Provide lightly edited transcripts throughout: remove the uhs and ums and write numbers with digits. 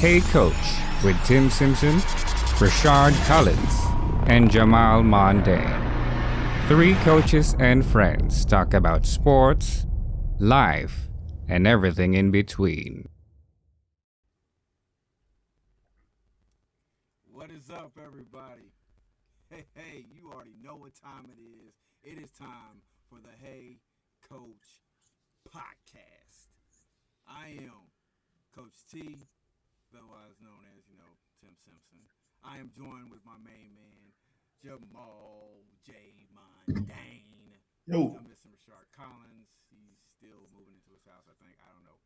Hey Coach with Tim Simpson, Rashard Collins, and Jamal Mondane. Three coaches and friends talk about sports, life, and everything in between. What is up, everybody? Hey, you already know what time it is. It is time for the Hey Coach podcast. I am Coach T, otherwise known as, Tim Simpson. I am joined with my main man, Jamal J. Mondane. Yo, I'm Mr. Rashard Collins. He's still moving into his house, I think. I don't know.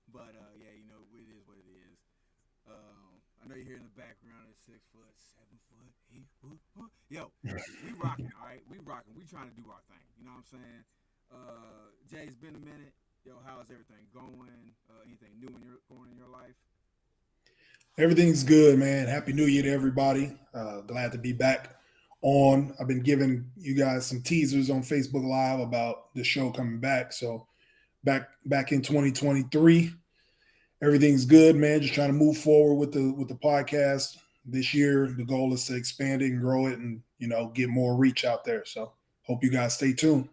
But yeah, it is what it is. I know you're hearing the background is 6 foot, 7 foot, 8 foot. Yo, we rocking, all right? We rocking. We trying to do our thing. You know what I'm saying? Jay, it's been a minute. Yo, how's everything going? Anything new going in your life? everything's good, man. Happy New Year to everybody. Glad to be back on. I've been giving you guys some teasers on Facebook Live about the show coming back. So back in 2023, everything's good, man. Just trying to move forward with the podcast this year. The goal is to expand it and grow it, and get more reach out there. So hope you guys stay tuned.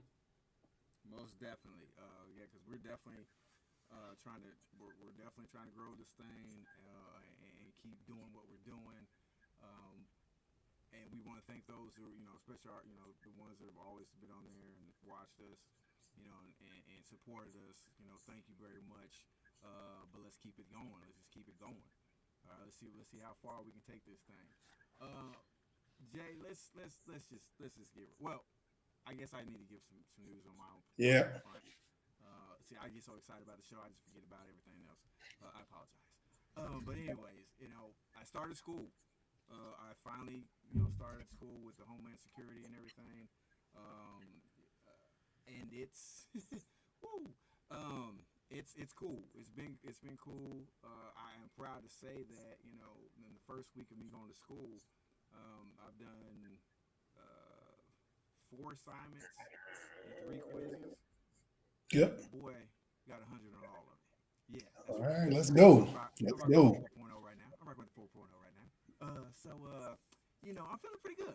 Most definitely. Yeah, because we're definitely trying to grow this thing and keep doing what we're doing. Um, and we want to thank those who, especially the ones that have always been on there and watched us, and supported us. Thank you very much. But let's keep it going. Let's just keep it going. Let's see how far we can take this thing. Uh, Jay, let's just give it. Well, I guess I need to give some news on my own Yeah. front. See, I get so excited about the show, I just forget about everything else. I apologize. But anyways, I started school. I finally, started school with the Homeland Security and everything. Um, and it's, woo, it's cool. It's been cool. I am proud to say that in the first week of me going to school, I've done uh, 4 assignments and 3 quizzes, Yep. and boy, got 100 on all of it. Yeah, All that's right. right. Let's go. I'm Let's rocking with go. 4.0 right now. I'm rocking with 4.0 right now. I'm feeling pretty good.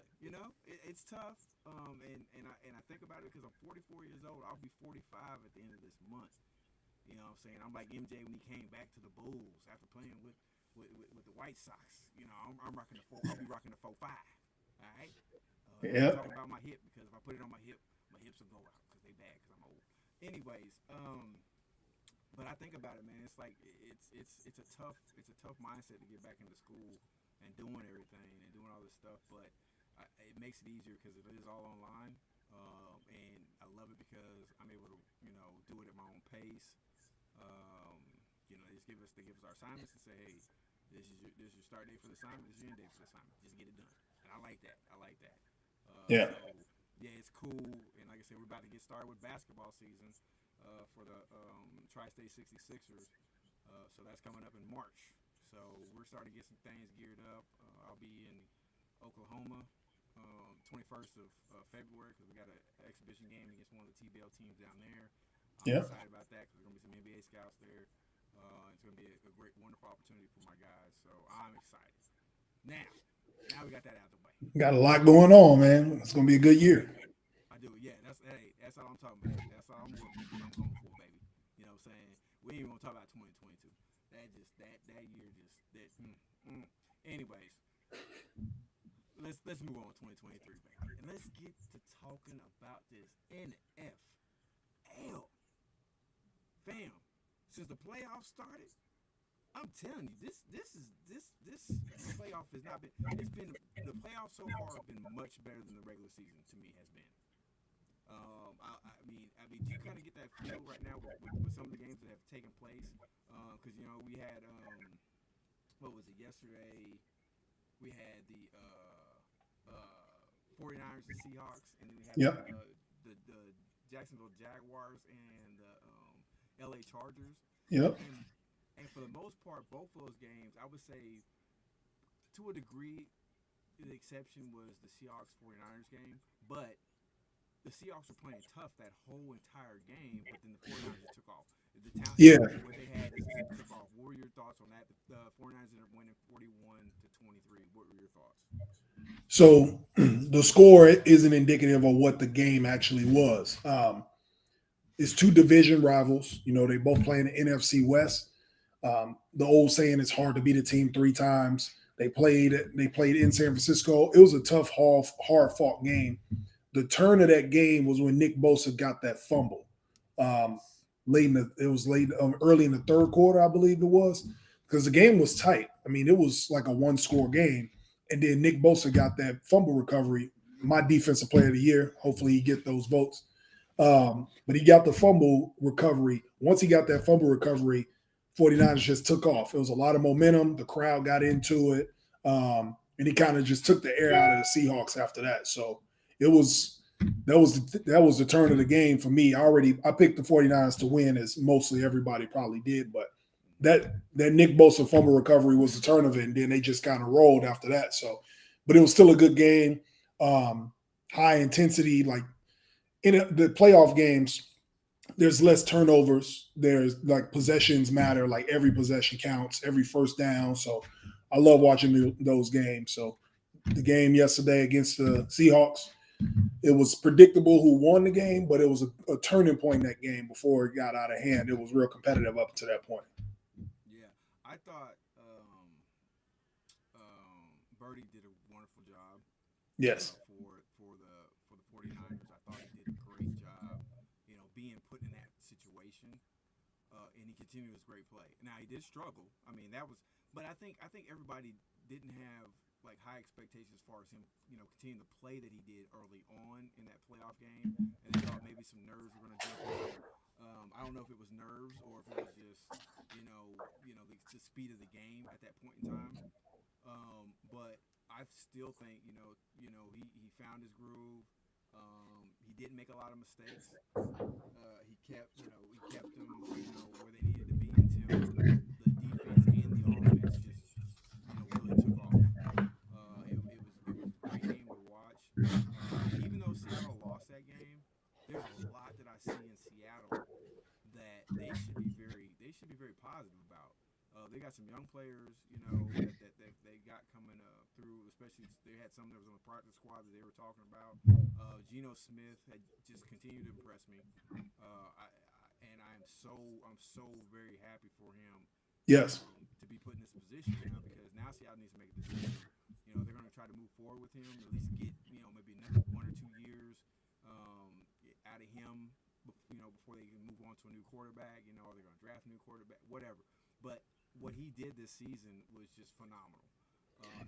It's tough. And I think about it because I'm 44 years old. I'll be 45 at the end of this month. You know what I'm saying? I'm like MJ when he came back to the Bulls after playing with the White Sox. I'm rocking the four. I'll be rocking the 4.5. All right. Don't Yep. talk about my hip because if I put it on my hips will go out because they bad because I'm old. Anyways, but I think about it, man. It's like it's a tough mindset to get back into school and doing everything and doing all this stuff. But it makes it easier because it is all online, and I love it because I'm able to do it at my own pace. They give us our assignments and say, hey, this is your start date for the assignment. This is your end date for the assignment. Just get it done. And I like that. Yeah. So yeah, it's cool. And like I said, we're about to get started with basketball season for the Tri-State 66ers. So that's coming up in March. So we're starting to get some things geared up. I'll be in Oklahoma 21st of February because we got an exhibition game against one of the TBL teams down there. I'm Yep. excited about that because there's going to be some NBA scouts there. It's going to be a great, wonderful opportunity for my guys. So I'm excited. Now we got that out of the way. Got a lot going on, man. It's gonna be a good year. I do. Yeah, that's all I'm talking about. That's all I'm working. I'm home for, baby. You know what I'm saying? We ain't even gonna talk about 2022. That year just that. Anyways, let's move on to 2023, baby, and let's get to talking about this NFL. Fam, since the playoffs started, I'm telling you, this playoff has not been. It's been the playoffs so far have been much better than the regular season to me has been. Do you kind of get that feel right now with some of the games that have taken place? Because we had what was it yesterday? We had the 49ers and Seahawks, and then we had Yep. the Jacksonville Jaguars and the LA Chargers. Yep. And for the most part, both of those games, I would say, to a degree, the exception was the Seahawks 49ers game. But the Seahawks were playing tough that whole entire game, but then the 49ers took off. The talent Yeah. what they had is Wilson took off. What were your thoughts on that? The 49ers ended up winning 41-23. What were your thoughts? So the score isn't indicative of what the game actually was. It's two division rivals. You know, they both play in the NFC West. The old saying, "It's hard to beat a team three times." They played in San Francisco. It was a tough, hard fought game. The turn of that game was when Nick Bosa got that fumble. Um, Yes. it was late early in the third quarter, I believe it was, because the game was tight. I mean, it was like a one score game, and then Nick Bosa got that fumble recovery. My defensive player of the year. Hopefully, he get those votes. But he got the fumble recovery. Once he got that fumble recovery, 49ers just took off. It was a lot of momentum. The crowd got into it. And he kind of just took the air out of the Seahawks after that. So it was that was the turn of the game for me. I picked the 49ers to win, as mostly everybody probably did, but that Nick Bosa fumble recovery was the turn of it, and then they just kind of rolled after that. So, but it was still a good game. High intensity, like the playoff games, there's less turnovers. There's like possessions matter. Like every possession counts, every first down. So I love watching those games. So the game yesterday against the Seahawks, it was predictable who won the game, but it was a turning point in that game before it got out of hand. It was real competitive up to that point. Yeah, I thought Birdie did a wonderful job Yes. for the 49ers. I thought he did a great job, being put in that situation, and he continued his great play. Now he did struggle. I mean, but I think everybody didn't have like high expectations as far as him, continuing to play that he did early on in that playoff game, and they thought maybe some nerves were going to jump in there. I don't know if it was nerves or if it was just, the speed of the game at that point in time. But I still think he found his groove. He didn't make a lot of mistakes. He kept them where they needed to be until the defense and the offense just really took off. It was a great game to watch. Even though Seattle lost that game, there's a lot that I see in Seattle that they should be very positive about. They got some young players, that they got coming through. Especially they had some that was on the practice squad that they were talking about. Geno Smith had just continued to impress me, and I'm so very happy for him Yes. to be put in this position now, because now Seattle needs to make a decision. They're going to try to move forward with him, at least get maybe another 1 or 2 years out of him, before they can move on to a new quarterback. Are they going to draft a new quarterback, whatever. But what he did this season was just phenomenal.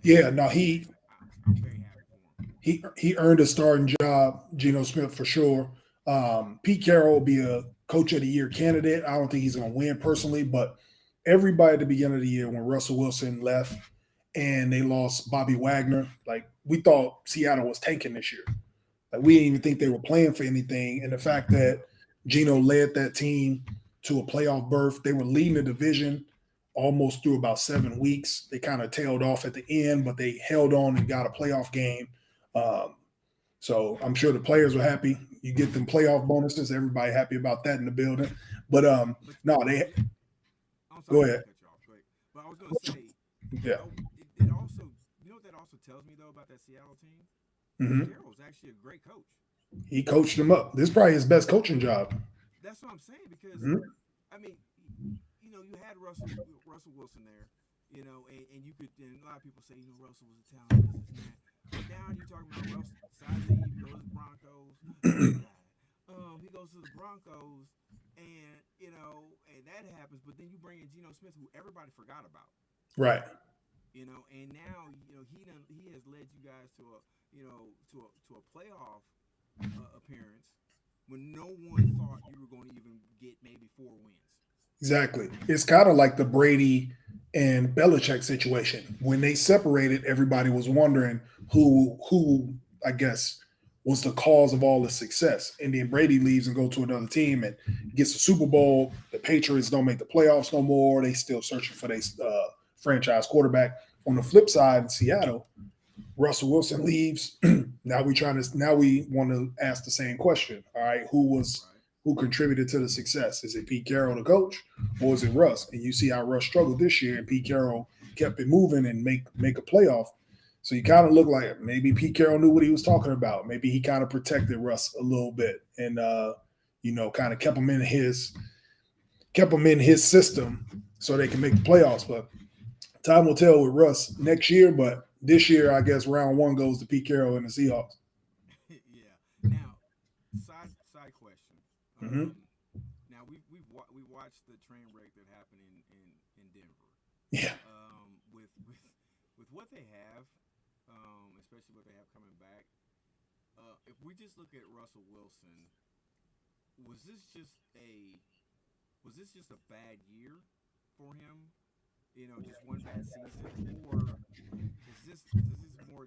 Yeah. And No, I'm very happy for him. he earned a starting job, Geno Smith for sure. Pete Carroll will be a coach of the year candidate. I don't think he's going to win personally, but everybody at the beginning of the year when Russell Wilson left and they lost Bobby Wagner, like we thought Seattle was tanking this year. Like we didn't even think they were playing for anything. And the fact that Geno led that team to a playoff berth, they were leading the division almost through about 7 weeks. They kind of tailed off at the end, but they held on and got a playoff game. Um, so I'm sure the players were happy. You get them playoff bonuses. Everybody happy about that in the building. But But no, but they I'm sorry, go I didn't ahead. mean to cut you off. Go ahead. But I was going to say, Yeah. it also, what that also tells me though about that Seattle team? Pete Hmm. Carroll's actually a great coach. He coached them up. This is probably his best coaching job. That's what I'm saying, because Mhm. I mean, you had Russell Wilson there, and you could, and a lot of people say, Russell was a talent, this and that. But now you're talking about Russell side leave, he goes to the Broncos. He goes to the Broncos, and and that happens. But then you bring in Geno Smith, who everybody forgot about. Right. And now he has led you guys to a playoff appearance when no one thought you were going to even get maybe 4 wins. Exactly. It's kind of like the Brady and Belichick situation. When they separated, everybody was wondering who I guess was the cause of all the success. And then Brady leaves and go to another team and gets the Super Bowl. The Patriots don't make the playoffs no more. They still searching for their franchise quarterback. On the flip side, in Seattle, Russell Wilson leaves. Now we want to ask the same question. All right, who was Right. who contributed to the success. Is it Pete Carroll, the coach, or is it Russ? And you see how Russ struggled this year, and Pete Carroll kept it moving and make a playoff. So you kind of look like maybe Pete Carroll knew what he was talking about. Maybe he kind of protected Russ a little bit and kind of kept him in his system so they can make the playoffs. But time will tell with Russ next year. But this year, I guess round one goes to Pete Carroll and the Seahawks. Yeah. Now, side question. Mm-hmm. Now we watched the train wreck that happened in Denver. Yeah. With what they have, especially what they have coming back. If we just look at Russell Wilson, was this just a bad year for him? Just one bad season, or is this more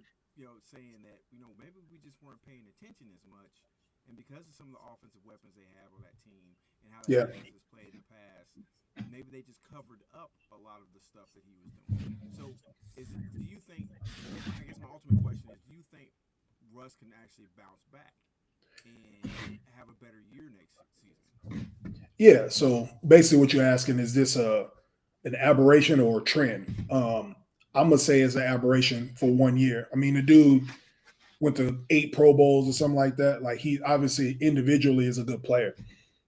saying that maybe we just weren't paying attention as much, and because of some of the offensive weapons they have on that team and how that defense has played in the past, maybe they just covered up a lot of the stuff that he was doing. So, do you think? I guess my ultimate question is: do you think Russ can actually bounce back and have a better year next season? Yeah. So basically, what you're asking is this an aberration or a trend? I'm gonna say it's an aberration for 1 year. I mean, the dude went to 8 Pro Bowls or something like that. Like he obviously individually is a good player.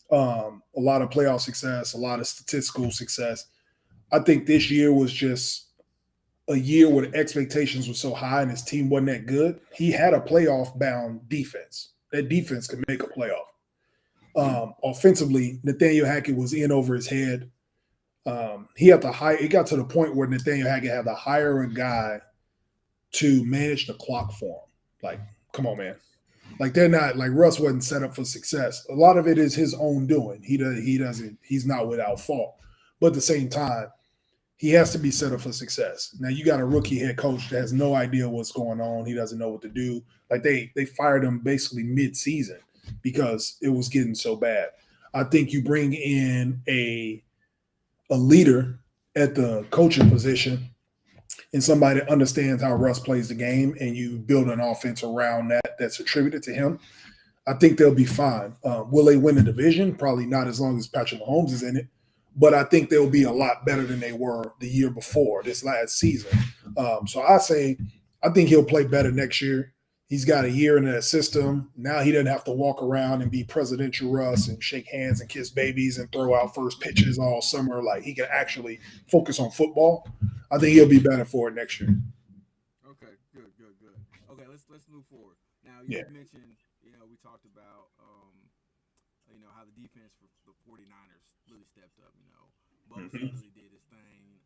A lot of playoff success, a lot of statistical success. I think this year was just a year where the expectations were so high and his team wasn't that good. He had a playoff bound defense. That defense could make a playoff. Offensively, Nathaniel Hackett was in over his head. It got to the point where Nathaniel Hackett had to hire a guy to manage the clock for him. Like, come on, man. Like they're not like Russ wasn't set up for success. A lot of it is his own doing. He's not without fault. But at the same time, he has to be set up for success. Now you got a rookie head coach that has no idea what's going on. He doesn't know what to do. Like they fired him basically mid-season because it was getting so bad. I think you bring in a leader at the coaching position and somebody that understands how Russ plays the game, and you build an offense around that's attributed to him, I think they'll be fine. Will they win the division? Probably not as long as Patrick Mahomes is in it, but I think they'll be a lot better than they were the year before, this last season. So I think he'll play better next year. He's got a year in that system. Now he doesn't have to walk around and be presidential Russ and shake hands and kiss babies and throw out first pitches all summer. Like he can actually focus on football. I think he'll be better for it next year. Okay, good. Okay, let's move forward. Now you mentioned, we talked about how the defense for the 49ers really stepped up. Both really did his thing,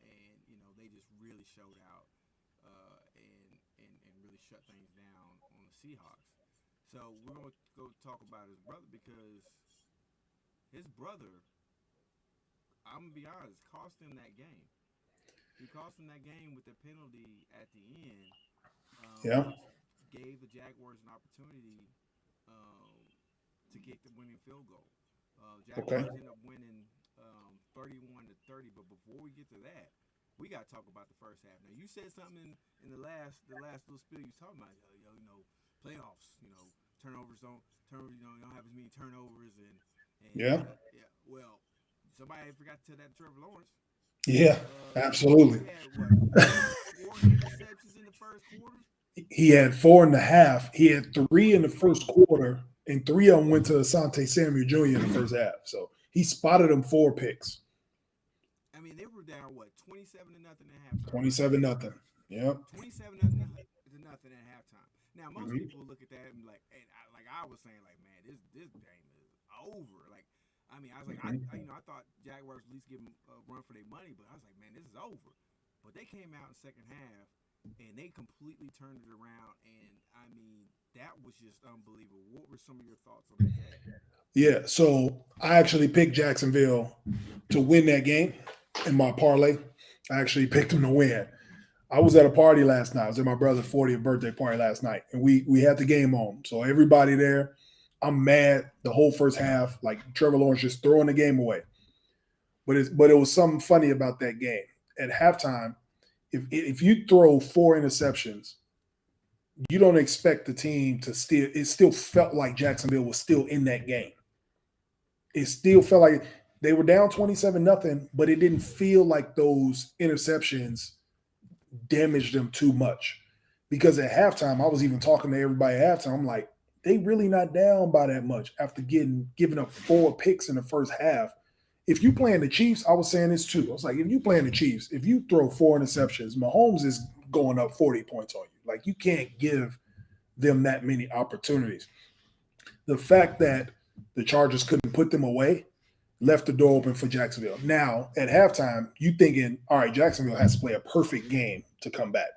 and they just really showed out and really shut things down on the Seahawks. So we're going to go talk about his brother, because his brother, I'm going to be honest, cost him that game. He cost him that game with the penalty at the end. Gave the Jaguars an opportunity to get the winning field goal. Jaguars ended up winning 31-30. But before we get to that, we got to talk about the first half. Now, you said something in the last little spiel you was talking about. Playoffs. Turnovers don't have as many turnovers and Well, somebody forgot to tell that to Trevor Lawrence. Yeah, absolutely. He had, 4 interceptions in the first quarter? He had 4.5. He had 3 in the first quarter, and 3 of them went to Asante Samuel Jr. in the first half. So he spotted them 4 picks. I mean, they were down, 27-0 at halftime? 27-0. Yep. 27-0 at halftime. Now, most people look at that and I was saying, man, this game is over. I was like, I thought Jaguars at least give them a run for their money, but I was like, man, this is over. But they came out in the second half, and they completely turned it around, and, that was just unbelievable. What were some of your thoughts on that game? Yeah, so I actually picked Jacksonville to win that game in my parlay. I actually picked them to win. I was at a party last night. I was at my brother's 40th birthday party last night, and we had the game on. So everybody there, I'm mad the whole first half, like Trevor Lawrence just throwing the game away. But it was something funny about that game. At halftime, if you throw 4 interceptions, you don't expect the team to still – it still felt like Jacksonville was still in that game. it still felt like they were down 27-0, but it didn't feel like those interceptions damaged them too much. Because at halftime, I was even talking to everybody at halftime. I'm like, they really not down by that much after giving up 4 picks in the first half. If you playing the Chiefs, I was saying this too. I was like, if you playing the Chiefs, if you throw 4 interceptions, Mahomes is going up 40 points on you. Like, you can't give them that many opportunities. The fact that the Chargers couldn't put them away left the door open for Jacksonville. Now, at halftime, you thinking, all right, Jacksonville has to play a perfect game to come back.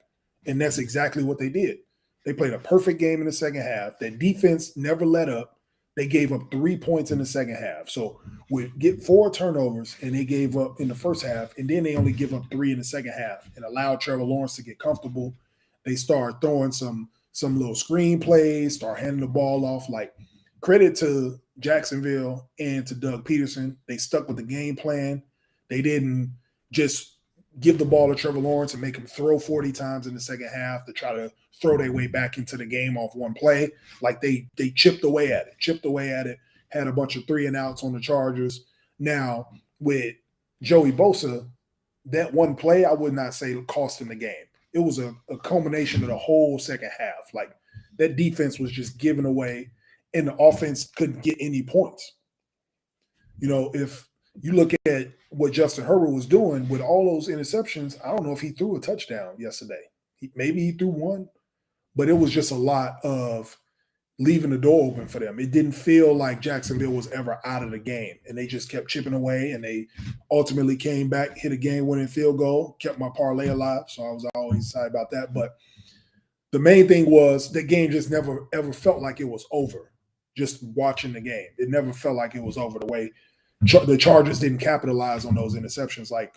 And that's exactly what they did. They played a perfect game in the second half. Their defense never let up. They gave up 3 points in the second half. So we get 4 turnovers, and they gave up in the first half, and then they only give up 3 in the second half and allowed Trevor Lawrence to get comfortable. They start throwing some little screen plays, start handing the ball off. Like, credit to Jacksonville and to Doug Peterson. They stuck with the game plan. They didn't just give the ball to Trevor Lawrence and make him throw 40 times in the second half to try to throw their way back into the game off one play. Like, they chipped away at it, had a bunch of 3-and-outs on the Chargers. Now, with Joey Bosa, that one play, I would not say cost him the game. It was a culmination of the whole second half. Like, that defense was just giving away, and the offense couldn't get any points. You know, if you look at what Justin Herbert was doing with all those interceptions, I don't know if he threw a touchdown yesterday. Maybe he threw one, but it was just a lot of leaving the door open for them. It didn't feel like Jacksonville was ever out of the game, and they just kept chipping away, and they ultimately came back, hit a game-winning field goal, kept my parlay alive, so I was always excited about that. But the main thing was the game just never, ever felt like it was over just watching the game. It never felt like it was over the way the Chargers didn't capitalize on those interceptions like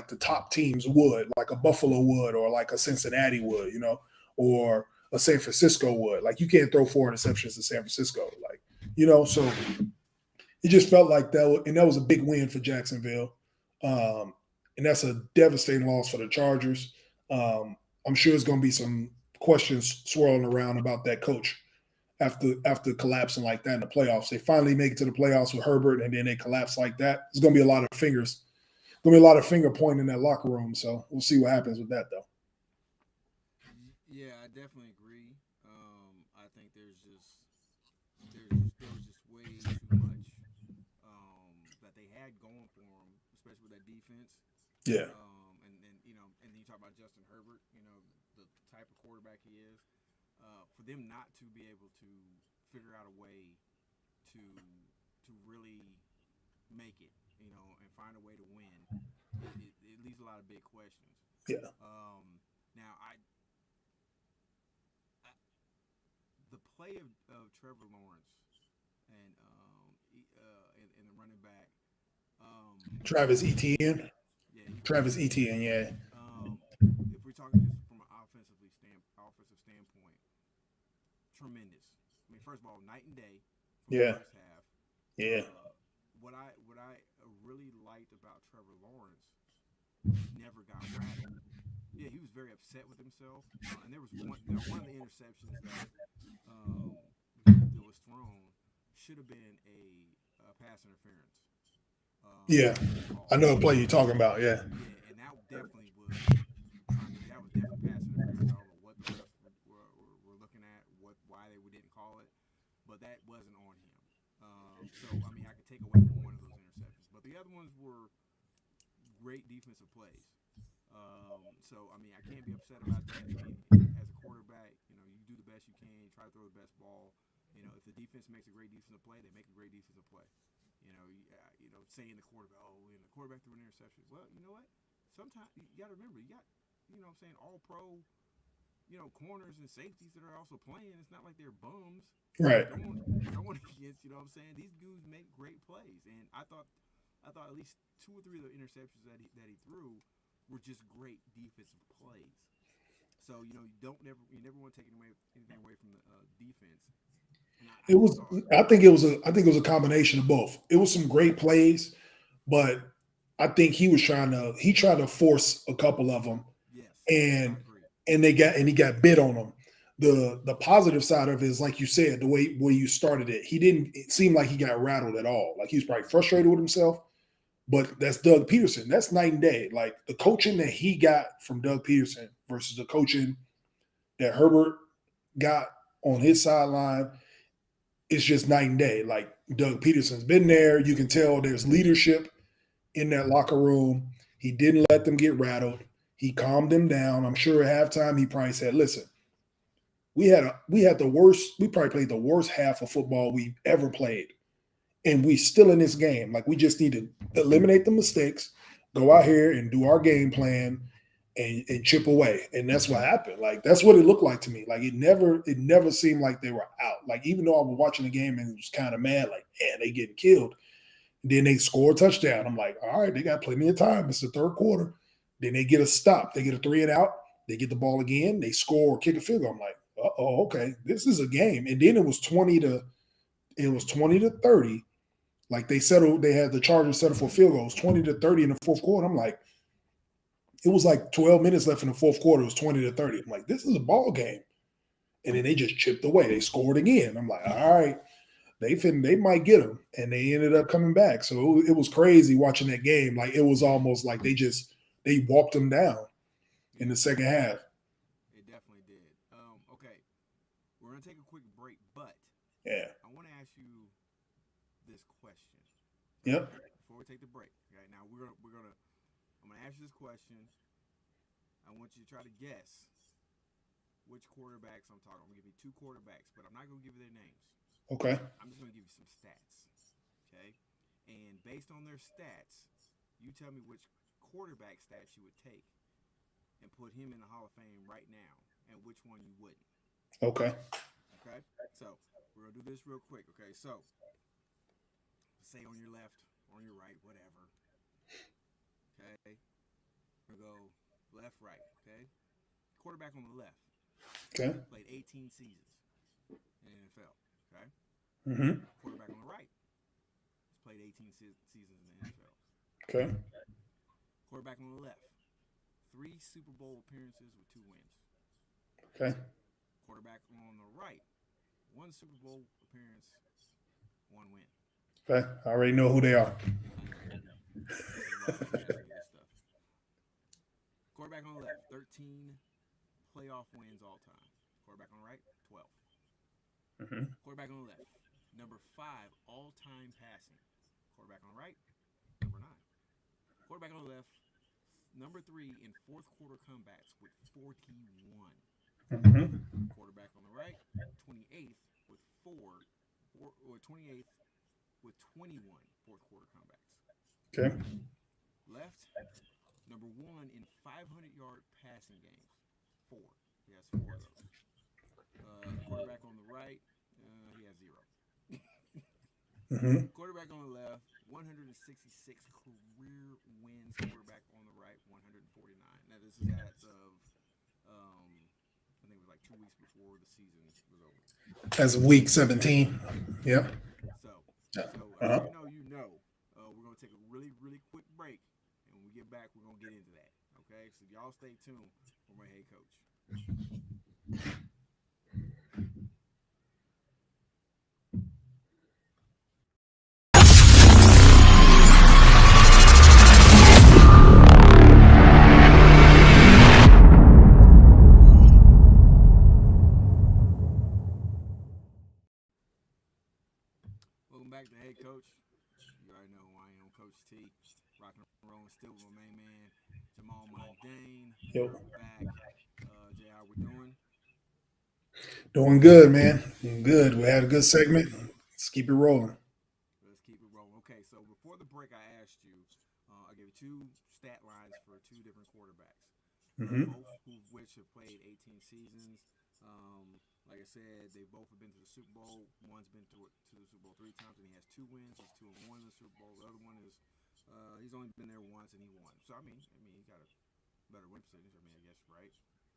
the top teams would, like a Buffalo would, or like a Cincinnati would, you know, or a San Francisco would. Like, you can't throw 4 interceptions to San Francisco, like, you know. So it just felt like that, and that was a big win for Jacksonville, and that's a devastating loss for the Chargers. I'm sure there's going to be some questions swirling around about that coach after collapsing like that in the playoffs. They finally make it to the playoffs with Herbert, and then they collapse like that. There's going to be a lot of fingers. Going to be a lot of finger pointing in that locker room. So we'll see what happens with that, though. Yeah, I definitely agree. I think there was just way too much that they had going for them, especially with that defense. Yeah. And then you talk about Justin Herbert. You know, the type of quarterback he is. For them not to be able to figure out a way to really make it, you know, and find a way to win, it leaves a lot of big questions. Yeah. Now, the play of Trevor Lawrence and the running back, Travis Etienne. Yeah. Travis Etienne. Yeah. If we're talking just from an offensive standpoint, tremendous. I mean, first of all, night and day. Yeah. First half. Yeah. What I really liked about Trevor Lawrence, he never got rattled. Yeah, he was very upset with himself, and there was one of the interceptions that was thrown should have been a pass interference. Yeah, I know the play you're talking about. Yeah. Yeah, and that definitely was. I mean, that was definitely pass interference. I don't know what the refs were looking at, why they didn't call it, but that wasn't on him. So I mean, I could take away from one of those interceptions, but the other ones were great defensive plays. So I mean, I can't be upset about that. I mean, as a quarterback, you know, you do the best you can, you try to throw the best ball. You know, if the defense makes a great defensive play, they make a great defensive play. You know, saying the quarterback, the quarterback threw an interception. Well, you know what? Sometimes you got to remember, you got, you know what I'm saying, all pro, you know, corners and safeties that are also playing. It's not like they're bums. Right. Going against, you know what I'm saying? These dudes make great plays. And I thought at least 2 or 3 of the interceptions that he threw were just great defensive plays. So, you know, you never want to take anything away from the defense. I think it was a combination of both. It was some great plays, but I think he tried to force a couple of them, yes, and he got bit on them. the positive side of it is like you said, the way you started it. He didn't it seem like he got rattled at all. Like he was probably frustrated with himself. But that's Doug Peterson. That's night and day. Like the coaching that he got from Doug Peterson versus the coaching that Herbert got on his sideline, it's just night and day. Like Doug Peterson's been there. You can tell there's leadership in that locker room. He didn't let them get rattled. He calmed them down. I'm sure at halftime he probably said, "Listen, we had the worst. We probably played the worst half of football we've ever played, and we still in this game. Like we just need to eliminate the mistakes, go out here and do our game plan, and chip away." And that's what happened. Like that's what it looked like to me. Like it never seemed like they were out. Like even though I was watching the game and was kind of mad, like man, they getting killed. Then they score a touchdown. I'm like, all right, they got plenty of time. It's the third quarter. Then they get a stop. They get a 3 and out. They get the ball again. They score or kick a field goal. I'm like, okay, this is a game. And then it was 20 to 30. Like they settled, they had the Chargers settle for field goals, 20 to 30 in the fourth quarter. I'm like, it was like 12 minutes left in the fourth quarter. It was 20 to 30. I'm like, this is a ball game. And then they just chipped away. They scored again. I'm like, all right, they might get them. And they ended up coming back. So it was crazy watching that game. Like it was almost like they walked them down in the second half. It definitely did. Okay, we're gonna take a quick break, but Yeah. I want to ask you this question. Yep. Before we take the break, okay? Now I'm gonna ask you this question. I want you to try to guess which quarterbacks I'm talking. I'm gonna give you two quarterbacks, but I'm not gonna give you their names. Okay. I'm just gonna give you some stats, okay? And based on their stats, you tell me which quarterback stats you would take and put him in the Hall of Fame right now, and which one you wouldn't. Okay. Okay? So we're gonna do this real quick, okay? So say on your left, on your right, whatever. Okay? We're gonna go left, right, okay? Quarterback on the left. Okay. Played 18 seasons in the NFL, okay? Mm-hmm. Quarterback on the right. He's played 18 seasons in the NFL. Okay. Quarterback on the left. 3 Super Bowl appearances with 2 wins. Okay. Quarterback on the right. 1 Super Bowl appearance, 1 win. Okay. I already know who they are. Quarterback on the left, 13 playoff wins all time. Quarterback on the right, 12. Mm-hmm. Quarterback on the left, number 5 all-time passing. Quarterback on the right, number 9. Quarterback on the left, number 3 in fourth quarter comebacks with 41. Mm-hmm. Quarterback on the right, 28th with 28th with 21 fourth quarter comebacks. Okay. Left, number 1 in 500-yard passing games, 4. He has 4 of those. Quarterback on the right, he has 0. Mm-hmm. Quarterback on the left, 166 career wins. Quarterback on the right, 149. Now this is as of, I think it was like 2 weeks before the season was over. As of week 17. Yep. So Uh-huh. you know. We're gonna take a really, really quick break, and when we get back, we're gonna get into that. Okay, so y'all stay tuned for my head coach. Welcome back to Head Coach. You already know who I am, Coach T. Rocking and rolling still with my main man, Jamal Mundane. Yep. Back. Jay, how we doing? Doing good, man. Doing good. We had a good segment. Let's keep it rolling. Let's keep it rolling. Okay, so before the break, I asked you, I gave you 2 stat lines for 2 different quarterbacks, Mm-hmm. both which have played 18 seasons. Like I said, they both have been to the Super Bowl. One's been to the Super Bowl 3 times, and he has 2 wins. He's 2-1 in the Super Bowl. The other one is he's only been there once, and he won. So I mean, he got a better win percentage. I mean, I guess, right?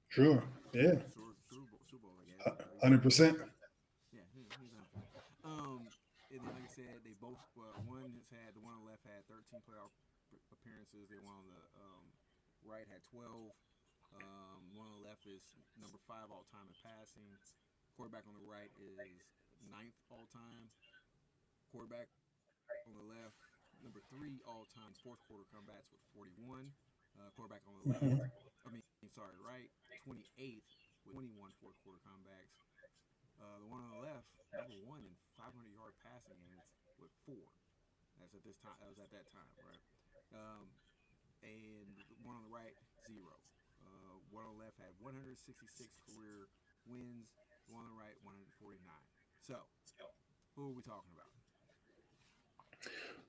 Sure. Yeah. Super Bowl, I guess. 100%. Yeah, he's 100%. And then, like I said, they both. The one on the left had 13 playoff appearances. The one on the right had 12. One on the left is number five all time in passing. Quarterback on the right is ninth all time. Quarterback on the left, number three all time fourth quarter comebacks with 41. Quarterback on the left, Mhm. sorry, right, 28th with 21 fourth quarter comebacks. The one on the left, number one in 500-yard passing games with four. That's at this time. That was at that time, right? Um, and the one on the right, zero. One on the left had 166 career wins. The one on the right, 149. So, who are we talking about?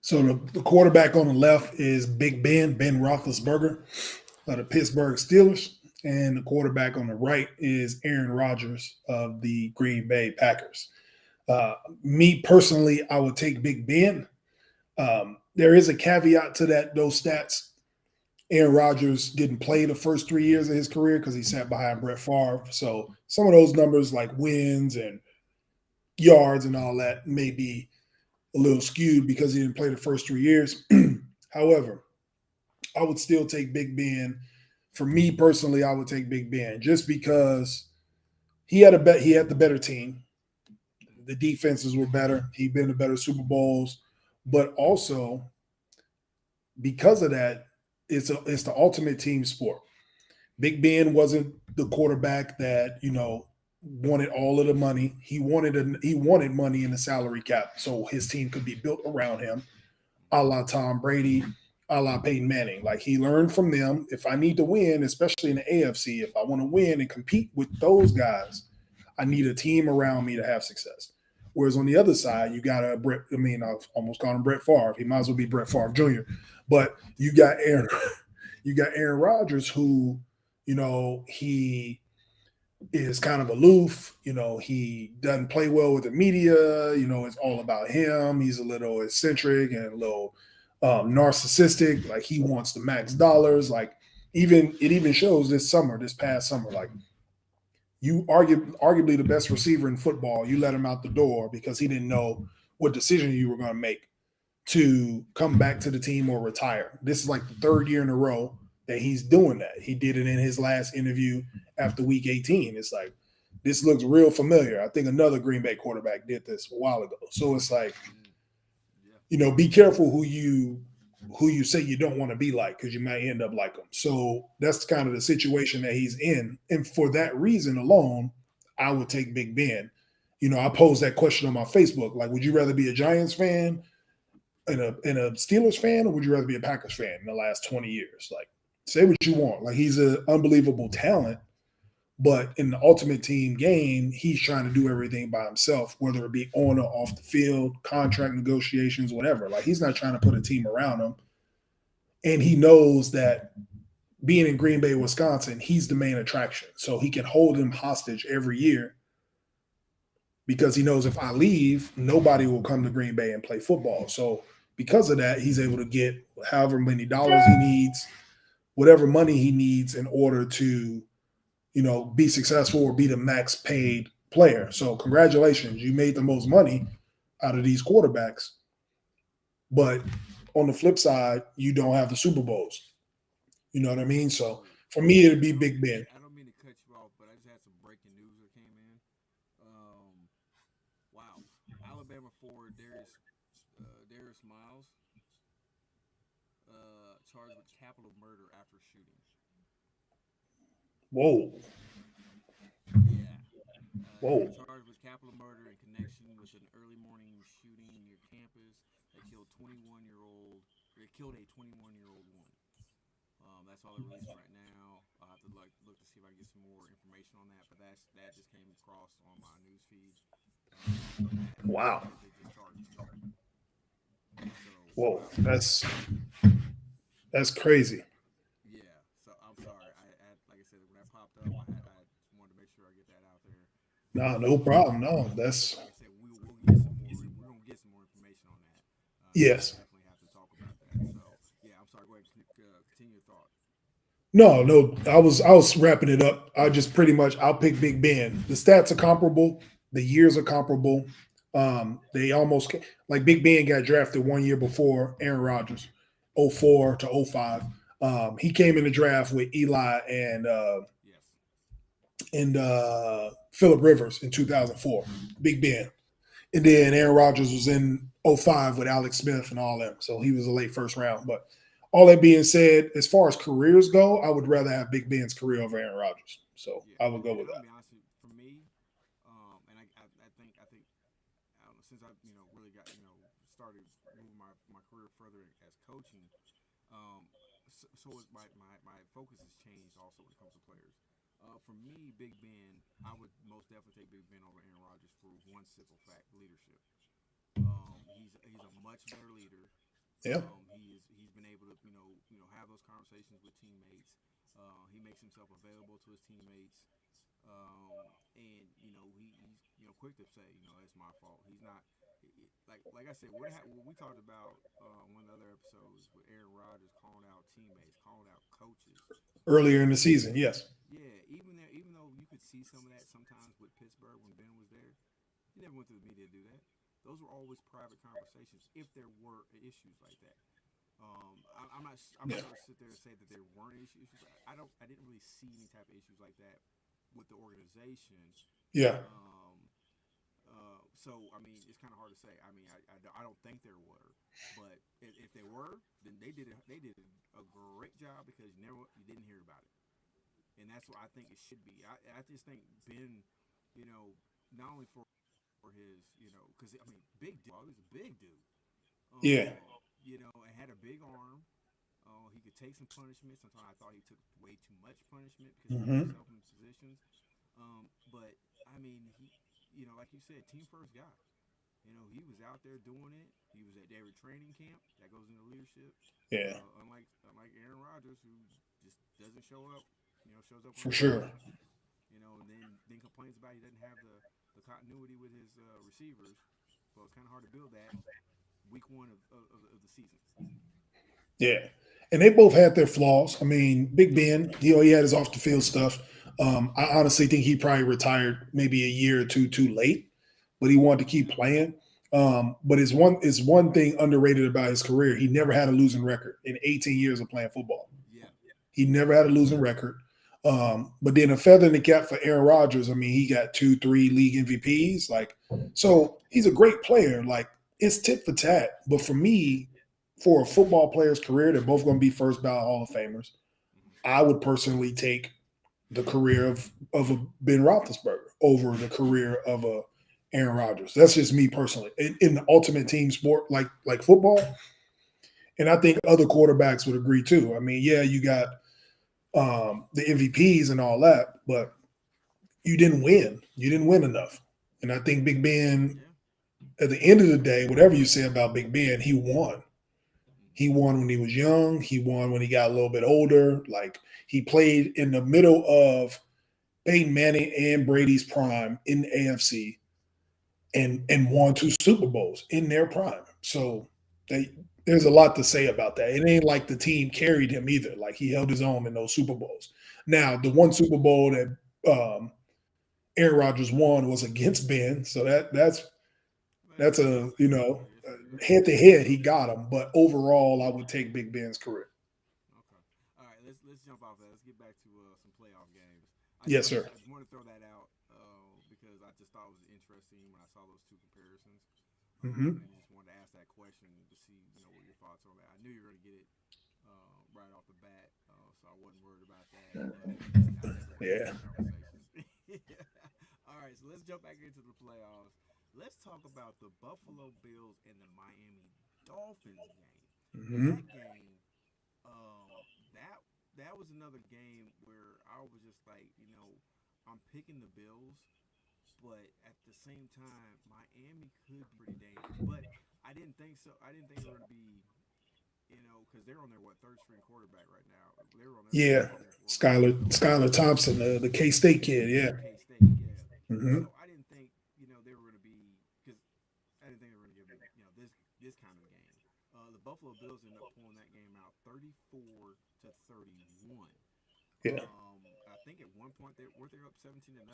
So the quarterback on the left is Big Ben Roethlisberger of the Pittsburgh Steelers, and the quarterback on the right is Aaron Rodgers of the Green Bay Packers. Uh, Me personally, I would take Big Ben. There is a caveat to that; those stats. Aaron Rodgers didn't play the first 3 years of his career because he sat behind Brett Favre. So some of those numbers, like wins and yards and all that, may be a little skewed because he didn't play the first 3 years. However, I would still take Big Ben. For me personally, I would take Big Ben just because he had the better team. The defenses were better. He'd been to better Super Bowls, but also because of that, it's the ultimate team sport. Big Ben wasn't the quarterback that wanted all of the money. He wanted money in the salary cap so his team could be built around him, a la Tom Brady, a la Peyton Manning. Like he learned from them. If I need to win, especially in the AFC, if I want to win and compete with those guys, I need a team around me to have success. Whereas on the other side, you got a Brett. I mean, I've almost called him Brett Favre. He might as well be Brett Favre Jr. But you got Aaron Rodgers, who, he is kind of aloof. He doesn't play well with the media. It's all about him. He's a little eccentric and a little narcissistic. Like he wants the max dollars. Like it even shows this past summer. Like arguably the best receiver in football, you let him out the door because he didn't know what decision you were going to make to come back to the team or retire. This is like the third year in a row that he's doing that. He did it in his last interview after week 18. It's like, this looks real familiar. I think another Green Bay quarterback did this a while ago. So it's like, Yeah. be careful who you say you don't want to be like because you might end up like them. So that's kind of the situation that he's in. And for that reason alone, I would take Big Ben. I posed that question on my Facebook. Like, would you rather be a Giants fan and a Steelers fan, or would you rather be a Packers fan in the last 20 years? Like, say what you want. Like, he's an unbelievable talent, but in the ultimate team game, he's trying to do everything by himself, whether it be on or off the field, contract negotiations, whatever. Like, he's not trying to put a team around him. And he knows that being in Green Bay, Wisconsin, he's the main attraction. So he can hold him hostage every year because he knows if I leave, nobody will come to Green Bay and play football. So because of that, he's able to get however many dollars he needs, whatever money he needs in order to, be successful or be the max paid player. So congratulations, you made the most money out of these quarterbacks. But on the flip side, you don't have the Super Bowls. You know what I mean? So for me, it'd be Big Ben. I don't mean to cut you off, but I just had some breaking news that came in. Wow, Alabama forward Darius Miles charged with capital murder after shooting. Whoa, Yeah, whoa, charged with capital murder in connection with an early morning shooting near campus that killed 21-year-old. It killed a 21-year-old woman. That's all they're releasing right now. I'll have to look to see if I can get some more information on that. But that just came across on my news feed. wow, They just charged him. So whoa. That's crazy. yeah. So I'm sorry. Like I said, when that popped up, I just wanted to make sure I get that out there. No, no problem. No, And that's like I said, we'll get some more. We're gonna get some more information on that because we'll yes. definitely have to talk about that. So yeah, I'm sorry. Go ahead. Continue your thought. No, no. I was wrapping it up. I just pretty much I'll pick Big Ben. The stats are comparable. The years are comparable. They almost like Big Ben got drafted 1 year before Aaron Rodgers, 04 to 05. He came in the draft with Eli Yes. and Philip Rivers in 2004, Big Ben. And then Aaron Rodgers was in '05 with Alex Smith and all them. So he was a late first round. But all that being said, as far as careers go, I would rather have Big Ben's career over Aaron Rodgers. So Yeah. I would go And with I'm gonna that. be honest with you, for me, and I think I don't know, since I really got started moving my career further as coaching, um, so is my focus has changed also when it comes to players. For me, Big Ben, I would most definitely take Big Ben over Aaron Rodgers for one simple fact: leadership. He's a much better leader. Yeah, He's been able to have those conversations with teammates. He makes himself available to his teammates, and he's quick to say it's my fault. He's not like I said what we talked about one of the other episodes with Aaron Rodgers calling out teammates, calling out coaches. earlier in the season, yes. Yeah, even though you could see some of that sometimes with Pittsburgh when Ben was there, he never went to the media to do that. Those were always private conversations if there were issues like that. I'm not going to sit there and say that there weren't issues. I didn't really see any type of issues like that with the organization. Yeah, Um, so I mean, it's kind of hard to say. I mean, I don't think there were, but if they were, then they did a great job because you didn't hear about it, and that's what I think it should be. I just think Ben, not only for his, because I mean, big dude, he was a big dude, yeah, and had a big arm. He could take some punishment. Sometimes I thought he took way too much punishment because he put hmm himself in positions. But I mean, like you said, team first guy. He was out there doing it. He was at every training camp. That goes into leadership. yeah, Unlike Aaron Rodgers, who just doesn't show up. Shows up when for he has sure. to. And then complains about he doesn't have the continuity with his receivers. So it's kind of hard to build that week one of the season. Yeah. And they both had their flaws. I mean, Big Yep. Ben, he had his off the field stuff. I honestly think he probably retired maybe a year or two too late, but he wanted to keep playing. But it's one thing underrated about his career. He never had a losing record in 18 years of playing football. Yeah. He never had a losing record. But then a feather in the cap for Aaron Rodgers. I mean, he got 2, 3 league MVPs. Like, so he's a great player. Like, it's tit for tat. But for me, for a football player's career, they're both going to be first ballot Hall of Famers. Mm-hmm. I would personally take the career of a Ben Roethlisberger over the career of a Aaron Rodgers. That's just me personally. In the ultimate team sport like football, and I think other quarterbacks would agree too. I mean, yeah, you got the MVPs and all that, but you didn't win. You didn't win enough. And I think Big Ben, Yeah. at the end of the day, whatever you say about Big Ben, he won. Mm-hmm. He won when he was young. He won when he got a little bit older. Like, he played in the middle of Peyton Manning and Brady's prime in the AFC and won 2 Super Bowls in their prime. So there's a lot to say about that. It ain't like the team carried him either. Like, he held his own in those Super Bowls. Now, the one Super Bowl that Aaron Rodgers won was against Ben, so Well, that's yeah, a it's head to head he got him. But overall, I would take Big Ben's career. okay. All right, let's jump off that. Let's get back to some playoff games. Yes, sir. I just want to throw that out because I just thought it was interesting when I saw those two comparisons, Hmm. and just wanted to ask that question to see what your thoughts on that. I knew you were going to get it right off the bat, so I wasn't worried about that. But I never had Yeah. those conversations. All right, so let's jump back into the playoffs. Let's talk about the Buffalo Bills and the Miami Dolphins game. Hmm. That game, that was another game where I was just like, I'm picking the Bills, but at the same time, Miami could be pretty dangerous. But I didn't think so. I didn't think they were going to be, because they're on their third string quarterback right now. They were on their third Yeah. string quarterback. Skylar Thompson, the K State kid. Yeah. K State, yeah. Hmm. So I didn't think they were going to be because I didn't think they were going to give them this kind of game. The Buffalo Bills ended up pulling that game out 34-31. Yeah. I think at one point they were up 17-0 at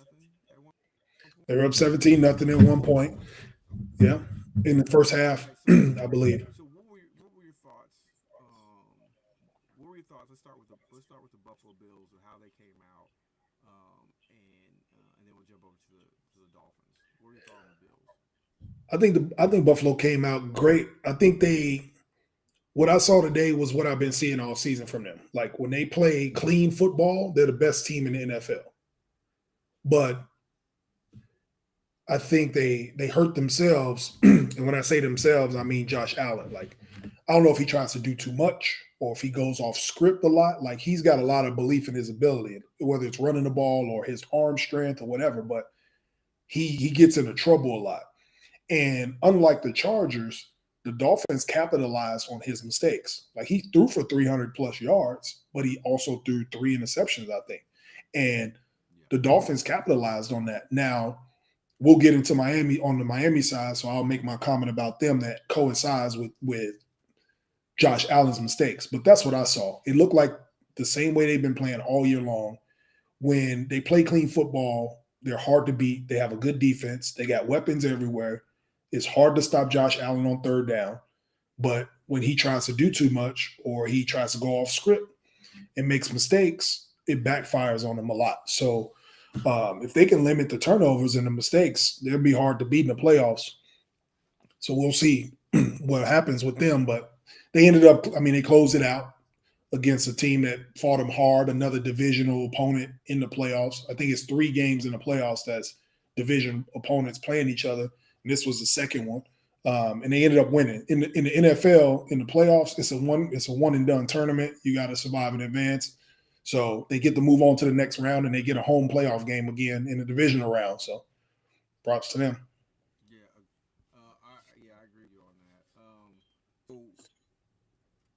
one point. They were up 17-0 at one point. Yeah. In the first All half, right, so I believe. what were your thoughts? What were your your thoughts? Let's start with the Buffalo Bills and how they came out, and then we'll jump over to the Dolphins. What are your thoughts on the Bills? I think Buffalo came out great. I think they what I saw today was what I've been seeing all season from them. Like when they play clean football, they're the best team in the NFL. But I think they hurt themselves, and when I say themselves, I mean Josh Allen. Like I don't know if he tries to do too much or if he goes off script a lot. Like he's got a lot of belief in his ability, whether it's running the ball or his arm strength or whatever. But he gets into trouble a lot. And unlike the Chargers, the Dolphins capitalized on his mistakes. Like he threw for 300 plus yards, but he also threw three interceptions, I think. And Yeah. the Dolphins capitalized on that. Now, we'll get into Miami on the Miami side, so I'll make my comment about them that coincides with Josh Allen's mistakes. But that's what I saw. It looked like the same way they've been playing all year long. When they play clean football, they're hard to beat. They have a good defense. They got weapons everywhere. It's hard to stop Josh Allen on third down. But when he tries to do too much or he tries to go off script and makes mistakes, it backfires on him a lot. So if they can limit the turnovers and the mistakes, they'll be hard to beat in the playoffs. So we'll see what happens with them. But they ended up, I mean, they closed it out against a team that fought them hard, another divisional opponent in the playoffs. I think it's 3 games in the playoffs that's division opponents playing each other. And this was the second one. And they ended up winning. In the NFL, in the playoffs, it's a one and done tournament. You got to survive in advance. So they get to move on to the next round and they get a home playoff game again in the divisional round. So props to them. Yeah, I agree with you on that. So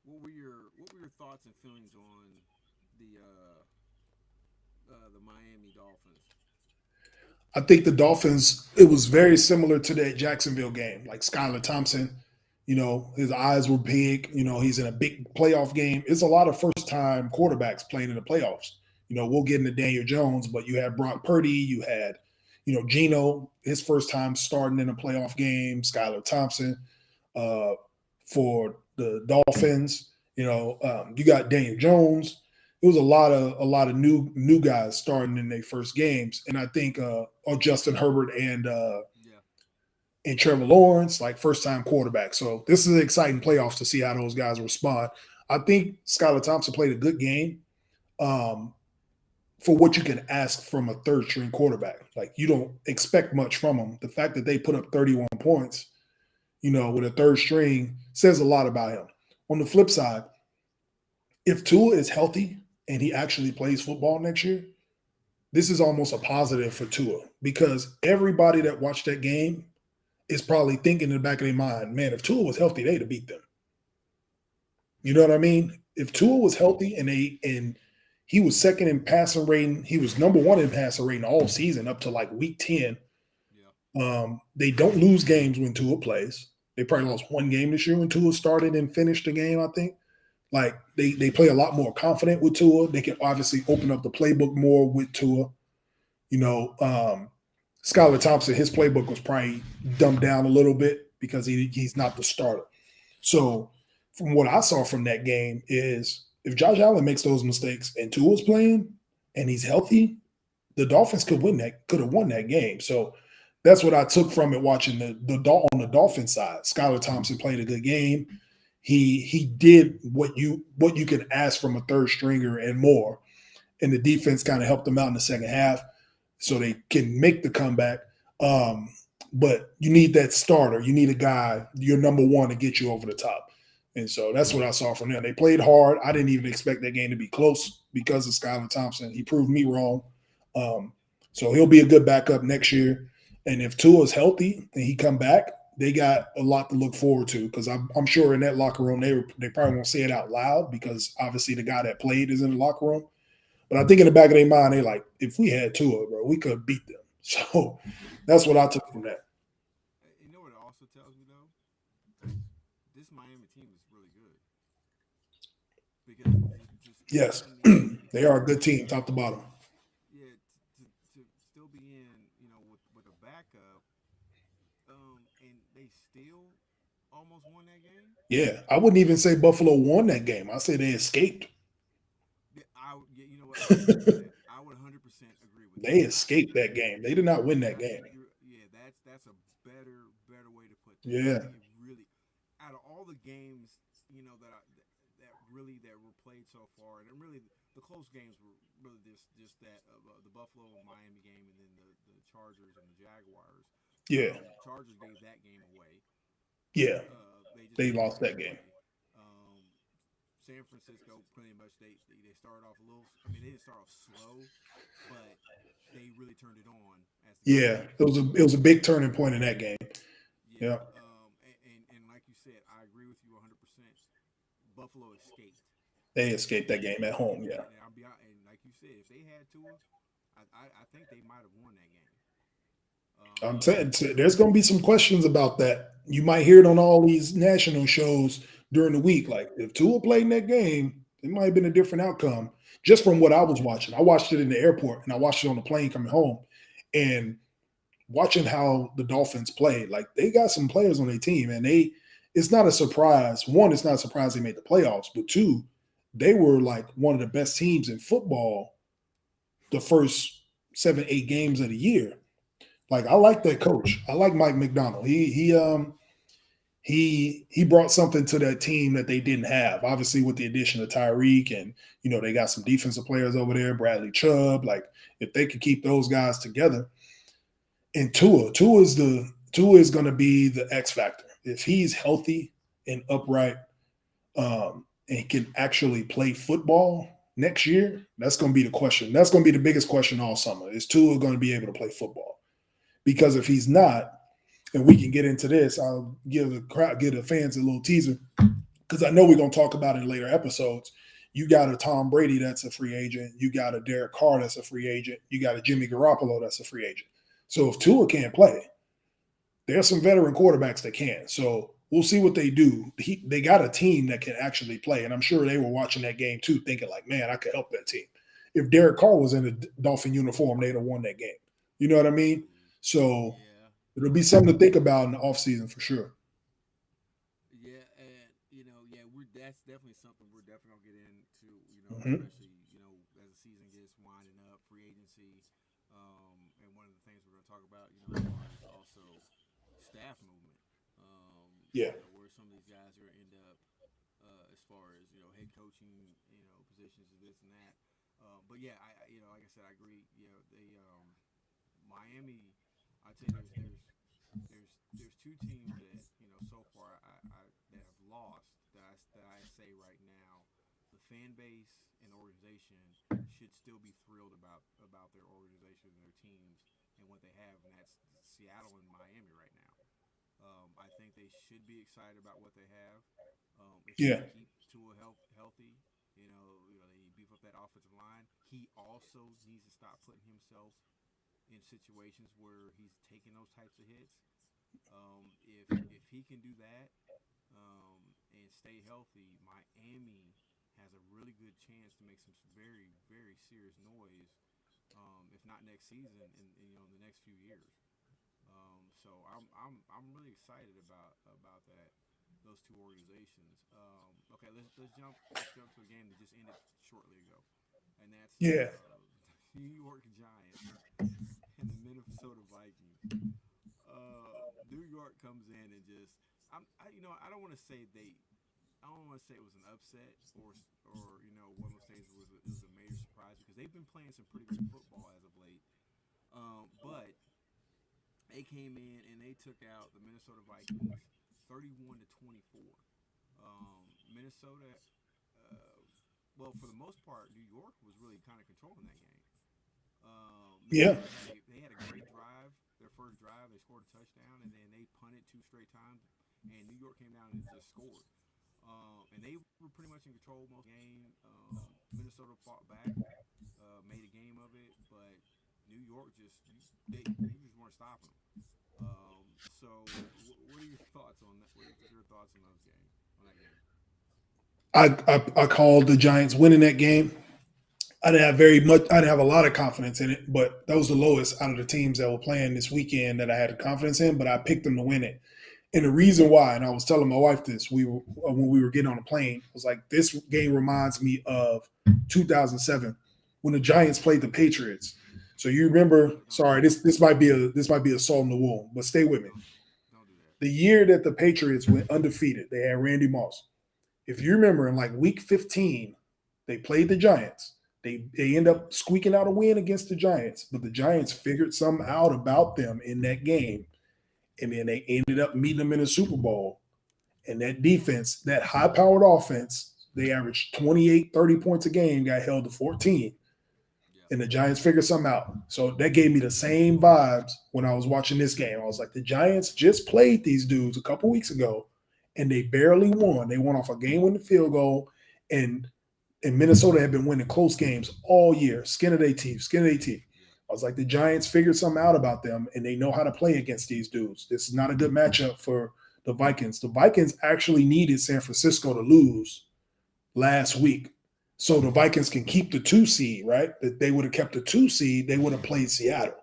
what were your thoughts and feelings on the Miami Dolphins? I think the Dolphins, it was very similar to that Jacksonville game. Like Skylar Thompson, his eyes were big. He's in a big playoff game. It's a lot of first time quarterbacks playing in the playoffs. We'll get into Daniel Jones, but you had Brock Purdy, you had, Geno, his first time starting in a playoff game, Skylar Thompson uh, for the Dolphins. You got Daniel Jones. It was a lot of new guys starting in their first games, and I think or Justin Herbert Yeah, and Trevor Lawrence, like first time quarterback. So this is an exciting playoffs to see how those guys respond. I think Skylar Thompson played a good game um, for what you can ask from a third string quarterback. Like you don't expect much from him. The fact that they put up 31 points, with a third string says a lot about him. On the flip side, if Tua is healthy and he actually plays football next year, this is almost a positive for Tua because everybody that watched that game is probably thinking in the back of their mind, man, if Tua was healthy, they'd have beat them. You know what I mean? If Tua was healthy and he was second in passing rating, he was number one in passing rating all season up to like week 10. yeah, They don't lose games when Tua plays. They probably lost one game this year when Tua started and finished the game, I think. Like they play a lot more confident with Tua. They can obviously open up the playbook more with Tua. You know, Skylar Thompson, his playbook was probably dumbed down a little bit because he's not the starter. So from what I saw from that game is if Josh Allen makes those mistakes and Tua's playing and he's healthy, the Dolphins could have won that game. So that's what I took from it watching on the Dolphins side. Skylar Thompson played a good game. He did what you can ask from a third stringer and more. And the defense kind of helped them out in the second half so they can make the comeback. But you need that starter. You need a guy, your number one, to get you over the top. And so that's what I saw from them. They played hard. I didn't even expect that game to be close because of Skylar Thompson. He proved me wrong. So he'll be a good backup next year. And if Tua's healthy and he come back, they got a lot to look forward to because I'm sure in that locker room they probably won't say it out loud because obviously the guy that played is in the locker room. But I think in the back of their mind, they're like, if we had Tua, bro, we could beat them. So that's what I took from that. You know what it also tells me though? This Miami team is really good because to still Yes, be in, they are a good team, top to bottom. yeah, to still be in, with a backup, and they still almost won that game. Yeah, I wouldn't even say Buffalo won that game. I say they escaped. I would agree with that. I would 100% agree with They that. escaped that game. They did not win that game. Yeah, that's a better way to put that. Yeah, It really, out of all the games, that that really that were played so far, and really the close games were really just that of the Buffalo and Miami game, and then the Chargers and the Jaguars. yeah, Chargers gave that game away. yeah. They just They gave that lost game that game. away. San Francisco pretty much they started off a little. I mean, they didn't start off slow, but they really turned it on as the game Yeah, went on. it was a big turning point in that game. Yeah, Yeah, and like you said, I agree with you 100%. Buffalo escaped. they escaped that game at home. Yeah, And I'll be out, and like you said, if they had Tua, I think they might have won that game. I'm Um, saying there's going to be some questions about that. You might hear it on all these national shows during the week. Like if Tua played in that game, it might have been a different outcome. Just from what I was watching, I watched it in the airport and I watched it on the plane coming home, and watching how the Dolphins played. Like they got some players on their team, and it's not a surprise. One, it's not a surprise they made the playoffs, but two, they were like one of the best teams in football the first 7, 8 games of the year. Like I like that coach. I like Mike McDonald. He brought something to that team that they didn't have. Obviously, with the addition of Tyreek, and they got some defensive players over there, Bradley Chubb. Like if they could keep those guys together, and Tua is going to be the X factor if he's healthy and upright, and can actually play football next year. That's going to be the question. That's going to be the biggest question all summer. Is Tua going to be able to play football? Because if he's not, and we can get into this, I'll give the fans a little teaser because I know we're going to talk about it in later episodes. You got a Tom Brady that's a free agent. You got a Derek Carr that's a free agent. You got a Jimmy Garoppolo that's a free agent. So if Tua can't play, there's some veteran quarterbacks that can. So we'll see what they do. They got a team that can actually play, and I'm sure they were watching that game too, thinking like, man, I could help that team. If Derek Carr was in a Dolphin uniform, they'd have won that game. You know what I mean? So yeah, it'll be something to think about in the offseason for sure. yeah, and yeah, that's definitely something we're definitely gonna get into. Hmm. Especially as the season gets winding up, free agency, and one of the things we're gonna talk about, as far as also staff movement. Yeah. Where some of these guys are gonna end up, as far as head coaching, positions and this and that. But yeah, like I said, I agree. They Miami. I tell you, there's two teams that so far that have lost that I say right now, the fan base and organization should still be thrilled about their organization and their teams and what they have, and that's Seattle and Miami right now. I think they should be excited about what they have. If they Yeah. can keep Tua healthy, they beef up that offensive line. He also needs to stop putting himself in situations where he's taking those types of hits. If he can do that and stay healthy, Miami has a really good chance to make some very very serious noise. If not next season, in the next few years. So I'm really excited about that those two organizations. Okay, let's jump to a game that just ended shortly ago, and that's Yeah. New York Giants and the Minnesota Vikings. New York comes in and just I don't want to say I don't want to say it was an upset or one of those things it was a major surprise because they've been playing some pretty good football as of late. But they came in and they took out the Minnesota Vikings 31-24. Minnesota, well, for the most part, New York was really kind of controlling that game. Yeah. Minnesota had a great drive. Their first drive, they scored a touchdown, and then they punted two straight times, and New York came down and just scored. And they were pretty much in control most of the game. Minnesota fought back, made a game of it, but New York you just weren't stopping them. So, what are your thoughts on that? What are your thoughts on those games? On that game? I called the Giants winning that game. I didn't have very much. I didn't have a lot of confidence in it, but that was the lowest out of the teams that were playing this weekend that I had confidence in. But I picked them to win it, and the reason why, and I was telling my wife this, when we were getting on the plane, I was like, this game reminds me of 2007 when the Giants played the Patriots. So you remember? Don't do Sorry, that. this might be a salt in the wound, but stay with me. Don't do that. The year that the Patriots went undefeated, they had Randy Moss. If you remember, in like week 15, they played the Giants. They end up squeaking out a win against the Giants, but the Giants figured something out about them in that game, and then they ended up meeting them in the Super Bowl. And that defense, that high-powered offense, they averaged 28, 30 points a game, got held to 14, Yeah. and the Giants figured something out. So that gave me the same vibes when I was watching this game. I was like, the Giants just played these dudes a couple weeks ago, and they barely won. They won off a game-winning field goal, and Minnesota had been winning close games all year, skin of their teeth, skin of their teeth. Yeah. I was like, the Giants figured something out about them, and they know how to play against these dudes. This is not a good matchup for the Vikings. The Vikings actually needed San Francisco to lose last week so the Vikings can keep the 2 seed, right? That they would have kept the 2 seed, they would have played Seattle.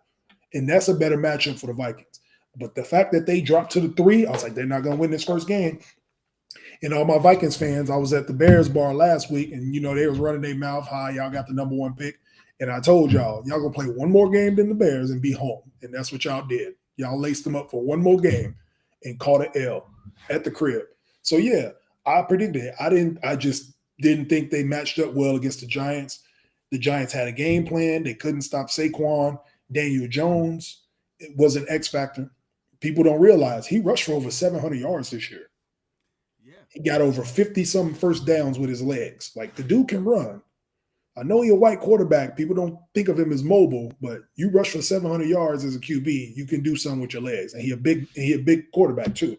And that's a better matchup for the Vikings. But the fact that they dropped to the 3, I was like, they're not going to win this first game. And all my Vikings fans, I was at the Bears bar last week, and they was running their mouth high. Y'all got the number 1 pick. And I told y'all gonna play one more game than the Bears and be home. And that's what y'all did. Y'all laced them up for one more game and caught an L at the crib. So yeah, I predicted it. I just didn't think they matched up well against the Giants. The Giants had a game plan. They couldn't stop Saquon. Daniel Jones was an X factor. People don't realize he rushed for over 700 yards this year. Yeah. He got over 50-something first downs with his legs. Like, the dude can run. I know you're a white quarterback. People don't think of him as mobile, but you rush for 700 yards as a QB, you can do something with your legs. And he a big quarterback too.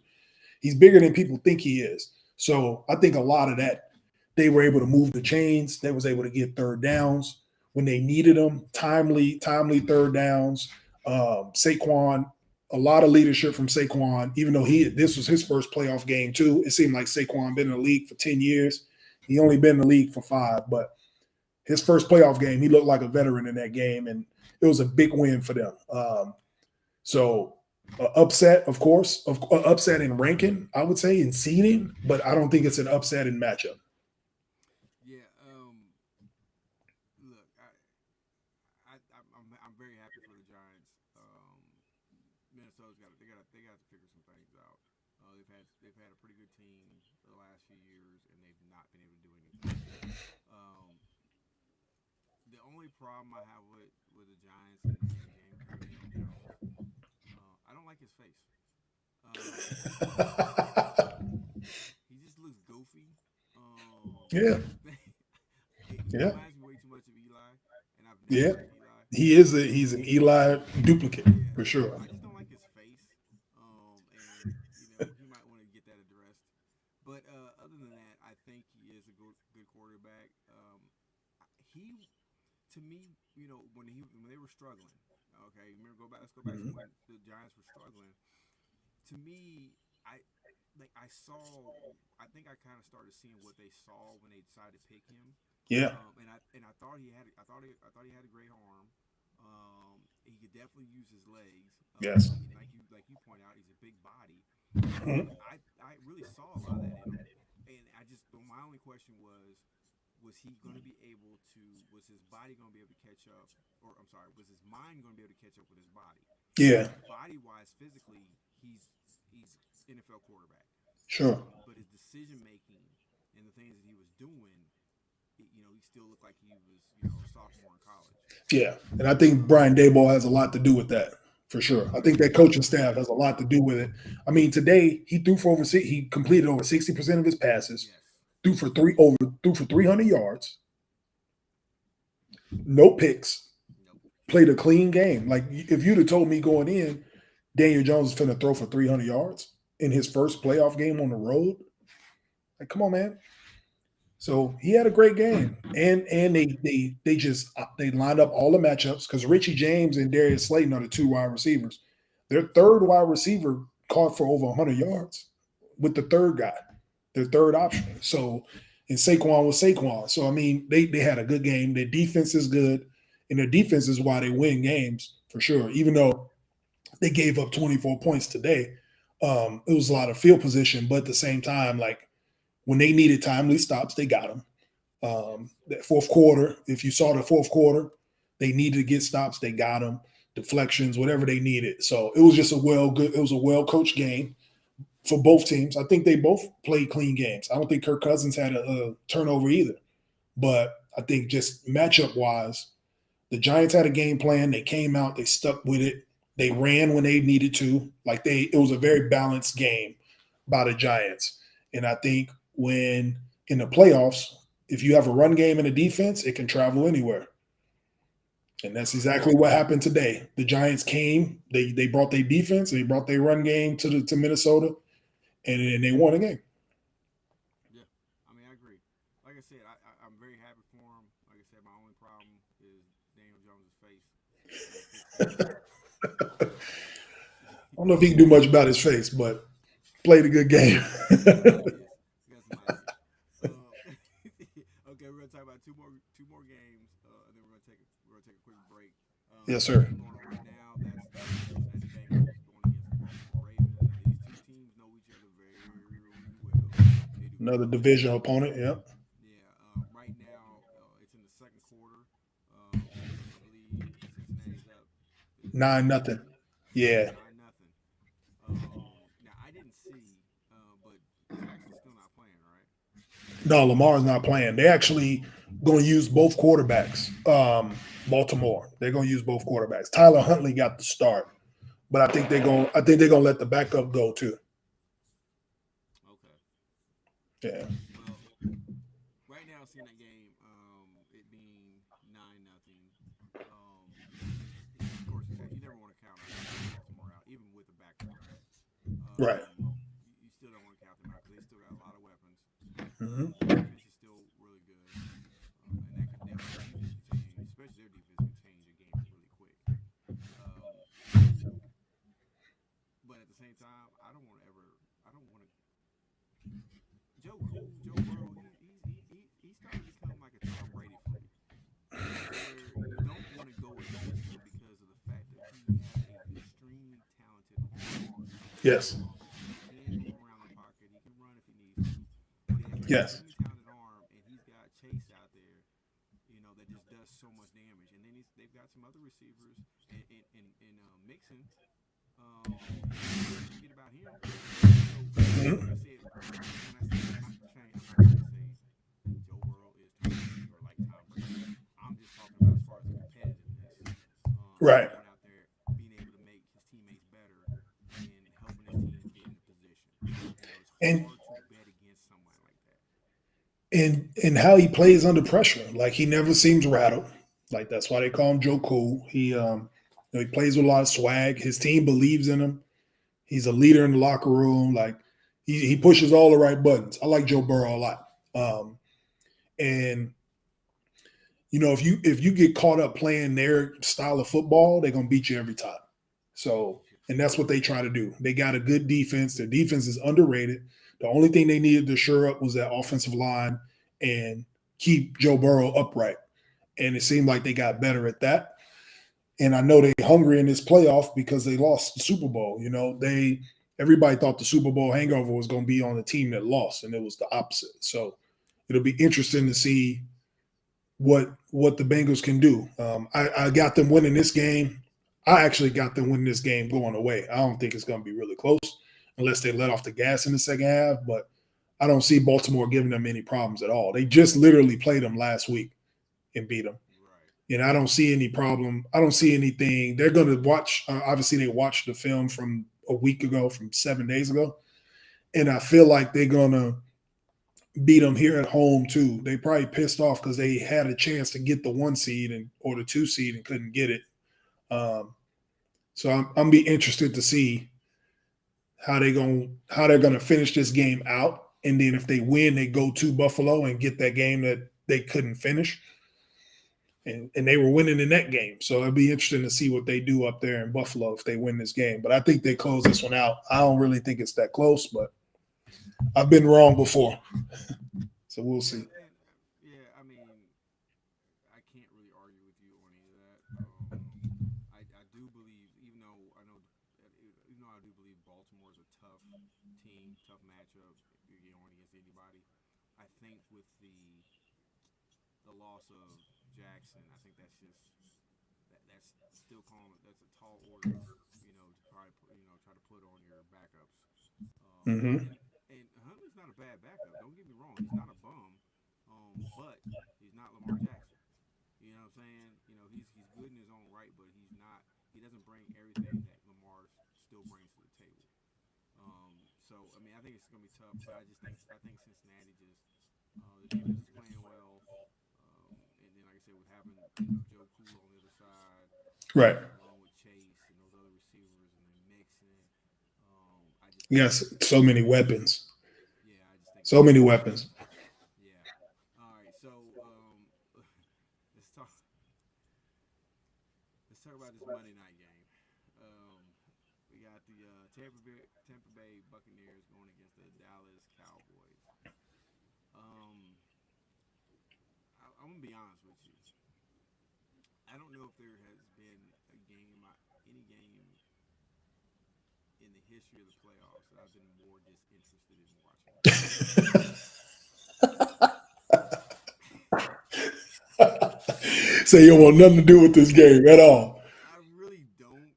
He's bigger than people think he is. So I think a lot of that, they were able to move the chains. They was able to get third downs when they needed them, timely third downs. Saquon, a lot of leadership from Saquon, even though this was his first playoff game too. It seemed like Saquon been in the league for 10 years. He only been in the league for 5, but his first playoff game, he looked like a veteran in that game, and it was a big win for them. Upset, of course, upset in ranking, I would say, in seeding, but I don't think it's an upset in matchup. Yeah. Look, I'm very happy for the Giants. Minnesota's got to figure some things out. They've had a pretty good team the last few years, and they've not been able to do anything. Um, the only problem I have with the Giants and game plan is Daniel Jones. I don't like his face. He just looks goofy. Yeah, He yeah, reminds me way too much of Eli, and I've never yeah. liked Eli. He's an Eli duplicate Yeah, for sure. I just don't like his face. And he might want to get that addressed. But other than that, I think he is a good quarterback. He, to me, when they were struggling. Okay, remember let's go back to Mhm. when the Giants were struggling. To me, I saw. I think I kind of started seeing what they saw when they decided to pick him. Yeah. And I thought he had I thought he had a great arm. He could definitely use his legs. Yes. Like you point out, he's a big body. Mhm. I really saw a lot of that in him. And my only question was he going to be able to? Was his body going to be able to catch up? Or I'm sorry, was his mind going to be able to catch up with his body? Yeah. Body wise, physically, he's NFL quarterback. Sure. But his decision making and the things that he was doing, he still looked like he was, a sophomore in college. Yeah, and I think Brian Daboll has a lot to do with that for sure. I think that coaching staff has a lot to do with it. I mean, today he he completed over 60% of his passes, Yes. threw for 300 yards, no picks, Nope. played a clean game. Like, if you'd have told me going in, Daniel Jones is finna throw for 300 yards in his first playoff game on the road, like, come on, man. So he had a great game, and they lined up all the matchups because Richie James and Darius Slayton are the 2 wide receivers. Their third wide receiver caught for over 100 yards with the third guy, their third option. So, and Saquon was Saquon. So I mean, they had a good game. Their defense is good, and their defense is why they win games for sure. Even though they gave up 24 points today, it was a lot of field position, but at the same time, like, when they needed timely stops, they got them. Yes. That fourth quarter, if you saw the fourth quarter, they needed to get stops. They got them, deflections, whatever they needed. So it was just it was a well coached game for both teams. I think they both played clean games. I don't think Kirk Cousins had a turnover either. But I think just matchup wise, the Giants had a game plan. They came out, they stuck with it. They ran when they needed to. It was a very balanced game by the Giants. And I think when in the playoffs, if you have a run game and a defense, it can travel anywhere. And that's exactly what happened today. The Giants came, they brought their defense, they brought their run game to Minnesota, and they won a game. Yeah. I mean, I agree. Like I said, I'm very happy for him. Like I said, my only problem is Daniel Jones's face. I need to fix that. I don't know if he can do much about his face, but played a good game. Got some ideas. Got some ideas. Uh, okay, we're gonna talk about two more games, and then we're gonna take a quick break. Yes, First sir. game going on right now. That's the Cincinnati Bengals going against the Baltimore Ravens. Now these two teams know each other very well. They do very Another well against each divisional other. opponent. Yep. Yeah. Right now, it's in the second quarter. I believe Cincinnati's up. Is it 9-0. Yeah, Yeah. 9-0. Now I didn't see, but Jackson's still not playing, right? No, Lamar's not playing. They actually going to use both quarterbacks. Baltimore. They're going to use both quarterbacks. Tyler Huntley got the start, but I think they're going to let the backup go too. Okay. Yeah. Well, right now, seeing that game, it being 9-0. Of course, you never want to count Baltimore out, even with a backup. Right. You still don't want to count them out because they still got a lot of weapons. Hmm. Defense is still really good, and their defense can change, especially their defense can change a game really quick. Um, but at the same time, I don't want to. Joe Burrow, he's starting to become like a Tom Brady for me, where you don't want to go against him because of the fact that he has a extremely talented arm. Yes. He can move around the pocket. He can run if he needs to, but he has an Yes. extremely talented arm, and he's got Chase out there, that just does so much damage. And then they've got some other receivers in Mixon. You can't forget about him. So Hmm. like I said, when I say I'm not trying to say Joe Burrow is Tom Brady or like Tom Brady. I'm just talking about as far as the competitiveness, and Right. going out there being able to make his teammates better and helping his team get in a position. It's And hard to bet against somebody like that. and how he plays under pressure. Like he never seems rattled. Like that's why they call him Joe Cool. He plays with a lot of swag. His team believes in him. He's a leader in the locker room. Like he pushes all the right buttons. I like Joe Burrow a lot. And if you get caught up playing their style of football, they're gonna beat you every time. So, and that's what they try to do. They got a good defense. Their defense is underrated. The only thing they needed to shore up was that offensive line and keep Joe Burrow upright. And it seemed like they got better at that. And I know they're hungry in this playoff because they lost the Super Bowl. Everybody thought the Super Bowl hangover was going to be on the team that lost, and it was the opposite. So it'll be interesting to see what the Bengals can do. I got them winning this game. I actually got them winning this game going away. I don't think it's going to be really close unless they let off the gas in the second half. But I don't see Baltimore giving them any problems at all. They just literally played them last week and beat them. Right. I don't see any problem. I don't see anything. They're going to watch. Obviously, they watched the film from a week ago, from 7 days ago, and I feel like they're going to beat them here at home too. They probably pissed off because they had a chance to get the 1 seed or the 2 seed and couldn't get it. Um, so I'm be interested to see how they're gonna finish this game out, and then if they win, they go to Buffalo and get that game that they couldn't finish. And they were winning in that game. So it'll be interesting to see what they do up there in Buffalo if they win this game. But I think they close this one out. I don't really think it's that close, but I've been wrong before. So we'll Yeah, see. and yeah, I mean, I can't really argue with you on any of that. I do believe, even though I do believe Baltimore is a tough team, tough matchup. You're going against anybody. I think with the the loss of Jackson. I think that's just that's still calling. That's a tall order, to probably try to put on your backups. Um, Mm-hmm. and and Huntley's not a bad backup. Don't get me wrong. He's not a bum, but he's not Lamar Jackson. You know what I'm saying? He's good in his own right, but he's not. He doesn't bring everything that Lamar still brings to the table. So I mean, I think it's gonna be tough, but I think Cincinnati just the defense is playing well, and then like I said, with having Joe Cool on the other side, Right. along with Chase and those other receivers, and then Mixon, I just think Yes. So many weapons. yeah, I just think it's So gonna many be weapons. yeah. All right, so let's talk let's talk about this Monday night game. We got the Tampa Bay Buccaneers going against the Dallas Cowboys. Um, I'm gonna be honest with you. I don't know if there has been a game, any game in the history of the playoffs that I've been more disinterested in watching. So you don't want nothing to do with this game at all. I really don't.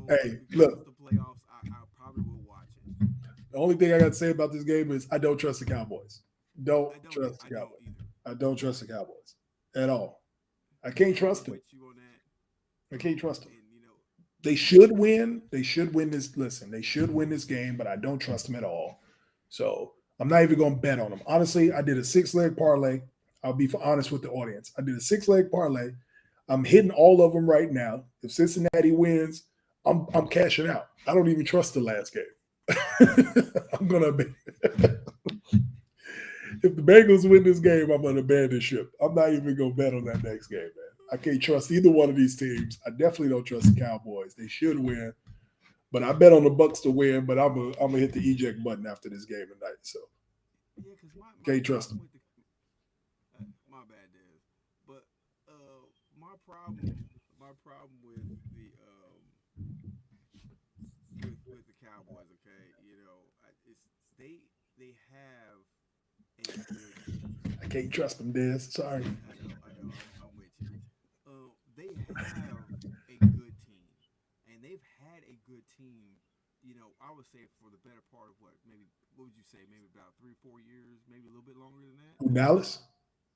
But Hey, because it's look. the playoffs, I probably will watch it. The only thing I got to say about this game is I don't trust the Cowboys. Don't I don't. trust I the don't Cowboys. either. I don't trust the Cowboys at all. I can't trust I'm them. with you on that. I can't trust them. And They should win. They should win this. Listen, they should win this game, but I don't trust them at all. So I'm not even going to bet on them. Honestly, I did a 6-leg parlay. I'll be honest with the audience. I did a 6-leg parlay. I'm hitting all of them right now. If Cincinnati wins, I'm cashing out. I don't even trust the last game. I'm gonna be if the Bengals win this game, I'm gonna abandon ship. I'm not even gonna bet on that next game, man. I can't trust either one of these teams. I definitely don't trust the Cowboys. They should win, but I bet on the Bucks to win. But I'm gonna hit the eject button after this game tonight. So yeah, because my can't trust problem them. with the my bad, Dez. But my problem with the with the Cowboys, okay, it's they have a good team. I can't trust them, Des. Sorry. I know. I'm with you. They have a good team, and they've had a good team. I would say for the better part of what would you say? Maybe about 3 or 4 years, maybe a little bit longer than that. Dallas.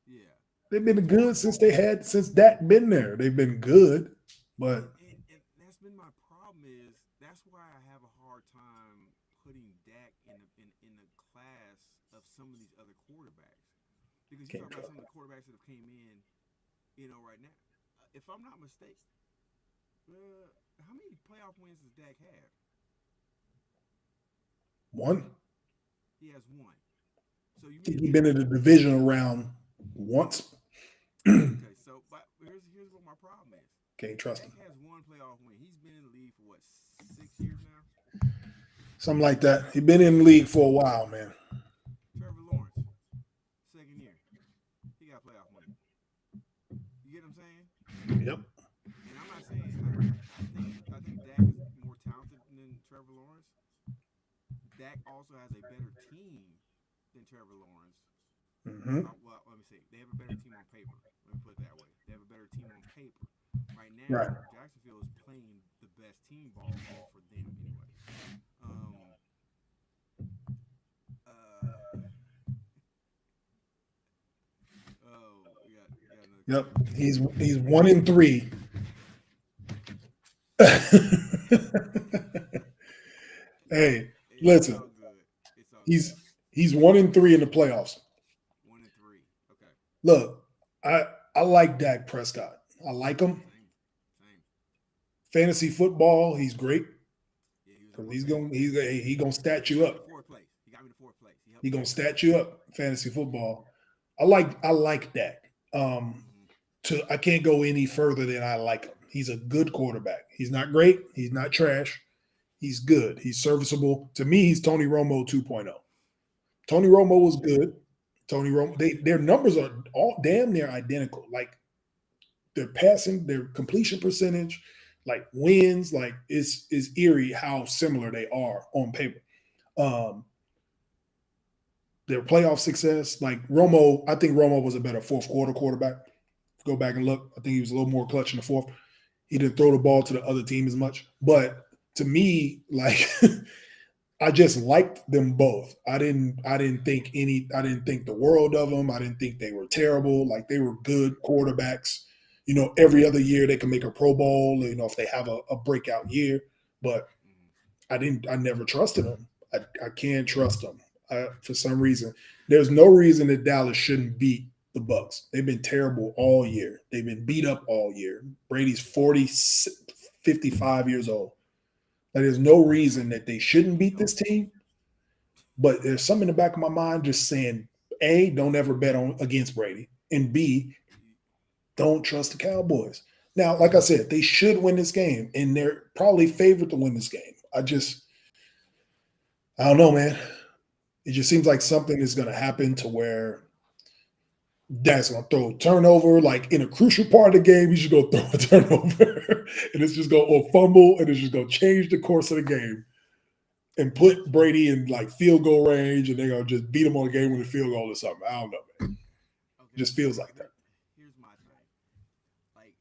Yeah. They've been good since Dak been there. They've been good, but And that's been my problem is that's why I have a hard time putting Dak in the class of some of these other quarterbacks because you can't talk about trust some of the quarterbacks that have came in, right now. If I'm not mistaken, how many playoff wins does Dak have? one. He has one. So you I think mean to he's tell been in me? the divisional round once. Okay, so but here's what my problem is. Can't trust Dak him. has one playoff win. He's been in the league for what 6 years now. Something like that. He's been in the league for a while, man. Trevor Lawrence, second year, he got a playoff win. You get what I'm saying? Yep. And I'm not saying I think Dak is more talented than Trevor Lawrence. Dak also has a better team than Trevor Lawrence. Mm-hmm. Well, let me see. They have a better team on paper. Let me put it that way. They have a better team on paper. Right Right. now, Jacksonville is playing the best team ball for them anyway. We got another Yep. question. He's 1-3. Hey, It's listen. all good. It's all He's good. he's 1-3 in the playoffs. 1-3. Okay. Look, I like Dak Prescott. I like him. Same. Fantasy football, he's great Yeah, he was in because what place? he gonna stat He you got me up. to fourth place. He got me to fourth place. He helped He me gonna out with that. stat you up. Fantasy football. I like Dak. Mm-hmm. I can't go any further than I like him. He's a good quarterback. He's not great. He's not trash. He's good. He's serviceable. To me, he's Tony Romo 2.0. Tony Romo was good. Tony Romo, their numbers are all damn near identical. Like their passing, their completion percentage, like wins, like is eerie how similar they are on paper. Um, their playoff success. Like Romo, I think Romo was a better fourth quarter quarterback. Go back and look. I think he was a little more clutch in the fourth. He didn't throw the ball to the other team as much. But to me, like I just liked them both. I didn't think the world of them. I didn't think they were terrible. Like they were good quarterbacks. Every other year they can make a Pro Bowl, if they have a breakout year. But I never trusted them. I can't trust them. For some reason. There's no reason that Dallas shouldn't beat the Bucks. They've been terrible all year. They've been beat up all year. Brady's 55 years old. Like, there's no reason that they shouldn't beat this team. But there's something in the back of my mind just saying, A, don't ever bet on against Brady. And B, don't trust the Cowboys. Now, like I said, they should win this game, and they're probably favored to win this game. I don't know, man. It just seems like something is going to happen to where Dak's going to throw a turnover. Like in a crucial part of the game, he's just going to throw a turnover, and it's just going to fumble, and it's just going to change the course of the game and put Brady in like field goal range, and they're going to just beat him on the game with a field goal or something. I don't know, man. It just feels like that. Here's my thing. Like,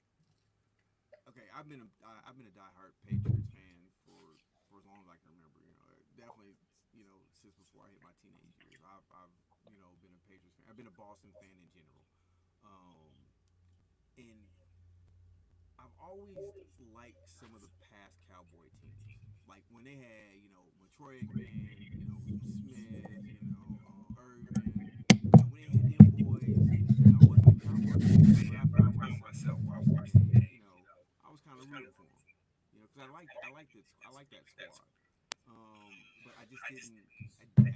okay, I've been a diehard Patriots fan for as long as I can remember. Definitely, since before I hit my teenage years, I've been a Patriots fan. I've been a Boston fan in general, and I've always liked some of the past Cowboy teams. Like when they had, when Troy Aikman, Smith, Irvin, when they had them boys. I wasn't a Cowboy fan, but I found myself watching them, and I was kind of rooting for them, because I like that squad. But I just didn't, I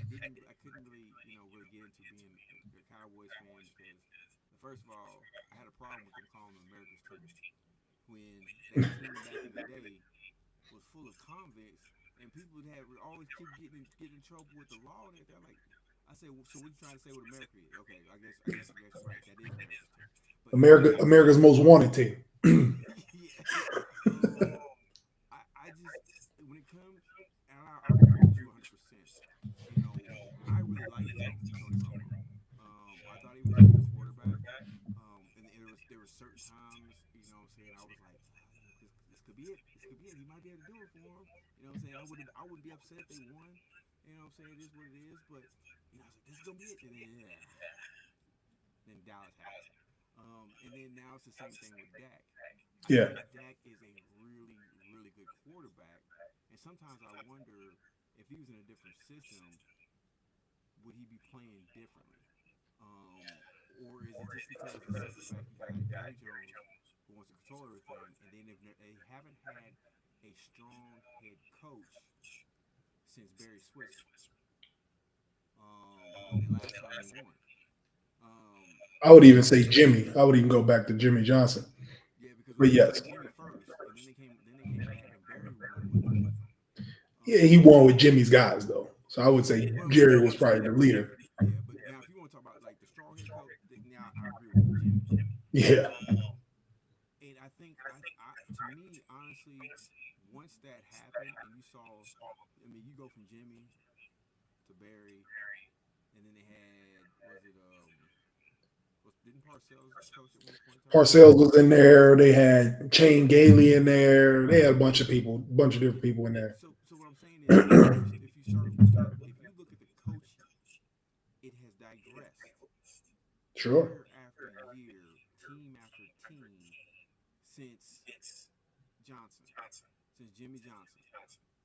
couldn't really, really get into being a Cowboys fan because, first of all, I had a problem with them calling them America's team when that team back in the day was full of convicts and people that would always keep getting in trouble with the law and everything. Like, I said, well, so what are you trying to say what America is? Okay, I guess you're right. That is America's team. But America's most wanted team. Yeah. So I just when it comes, and I agree with you 100%. I really liked Tony Romo. I thought he was a good quarterback. And there were certain times, what I'm saying, I was like, this could be it. This could be it. He might be able to do it for him. What I'm saying? I wouldn't be upset if they won. What I'm saying? It is what it is. But I was like, this is gonna be it. And then Dallas happened. And then now it's the same thing with Dak. I think Dak is a really, really good quarterback. And sometimes I wonder if he was in a different system, would he be playing differently? Or is it just because of the simple fact you got Jerry Jones who wants to control everything, and then they haven't had a strong head coach since Barry Switzer. And the last time they won. I would even say Jimmy. I would even go back to Jimmy Johnson. Yeah, because But yes, Jimmy first, and then they came back and Barry won with them. yeah, he won with Jimmy's guys though. So I would say Jerry was probably the leader. Yeah, but now if you want to talk about like the strong head coach, now I agree with you, Jimmy. Yeah. And I think, to me, honestly, once that happened, and you saw, you go from Jimmy to Barry, and then they had, didn't Parcells coach at one point in time? Parcells was in there. They had Shane Gailey in there. They had a bunch of different people in there. So what I'm saying is, if you look at the coaching, it has digressed. Sure. Year after year, team after team, since Jimmy Johnson.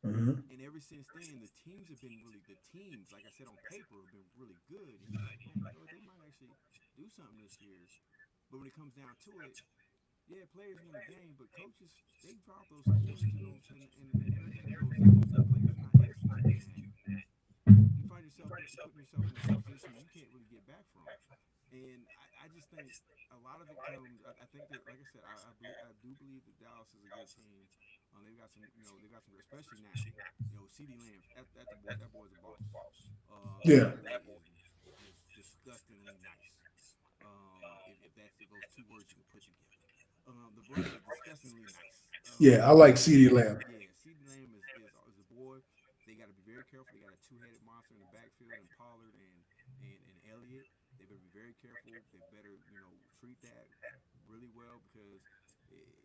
Mm-hmm. And ever since then, the teams, like I said, on paper, have been really good. And you're like, man, they might actually do something this year. But when it comes down to it, yeah, players win the game, but coaches, they drop those scores, and everything that goes into it. The players are not innocent in that. You find yourself putting yourself in a position you can't really get back from. And I just think a lot of it comes. I think that, like I said, I do believe that Dallas is a good team. They've got some, especially now. CeeDee Lamb, that boy's a boss. Yeah. That boy is disgustingly nice. If that's those two words you can put together. The brother is disgustingly nice. Yeah, I like CeeDee Lamb. Yeah, CeeDee Lamb is a boy. They got to be very careful. They got a two-headed monster in the backfield, and Pollard and well because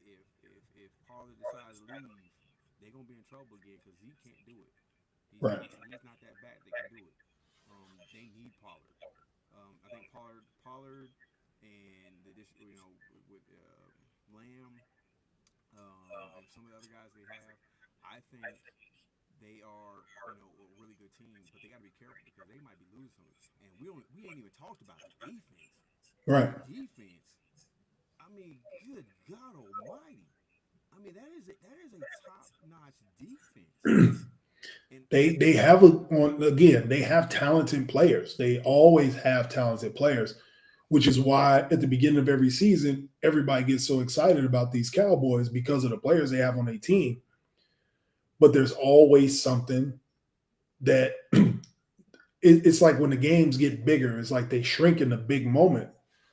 if Pollard decides to leave, they're gonna be in trouble again because Zeke can't do it. Right. He's not that back that can do it. They need Pollard. I think Pollard, and with Lamb, and some of the other guys they have, I think they are a really good team. But they got to be careful because they might be losing some. And we ain't even talked about the defense. Right. The defense. I mean, good God Almighty. I mean that is a top notch defense. They have again, they have talented players. They always have talented players, which is why at the beginning of every season, everybody gets so excited about these Cowboys because of the players they have on their team. But there's always something that it's like when the games get bigger, it's like they shrink in the big moment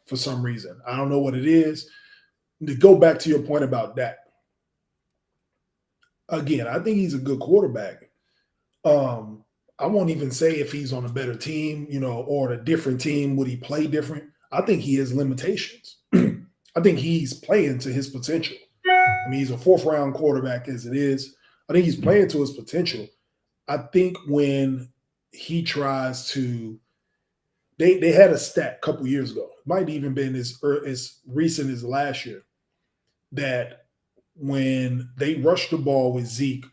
for some reason. I don't know what it is. To go back to your point about Dak, again, I think he's a good quarterback. I won't even say if he's on a better team, or a different team, would he play different? I think he has limitations. I think he's playing to his potential. I mean, he's a fourth round quarterback as it is. I think he's playing to his potential. I think when he tries to, they had a stat a couple years ago, it might even been as recent as last year, that when they rushed the ball with Zeke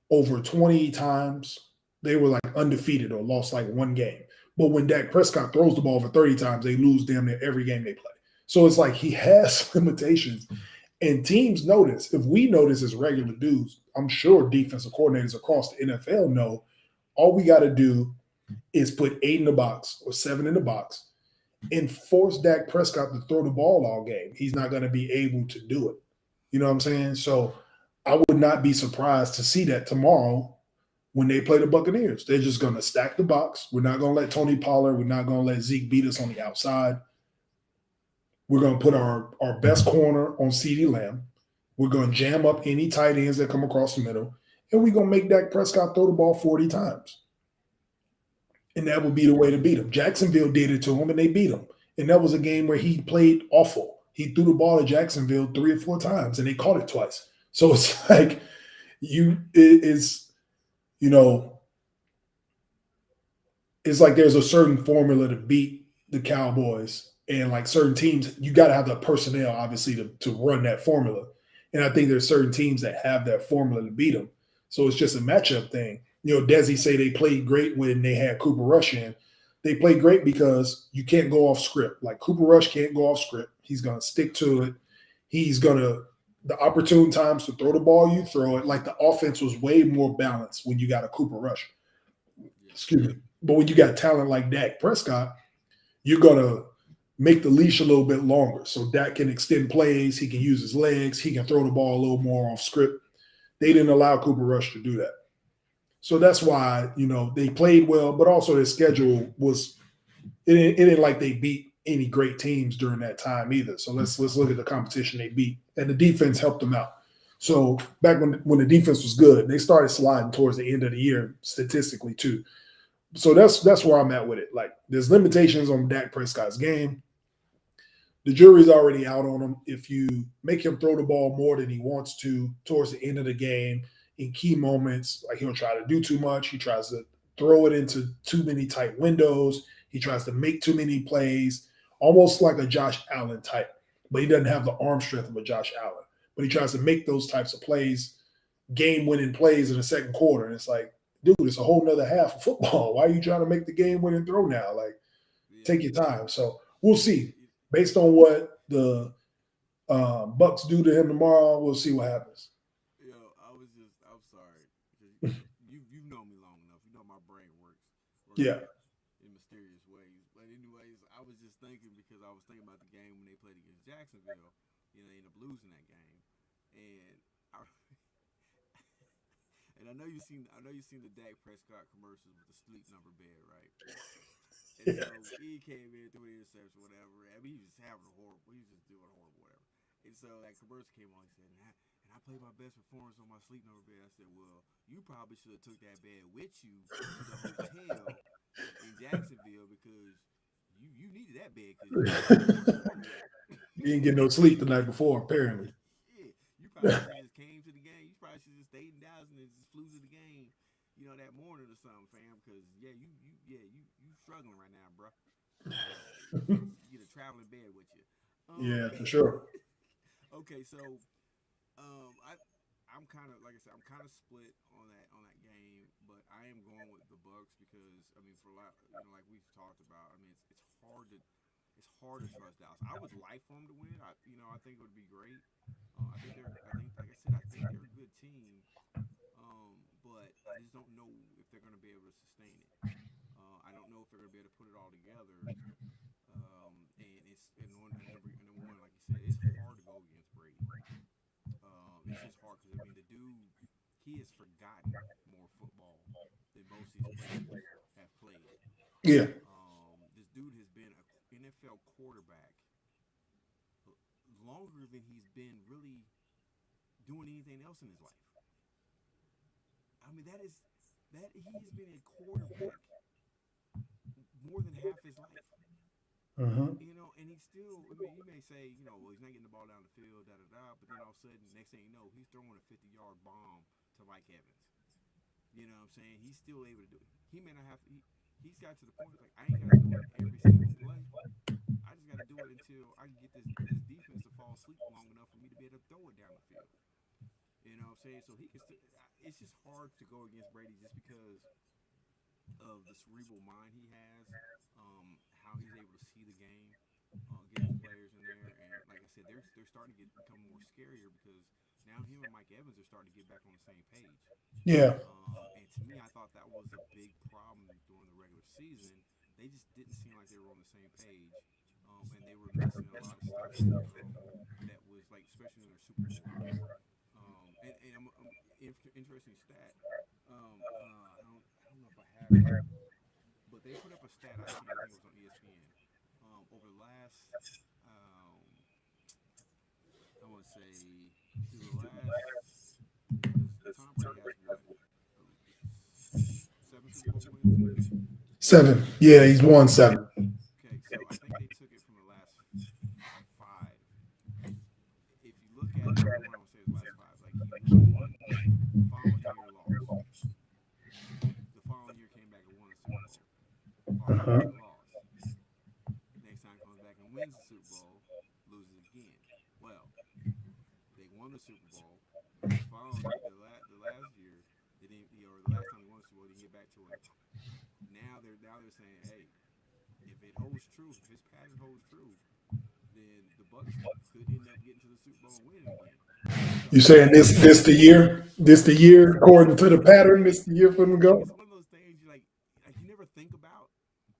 over 20 times, they were like undefeated or lost like one game. But when Dak Prescott throws the ball over 30 times, they lose damn near every game they play. So it's like he has limitations. And teams notice. If we notice as regular dudes, I'm sure defensive coordinators across the NFL know all we got to do is put 8 in the box or 7 in the box and force Dak Prescott to throw the ball all game. He's not going to be able to do it. You know what I'm saying? So I would not be surprised to see that tomorrow when they play the Buccaneers. They're just going to stack the box. We're not going to let Tony Pollard, we're not going to let Zeke beat us on the outside. We're going to put our best corner on CeeDee Lamb. We're going to jam up any tight ends that come across the middle. And we're going to make Dak Prescott throw the ball 40 times. And that would be the way to beat him. Jacksonville did it to him, and they beat him. And that was a game where he played awful. He threw the ball at Jacksonville 3 or 4 times, and they caught it twice. So it's like it's like there's a certain formula to beat the Cowboys, and like certain teams, you got to have the personnel, obviously, to run that formula. And I think there's certain teams that have that formula to beat them. So it's just a matchup thing. Desi say they played great when they had Cooper Rush in. They played great because you can't go off script. Like Cooper Rush can't go off script. He's going to stick to it. He's going to, the opportune times to throw the ball, you throw it. Like the offense was way more balanced when you got a Cooper Rush. Excuse me. But when you got talent like Dak Prescott, you're going to make the leash a little bit longer. So Dak can extend plays. He can use his legs. He can throw the ball a little more off script. They didn't allow Cooper Rush to do that. So that's why, they played well, but also their schedule was it ain't like they beat any great teams during that time either. So let's look at the competition they beat. And the defense helped them out. So back when the defense was good, they started sliding towards the end of the year statistically too. So that's where I'm at with it. Like there's limitations on Dak Prescott's game. The jury's already out on him. If you make him throw the ball more than he wants to towards the end of the game, in key moments, like he'll try to do too much. He tries to throw it into too many tight windows. He tries to make too many plays, almost like a Josh Allen type, but he doesn't have the arm strength of a Josh Allen. But he tries to make those types of plays, game-winning plays in the second quarter. And it's like, dude, it's a whole nother half of football. Why are you trying to make the game-winning throw now? Like, take your time. So we'll see. Based on what the Bucks do to him tomorrow, we'll see what happens. I'm sorry. You've known me long enough. You know my brain works Yeah. in mysterious ways. But anyways, I was just thinking because I was thinking about the game when they played against Jacksonville. They ended up losing that game, and and I know you've seen the Dak Prescott commercials with the sleep number bed, right? And so he came in, threw an interception, whatever. I mean, he was just having a horrible. He was just doing horrible, whatever. And so that commercial came on. He said, and I played my best performance on my sleep number bed. I said, well, you probably should have took that bed with you to the hotel in Jacksonville because you needed that bed because you He didn't get no sleep the night before, apparently. Shit, you probably should have just came to the game. You probably should have stayed in Dallas and then just flew to the game, that morning or something, fam. Because you struggling right now, bro. You get a traveling bed with you. Yeah, for sure. Okay, so I'm kind of like I said, I'm kind of split on that game, but I am going with the Bucks because I mean, for a lot, like we've talked about, I mean, it's hard to trust Dallas. I would like for them to win. I think it would be great. I think, like I said, I think they're a good team. But I just don't know if they're going to be able to sustain it. I don't know if they're going to be able to put it all together. And number one, like you said, it's hard to go against Brady. It's just hard because I mean the dude, he has forgotten more football than most of these players have played. Yeah. This dude has been an NFL quarterback longer than he's been really doing anything else in his life. I mean that he has been a quarterback more than half his life. Uh-huh. And he's still. I mean, you may say, well, he's not getting the ball down the field, da da da. But then all of a sudden, next thing you know, he's throwing a 50-yard bomb to Mike Evans. You know what I'm saying? He's still able to do it. He may not have. He's got to the point like I ain't got to do it every single play. I just got to do it until I can get this defense to fall asleep long enough for me to be able to throw it down the field. You know what I'm saying? So he can. It's just hard to go against Brady just because of the cerebral mind he has, how he's able to see the game, get his players in there, and like I said, they're starting to become more scarier because now him and Mike Evans are starting to get back on the same page. Yeah. And to me, I thought that was a big problem during the regular season. They just didn't seem like they were on the same page, and they were missing a lot of stuff. That was like, especially in their Super Bowl run. And I'm interesting stat. I don't know if I have it, but they put up a stat I seen. I think it was on ESPN. Over the last, I want to say through the last, because Tom Brady has what, 7 Super Bowl wins. 7. Yeah, he's won 7. Okay, so I think they took it from the last 5. If you look at it, I don't say his last 5. Like he won one, following year lost. The following year came back and won the Super Bowl. Following Uh-huh. year lost. Next time comes back and wins the Super Bowl, loses again. Well, they won the Super Bowl. The following the last year, they didn't, or the last time they won the Super Bowl, they didn't get back to it. Now they're saying, hey, if it holds true, if his pattern holds true, then the Bucks could end up getting to the Super Bowl and winning again. You So saying this the year? This the year according to the pattern? This the year for them to go? it's one of those things like you never think about.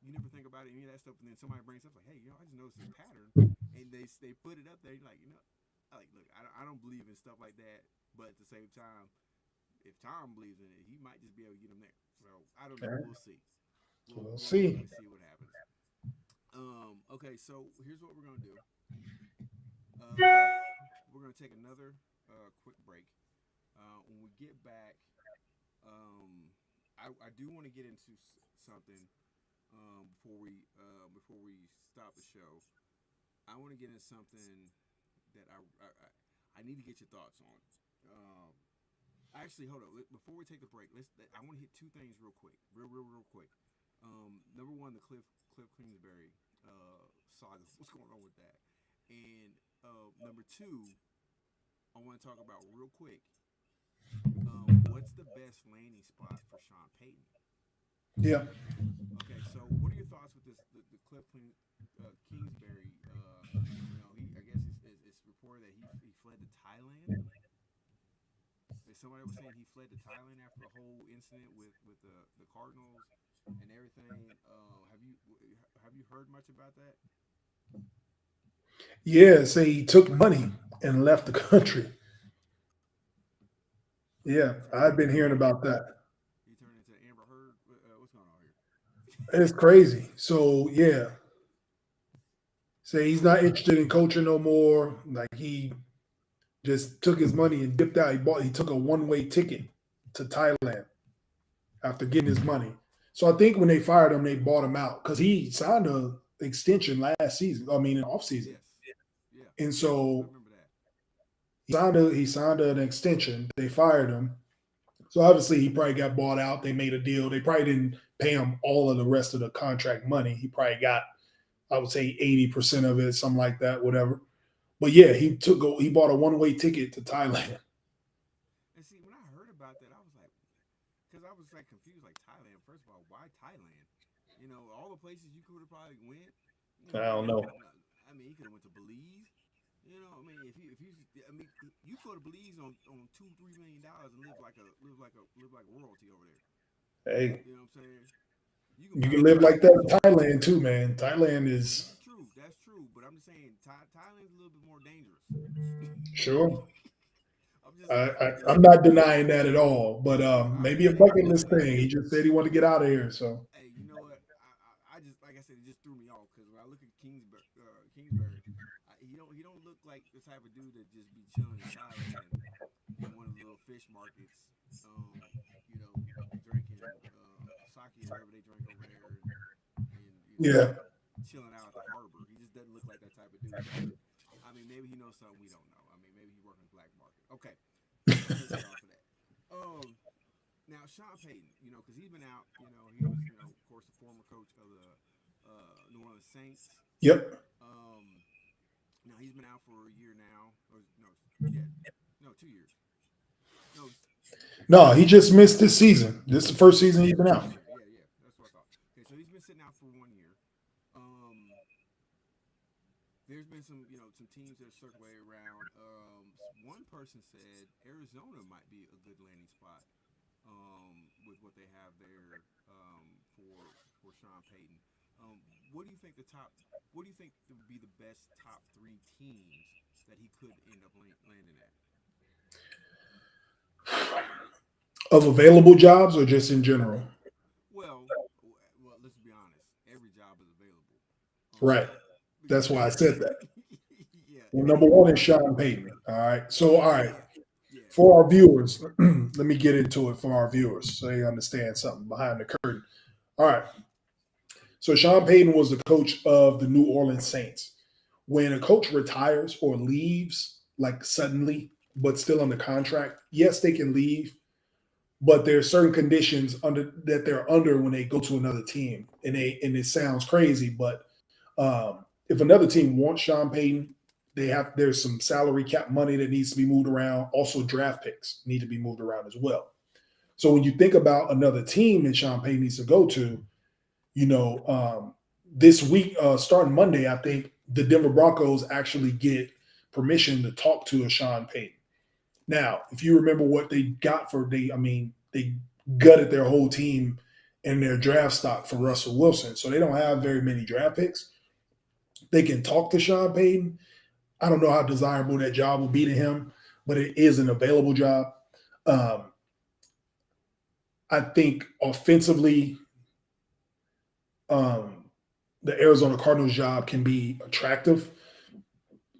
You never think about any of that stuff, and then somebody brings up like, hey, I just noticed this pattern, and they put it up there. You're like, look, I don't believe in stuff like that, but at the same time, if Tom believes in it, he might just be able to get him there. So I don't know. Okay. We'll see. We'll We'll see. see what happens. Okay, so here's what we're gonna do. We're gonna take another quick break. When we get back, I do want to get into something before we stop the show. I want to get into something that I need to get your thoughts on. Actually, hold on. Before we take the break, I want to hit 2 things real quick, real quick. Number one, the Cliff Kingsbury saga. What's going on with that? And number 2, I want to talk about real quick. What's the best landing spot for Sean Payton? Yeah. Okay, so what are your thoughts with the Cliff Kingsbury? I guess it's reported that he fled to Thailand. Somebody was saying he fled to Thailand after the whole incident with the Cardinals and everything. Have you heard much about that? Yeah, say he took money and left the country. Yeah, I've been hearing about that. He turned into Amber Heard. What's going on here? It's crazy. So yeah, say he's not interested in coaching no more. Like he just took his money and dipped out. He took a one-way ticket to Thailand after getting his money. So I think when they fired him, they bought him out because he signed a extension last season. I mean, an off season. Yes. Yeah. And I so remember that. he signed an extension. They fired him. So obviously he probably got bought out. They made a deal. They probably didn't pay him all of the rest of the contract money. He probably got, I would say, 80% of it, something like that, whatever. But yeah, he bought a one-way ticket to Thailand. And see, when I heard about that, I was like, because I was like confused, like Thailand. First of all, why Thailand? All the places you could have probably went. I He don't could have know. went. I mean, he could have went to Belize. I mean, I mean, you go to Belize on $2-3 million and live like royalty over there. Hey, You know what I'm saying? You can you buy can a live like house. that in Thailand too, man. Thailand is That's true. That's true. But I'm just saying, Thailand's a little bit more dangerous. sure. I'm just saying. I'm not denying that at all, but maybe a Hey, bucket list hey, thing. He just said he wanted to get out of here. So hey, you know what? I just like I said, it just threw me off because when I look at Kingsbury, he don't look like the type of dude that just be chilling in Thailand in one of the little fish markets, um, you know, drinking sake or whatever they drink over there, and yeah, chilling out at the harbor. He just doesn't look like that type of dude. But I mean, maybe he knows something we don't know. I mean, maybe he working the black market. Okay, let's get off of that. Um, Now Sean Payton, because he's been out. He was, of course, the former coach of the New Orleans Saints. yep. Um, Now he's been out for a year now, or no, yeah, no, 2 years. No, No, he just missed this season. This is the first season he's yeah, been out. yeah, yeah, yeah. That's what I thought. Okay, so he's been sitting out for 1 year. Um, there's been some teams that circulate around. One person said Arizona might be a good landing spot with what they have there for Sean Payton. Um, what do you think the top? What do you think would be the best top three teams that he could end up landing at? Of available jobs or just in general? Well, well, let's be honest. Every job is available. Right. That's Because why I said that. yeah, Well, number one is Sean Payton. All right. So, all right. yeah, yeah, For our viewers, let me get into it for our viewers so they understand something behind the curtain. All right. So, Sean Payton was the coach of the New Orleans Saints. When a coach retires or leaves, like suddenly, but still under contract, yes, they can leave, but there are certain conditions they're under when they go to another team. And it sounds crazy, but if another team wants Sean Payton, there's some salary cap money that needs to be moved around. Also, draft picks need to be moved around as well. So when you think about another team that Sean Payton needs to go to, you know, this week, starting Monday, I think the Denver Broncos actually get permission to talk to a Sean Payton. Now, if you remember what they got they gutted their whole team and their draft stock for Russell Wilson. So they don't have very many draft picks. They can talk to Sean Payton. I don't know how desirable that job will be to him, but it is an available job. Um, I think offensively, um, the Arizona Cardinals job can be attractive.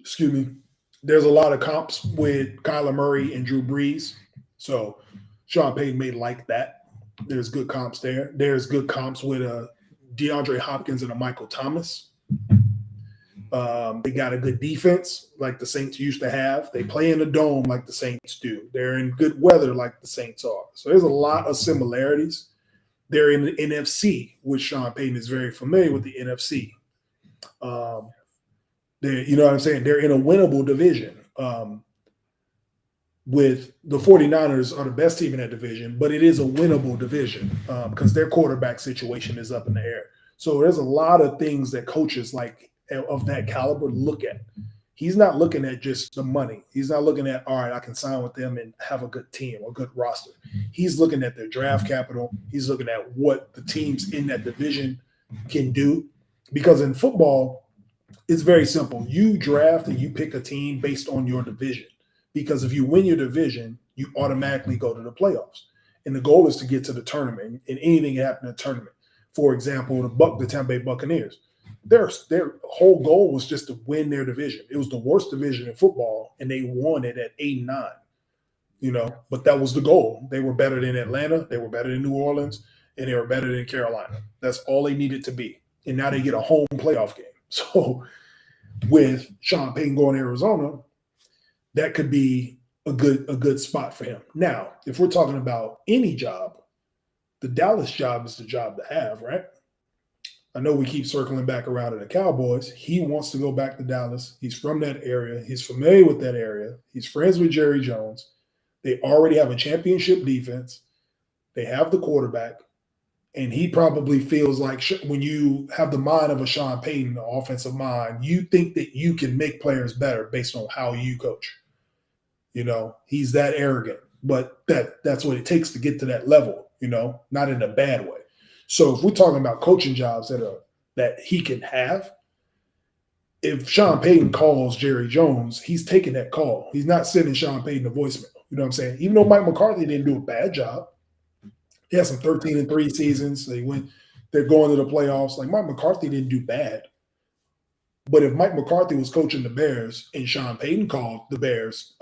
Excuse me. There's a lot of comps with Kyler Murray and Drew Brees. So Sean Payton may like that. There's good comps there. There's good comps with DeAndre Hopkins and a Michael Thomas. They got a good defense like the Saints used to have. They play in the dome like the Saints do. They're in good weather like the Saints are. So there's a lot of similarities. They're in the NFC, which Sean Payton is very familiar with the NFC. You know what I'm saying? They're in a winnable division. With the 49ers are the best team in that division, but it is a winnable division because their quarterback situation is up in the air. So there's a lot of things that coaches like of that caliber look at. He's not looking at just the money. He's not looking at, all right, I can sign with them and have a good team or good roster. He's looking at their draft capital. He's looking at what the teams in that division can do. Because in football, it's very simple. You draft and you pick a team based on your division. Because if you win your division, you automatically go to the playoffs. And the goal is to get to the tournament. And anything can happen in the tournament. For example, the Tampa Bay Buccaneers. Their whole goal was just to win their division. It was the worst division in football, and they won it at 8-9. But that was the goal. They were better than Atlanta, they were better than New Orleans, and they were better than Carolina. That's all they needed to be. And now they get a home playoff game. So with Sean Payton going to Arizona, that could be a good spot for him. Now, if we're talking about any job, the Dallas job is the job to have, right? I know we keep circling back around to the Cowboys. He wants to go back to Dallas. He's from that area. He's familiar with that area. He's friends with Jerry Jones. They already have a championship defense. They have the quarterback. And he probably feels like when you have the mind of a Sean Payton, the offensive mind, you think that you can make players better based on how you coach. He's that arrogant, but that's what it takes to get to that level, not in a bad way. So if we're talking about coaching jobs that he can have, if Sean Payton calls Jerry Jones, he's taking that call. He's not sending Sean Payton a voicemail. You know what I'm saying? Even though Mike McCarthy didn't do a bad job, he had some 13-3 seasons. They're going to the playoffs. Like Mike McCarthy didn't do bad. But if Mike McCarthy was coaching the Bears and Sean Payton called the Bears,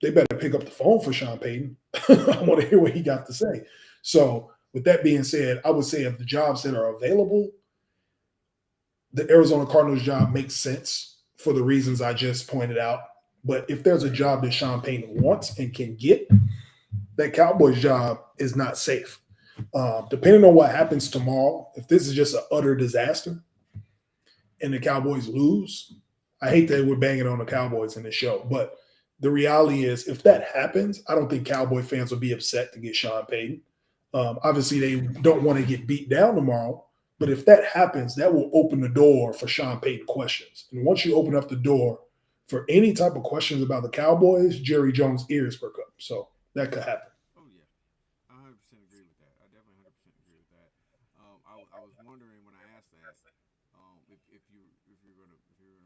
they better pick up the phone for Sean Payton. I want to hear what he got to say. So with that being said, I would say of the jobs that are available, the Arizona Cardinals job makes sense for the reasons I just pointed out. But if there's a job that Sean Payton wants and can get, that Cowboys job is not safe. Depending on what happens tomorrow, if this is just an utter disaster and the Cowboys lose, I hate that we're banging on the Cowboys in the show, but the reality is if that happens, I don't think Cowboy fans will be upset to get Sean Payton. Obviously, they don't want to get beat down tomorrow, but if that happens, that will open the door for Sean Payton questions. And once you open up the door for any type of questions about the Cowboys, Jerry Jones' ears perk up. So that could happen. Oh yeah, I 100% agree with that. I definitely 100% agree with that. I was wondering when I asked that, if you're gonna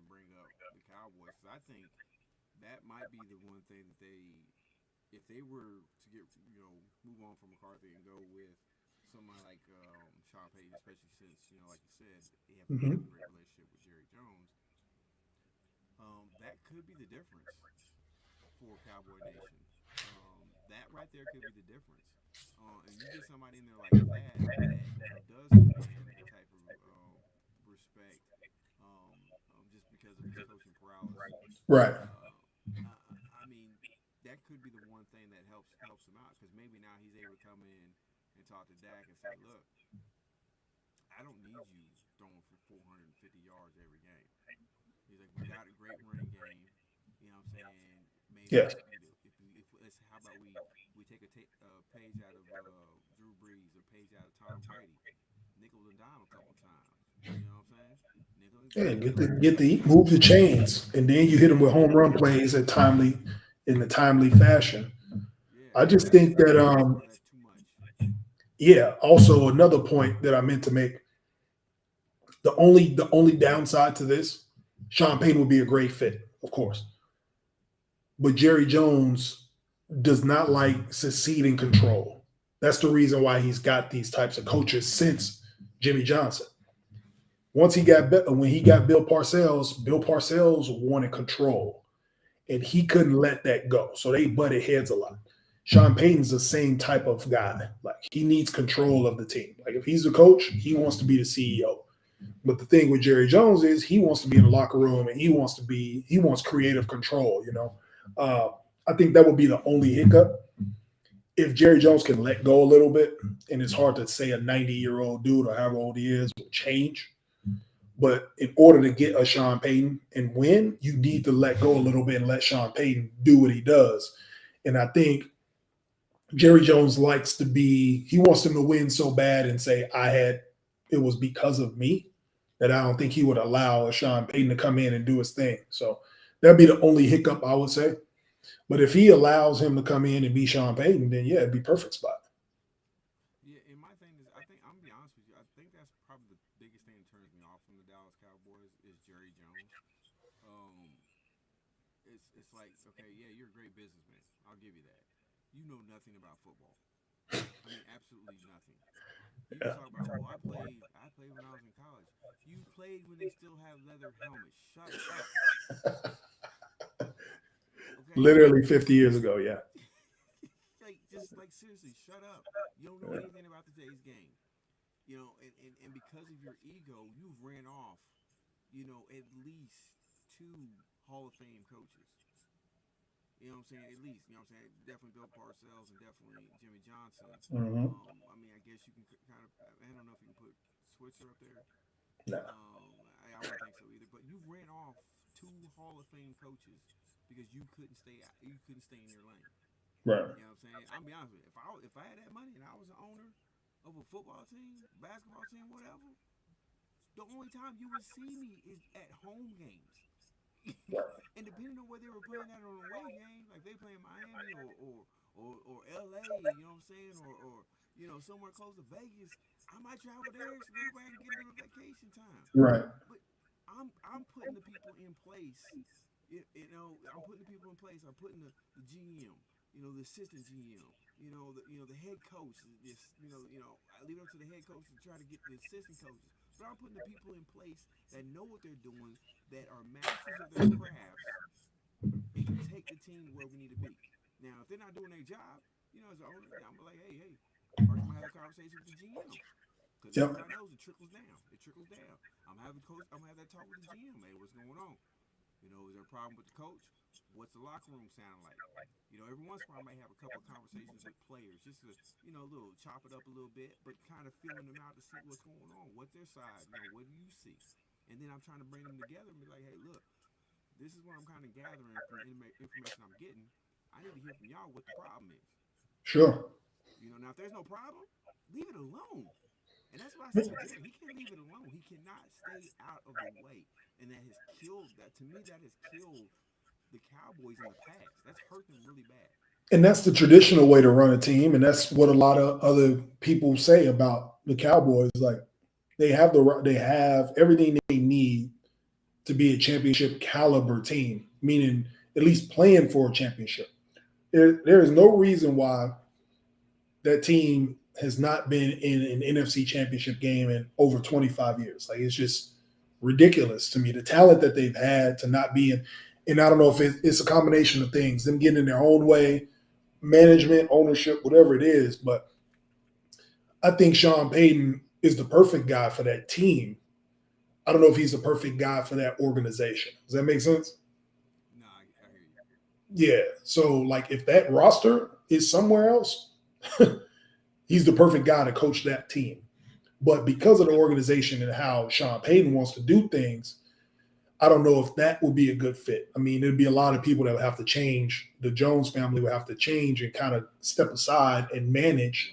bring up the Cowboys, 'cause I think that might be the one thing that if they were to get move on from McCarthy and go with somebody like Sean Payton, especially since like you said, they have a Mm-hmm. great relationship with Jerry Jones. That could be the difference for Cowboy Nation. That right there could be the difference. And you get somebody in there like that does command a type of respect, just because of his coaching prowess. Right. I mean, that could be the one thing that helps him out because maybe now he's able to come in and talk to Dak and say, "Look, I don't need you throwing for 450 yards every game." He's like, "We got a great running game. You know what I'm saying? Maybe Yes. if let's how about we take page out of Drew Brees or page out of Tom Brady, nickel and dime a couple times. You know what I'm saying? Nickel and Yeah, dime. get the move the chains, and then you hit them with home run plays in a timely fashion. Yeah, I and just I think think that some people feel that's too much. yeah. Also, another point that I meant to make: the only downside to this, Sean Payton would be a great fit, of course, but Jerry Jones does not like succeed in control. That's the reason why he's got these types of coaches since Jimmy Johnson. When he got Bill Parcells wanted control, and he couldn't let that go. So they butted heads a lot. Sean Payton's the same type of guy. Like he needs control of the team. Like if he's the coach, he wants to be the CEO. But the thing with Jerry Jones is he wants to be in the locker room and he wants creative control. Uh, I think that would be the only hiccup if Jerry Jones can let go a little bit. And it's hard to say a 90-year-old dude or however old he is will change. But in order to get a Sean Payton and win, you need to let go a little bit and let Sean Payton do what he does. And I think Jerry Jones he wants him to win so bad and say, it was because of me, that I don't think he would allow a Sean Payton to come in and do his thing. So that'd be the only hiccup I would say. But if he allows him to come in and be Sean Payton, then yeah, it'd be perfect spot. Yeah, and my thing is, I'm gonna be honest with you. I think that's probably the biggest thing that turns me off from the Dallas Cowboys is Jerry Jones. Um, it's like, okay, yeah, you're a great businessman. I'll give you that. You know nothing about football. I mean, absolutely nothing. You can Yeah. talk about, well, I played when I was in college. You played when they still have leather helmets. Shut up. Okay, Literally 50 years ago, yeah. like seriously, shut up. You don't know anything about today's game. And because of your ego, you've ran off, at least two Hall of Fame coaches. You know what I'm saying? At least, you know what I'm saying? Definitely Bill Parcells and definitely Jimmy Johnson. Mm-hmm. I mean, I guess you can kind of, I don't know if you can put Switzer up there. Nah. I wouldn't think so either. But you ran off two Hall of Fame coaches because you couldn't stay in your lane. Right. You know what I'm saying? I'll be honest with you. If I had that money and I was an owner of a football team, basketball team, whatever, the only time you would see me is at home games. And depending on where they were playing at on a away game, like they playing Miami or LA, you know what I'm saying, or you know somewhere close to Vegas, I might travel there so that way I can get a little vacation time. Right. But I'm putting the people in place. You know, I'm putting the people in place. I'm putting the GM, you know, the assistant GM, you know the head coach. This, I leave it up to the head coach to try to get the assistant coaches. But I'm putting the people in place that know what they're doing, that are masters of their crafts, and can take the team where we need to be. Now, if they're not doing their job, you know, as an owner, I'm like, hey, first I'm gonna have a conversation with the GM. Because Yep. everybody knows it trickles down. It trickles down. I'm having coach. I'm gonna have that talk with the GM. Hey, what's going on? You know, is there a problem with the coach? What's the locker room sound like? You know, every once in a while I might have a couple of conversations with players, just to, little chop it up a little bit, but kind of feeling them out to see what's going on. What's their side? You know, what do you see? And then I'm trying to bring them together and be like, hey, look, this is what I'm kind of gathering from the information I'm getting. I need to hear from y'all what the problem is. Sure. You know, now if there's no problem, leave it alone. And that's what I said to Jerry. He can't leave it alone. He cannot stay out of the way. And that has killed that. To me, that has killed the Cowboys in the past. That's hurt them really bad. And that's the traditional way to run a team, and that's what a lot of other people say about the Cowboys. Like they have everything they need to be a championship caliber team, meaning at least playing for a championship. There is no reason why that team has not been in an NFC championship game in over 25 years. Like it's just ridiculous to me. The talent that they've had to not be in, and I don't know if it's a combination of things, them getting in their own way, management, ownership, whatever it is. But I think Sean Payton is the perfect guy for that team. I don't know if he's the perfect guy for that organization. Does that make sense? No, I hear you. Yeah. So, like, if that roster is somewhere else, he's the perfect guy to coach that team. But because of the organization and how Sean Payton wants to do things, I don't know if that would be a good fit. I mean, there'd be a lot of people that would have to change. The Jones family would have to change and kind of step aside and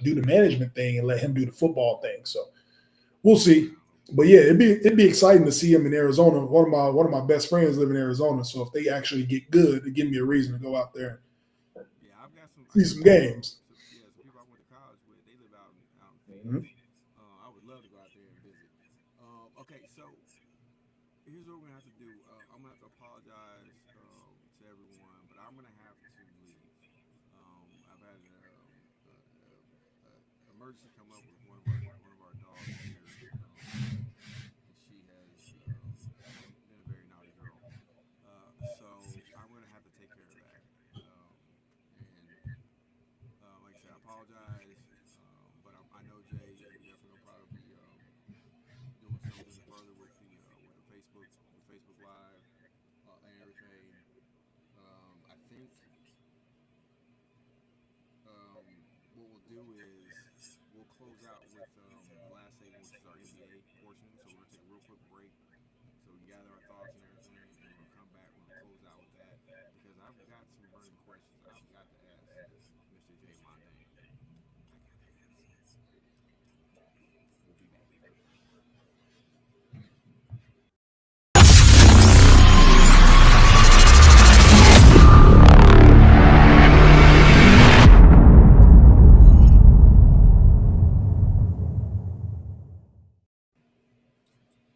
do the management thing, and let him do the football thing. So we'll see. Yeah, I hope so. But yeah, it'd be exciting to see him in Arizona. One of my best friends live in Arizona, so if they actually get good, it give me a reason to go out there Yeah, I and see got some games. some people I went to college with. They live out in Phoenix. Mhm. I would love to go out there and visit. Okay, so here's what we're gonna have to do. I'm gonna have to apologize to everyone, but I'm gonna have to leave. I've had emergency come up with one of our dogs here, and she has been a very naughty girl. So I'm gonna have to take care of that. And like I said, I apologize. I know Jay, you're definitely gonna probably be doing something further with the Facebook Live and everything. I think what we'll do is we'll close out with the last segment, which is our NBA portion. So we're gonna take a real quick break so we can gather our thoughts and everything, and we're gonna come back. We're gonna close out with that because I've got some burning questions I've got to ask Mr. J Mondane. I gotta ask him. We'll be back.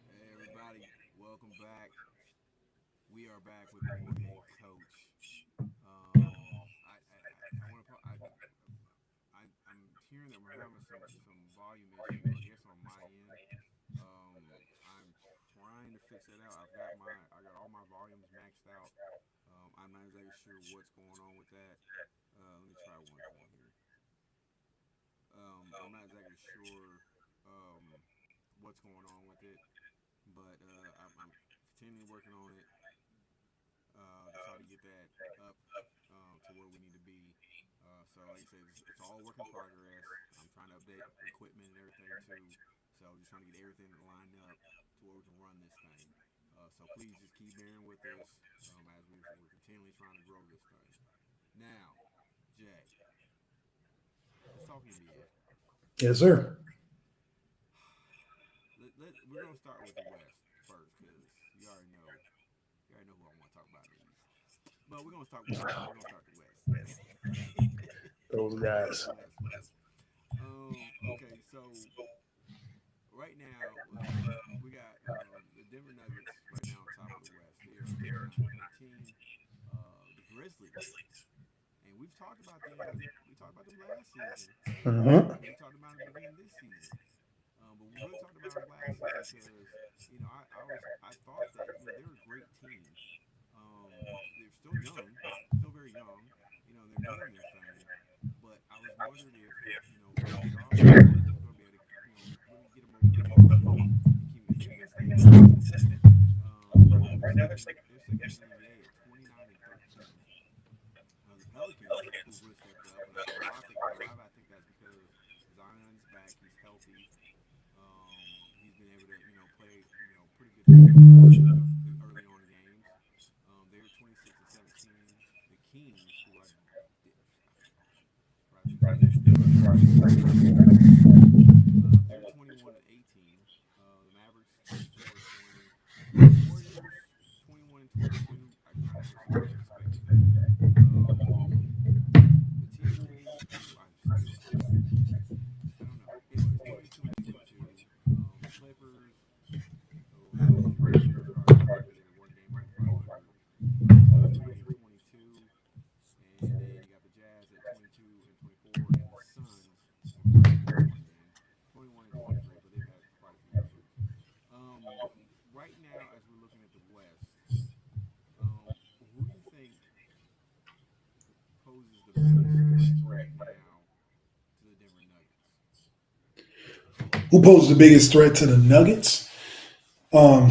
Hey everybody, welcome back. We are back with more head coach. I want to. I'm hearing that we're having some volume issue. I guess on my end. I'm trying to fix that out. I got all my volumes maxed out. I'm not exactly sure what's going on with that. Let me try one thing here. I'm not exactly sure what's going on with it, but I'm continuing working on it. that up to where we need to be. So, like I said, it's all work in progress. I'm trying to update equipment and everything too. So, just trying to get everything lined up to where we can run this thing. So, please just keep bearing with us as we're continually trying to grow this thing. Now, Jay, let's talk NBA. Yes, sir. We're gonna start with the West first because you already know who I want to talk about in the East. But we're gonna start the West. Those We're gonna start guys. the West first. Okay, so right now we got the Denver Nuggets right now on top of the West. They are a 29-point team. The Grizzlies, and we've talked about them. We talked about them last season, Uh-huh. and we talked about them again this season. But we really talked about them last season because I thought that they're a great team. They're still young, still very young. They're doing their thing. But I was wondering if Coach Charles was going to be able to really get them over the hump and keep them. They've been staying consistent. They're second in the NBA at 29-13. The Pelicans, who've really stepped up, and a lot of I think that's because Zion's back, he's healthy. He's been able to, play, pretty good defense early on in games. They're 26-17. The Kings, who I think they need to step up their game a little bit more. They're 21-18. The Mavericks 24-20. The Warriors 21-22. I kind of expected that. The T-Wolves, who I don't know. Anyways, 22-22. The Clippers, they're already up there. They're one game over 500. 20-22. And then you got the Jazz at 22-24, and the Suns, of course, they just won a game, 21-23, but they've had quite a few injuries. Right now, as we're looking at the West, who do you think poses the biggest threat right now to the Denver Nuggets? Who poses the biggest threat to the Nuggets? Um,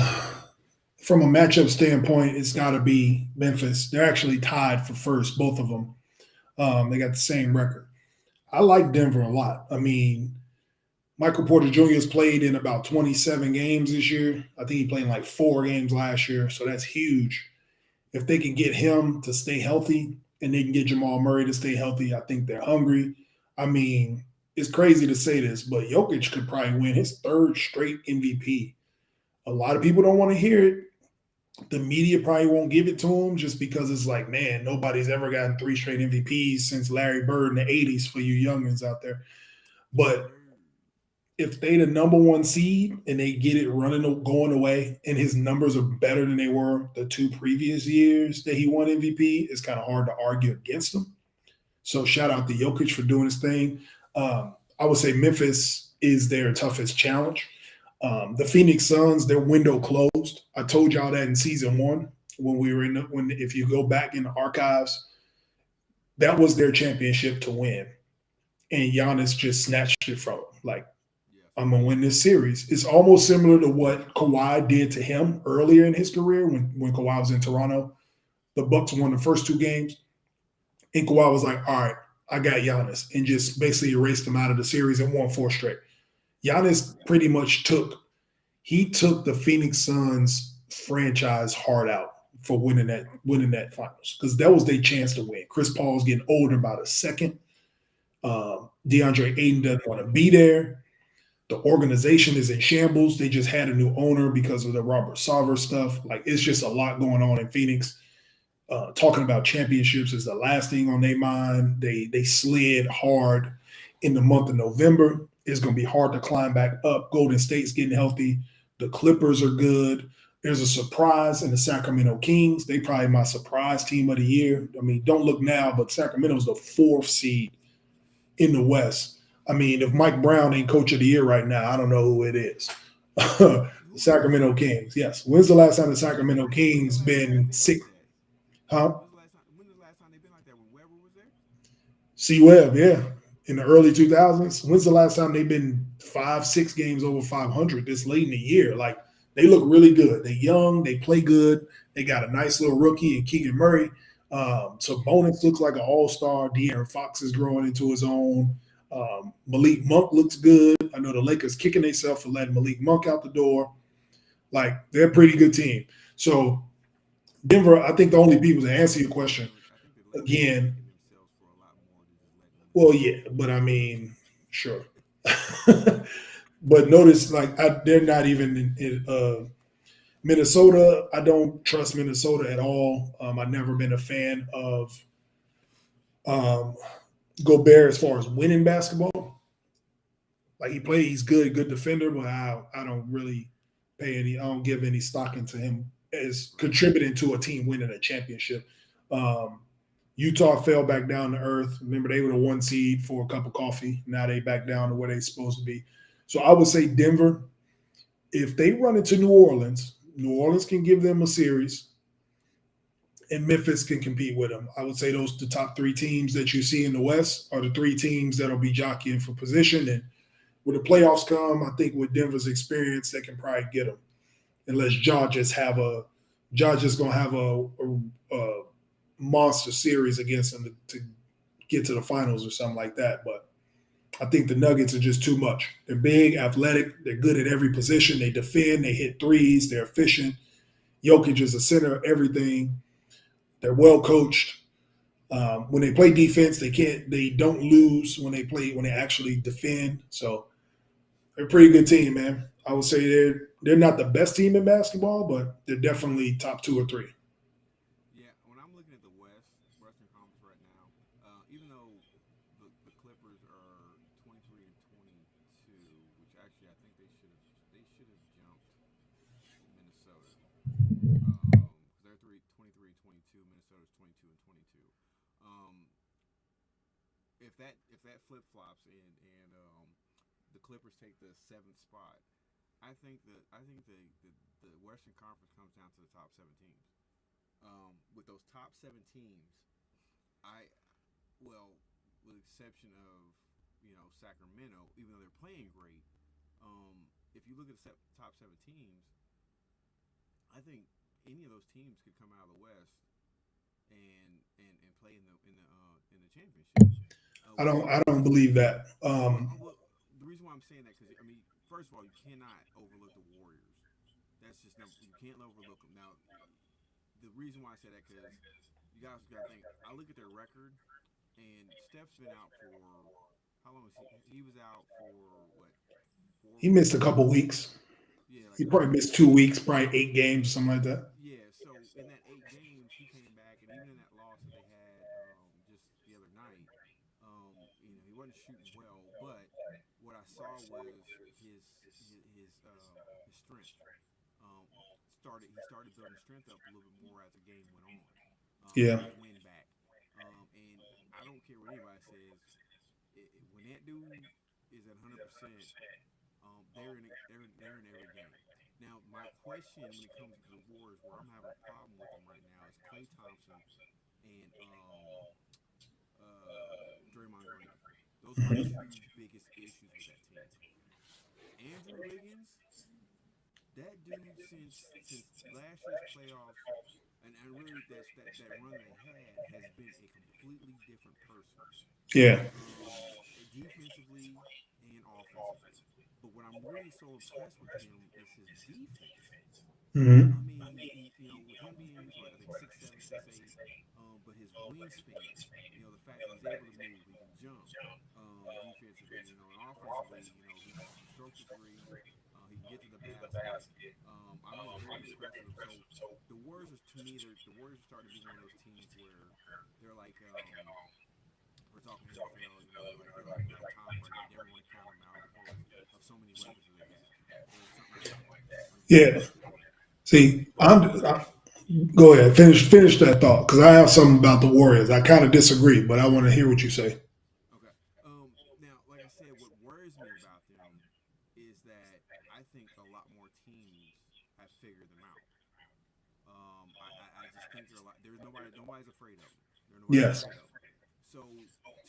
from a matchup standpoint, it's got to be Memphis. They're actually tied for first, both of them. They got the same record. I like Denver a lot. I mean, Michael Porter Jr. has played in about 27 games this year. I think he played in like 4 games last year, so that's huge. If they can get him to stay healthy and they can get Jamal Murray to stay healthy, I think they're hungry. I mean, it's crazy to say this, but Jokic could probably win his third straight MVP. A lot of people don't want to hear it. The media probably won't give it to him just because it's like, man, nobody's ever gotten 3 straight MVPs since Larry Bird in the 80s for you youngins out there. But if they the number 1 seed and they get it going away, and his numbers are better than they were the 2 previous years that he won MVP, it's kind of hard to argue against him. So shout out to Jokic for doing his thing. I would say Memphis is their toughest challenge. The Phoenix Suns, their window closed. I told y'all that in season 1 when we were if you go back in the archives, that was their championship to win. And Giannis just snatched it from him. Like, I'm going to win this series. It's almost similar to what Kawhi did to him earlier in his career when Kawhi was in Toronto. The Bucks won the first 2 games. And Kawhi was like, all right, I got Giannis, and just basically erased him out of the series and won 4 straight. Giannis pretty much took the Phoenix Suns franchise heart out for winning that finals, because that was their chance to win. Chris Paul's getting older by the second. DeAndre Ayton doesn't want to be there. The organization is in shambles. They just had a new owner because of the Robert Sarver stuff. Like, it's just a lot going on in Phoenix. Talking about championships is the last thing on their mind. They slid hard in the month of November. It's going to be hard to climb back up. Golden State's getting healthy. The Clippers are good. There's a surprise in the Sacramento Kings. They probably my surprise team of the year. I mean, don't look now, but Sacramento's the 4th seed in the West. I mean, if Mike Brown ain't coach of the year right now, I don't know who it is. The Sacramento Kings, yes. When's the last time the Sacramento Kings been sick? Huh? When was the last time they've been like that? When Webber was there? C. Webb, yeah. In the early 2000s. When's the last time they've been 5-6 games over 500 this late in the year? Like, they look really good. They're young. They play good. They got a nice little rookie in Keegan Murray. So Bonus looks like an all-star. De'Aaron Fox is growing into his own. Malik Monk looks good. I know the Lakers kicking themselves for letting Malik Monk out the door. Like they're a pretty good team. So Denver, I think the only people to answer your question I think the Lakers are again. kicking themselves for a lot more than just letting Malik Well, Monk yeah, out. but I mean, sure. But notice, like, they're not even in Minnesota. I don't trust Minnesota at all. I've never been a fan of um, Gobert as far as winning basketball. Like he's good defender, but I don't really pay any. I don't give any stock into him as Right. contributing to a team winning a championship. Um, Utah fell back down to earth. Remember, they were the one seed for a cup of coffee. Now they back down to where they're supposed to be. So I would say Denver, if they run into New Orleans can give them a series, and Memphis can compete with them. I would say those the top three teams that you see in the West are the three teams that'll be jockeying for position. And when the playoffs come, I think with Denver's experience, they can probably get them. Unless Jaw just gonna have a monster series against them to get to the finals or something like that. But I think the Nuggets are just too much. They're big, athletic, they're good at every position. They defend, they hit threes, they're efficient. Jokic is the center of everything. They're well coached. When they play defense, they don't lose when they actually defend. So they're a pretty good team, man. I would say they're not the best team in basketball, but they're definitely top two or three. Yeah, when I'm looking at the Western Conference right now, even though the Clippers are 23 and 22, which actually I think they should have jumped Minnesota. 'Cause they're 23 and 22. Minnesota's 22 and 22. Um, if that flip flops and the Clippers take the seventh spot, I think the Western Conference comes down to the top seven teams. With those top seven teams, I well, with the exception of Sacramento, even though they're playing great, if you look at the top seven teams, I think any of those teams could come out of the West and play in the championship. With I don't believe that. well, the reason why I'm saying that because I mean, first of all, you cannot overlook the Warriors. That's just number. You can't overlook them. Now, the reason why I say that because you guys got to think. I look at their record, and Steph's been out for how long was he? He was out for what? Four He missed a weeks. couple weeks. Yeah, like He four probably weeks. missed 2 weeks, probably 8 games, something like that. Yeah, so in that 8 games, he came back, and even in that loss that they had just the other night, he wasn't shooting well. But what I saw was his strength. Um, he started building strength up a little bit more as the game went on. He Yeah, got his wind back, and I don't care what anybody says. When that dude is at 100%, they're in every game. Now, my question when it comes to the Warriors, where I'm having a problem with them right now, is Klay Thompson and Draymond Green. Those are my mhm. two biggest issues with that team. Andrew Wiggins, that dude since last year's playoffs, and really that run that they had has been a completely different person, Yeah. defensively and offensively. But what I'm really so impressed with him is his defense. I Hmm. mean, with him being what I think 6'7", 6'8", but his wingspan, the fact that he's able to move, he can jump, defensively, and offensively, he can stroke the three, he can get to the basket. I'm just very impressed with him. So the Warriors, to me, the Warriors are starting to be one of those teams where they're like, we're talking NFL, they're like Tom Brady. You never want to count them out because of so many weapons that they have, or something like that. Yeah. Unfortunately, See, but go ahead, finish that thought because I have something about the Warriors. I kind of disagree, but I want to hear what you say. okay. Now, like I said, what worries me about them is that I think a lot more teams have figured them out. I just think they're a lot. There's nobody's afraid of them. Nobody's Yes. afraid of them. So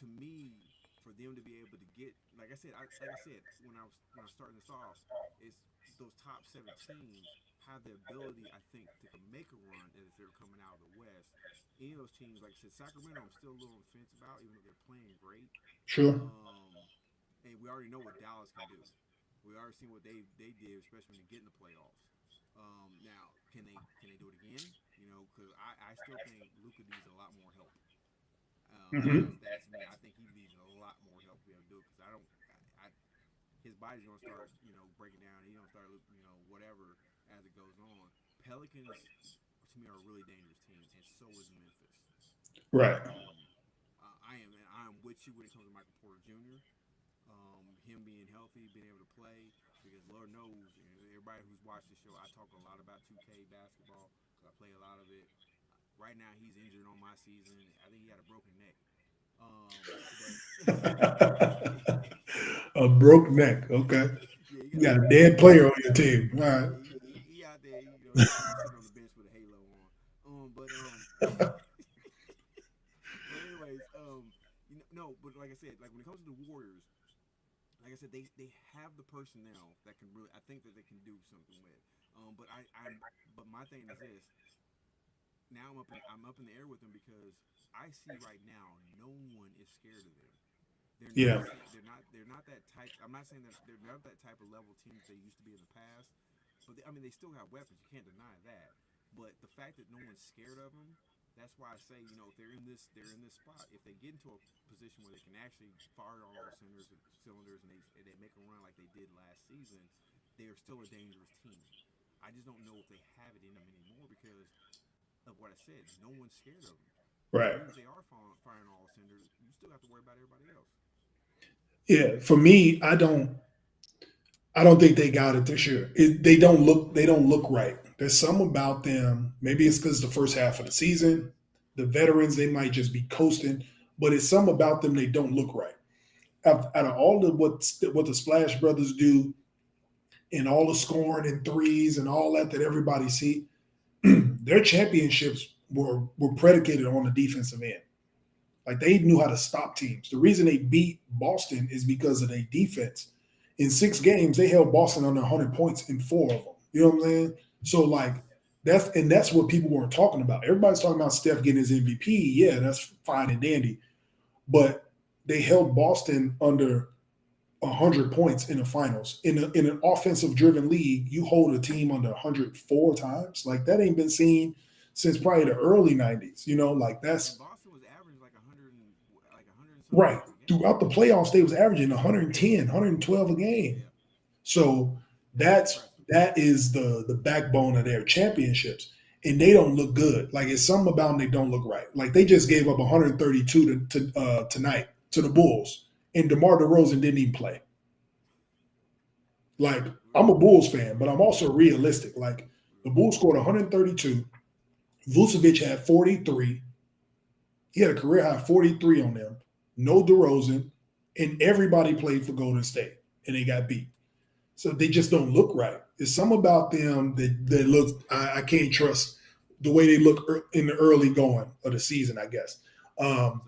to me, for them to be able to get, like I said when I was starting this off, is those top seven teams have the ability, I think, to make a run as they're coming out of the West. Any of those teams, like I said, Sacramento, I'm still a little on the fence about, even though they're playing great. Sure. And we already know what Dallas can do. We already seen what they did, especially when they get in the playoffs. Now, can they do it again? You know, because I still think Luka needs a lot more help. Mm-hmm. That's me. I think he needs a lot more help to be able to do it because I don't. His body's gonna start, breaking down. He's gonna start, whatever as it goes on. Pelicans, to me, are a really dangerous team, and so is Memphis. Right. I am with you when it comes to Michael Porter Jr. Him being healthy, being able to play, because Lord knows, everybody who's watched the show, I talk a lot about 2K basketball because I play a lot of it. Right now, he's injured on my season. I think he had a broken neck. A broke neck. Okay. Yeah, You got a dead player on your team. All right. yeah, he out there, sitting on the bench with a halo on. But anyways, no, but like I said, like when it comes to the Warriors, like I said, they have the personnel that can really, I think that they can do something with. But my thing is this. Now I'm up in the air with them because I see right now no one is scared of them. Yeah. They're not that type. I'm not saying that they're not that type of level team that they used to be in the past. But they still have weapons. You can't deny that. But the fact that no one's scared of them, that's why I say, if they're in this spot. If they get into a position where they can actually fire on all cylinders, and they make a run like they did last season, they are still a dangerous team. I just don't know if they have it in them anymore because of what I said. No one's scared of them. Right. As long as they are firing all cylinders, you still have to worry about everybody else. Yeah. For me, I don't think they got it this year. They don't look right. There's some about them. Maybe it's because the first half of the season, the veterans, they might just be coasting, but it's some about them they don't look right. Out of all of what the Splash Brothers do, and all the scoring and threes and all that everybody see, their championships were predicated on the defensive end. Like they knew how to stop teams. The reason they beat Boston is because of their defense. In 6 games, they held Boston under 100 points in 4 of them. You know what I'm saying? So like that's what people weren't talking about. Everybody's talking about Steph getting his MVP. Yeah, that's fine and dandy. But they held Boston under 100 points in the finals. In an offensive driven league, you hold a team under 104 times. Like that ain't been seen since probably the early 90s. Like that's Boston was averaging like 100 right. Throughout the playoffs, they was averaging 110, 112 a game. Yeah. So that is the backbone of their championships. And they don't look good. Like it's something about them they don't look right. Like they just gave up 132 tonight to the Bulls, and DeMar DeRozan didn't even play. Like I'm a Bulls fan, but I'm also realistic. Like the Bulls scored 132. Vucevic had 43. He had a career high 43 on them. No DeRozan, and everybody played for Golden State, and they got beat. So they just don't look right. There's some about them that look. I can't trust the way they look in the early going of the season, I guess. So are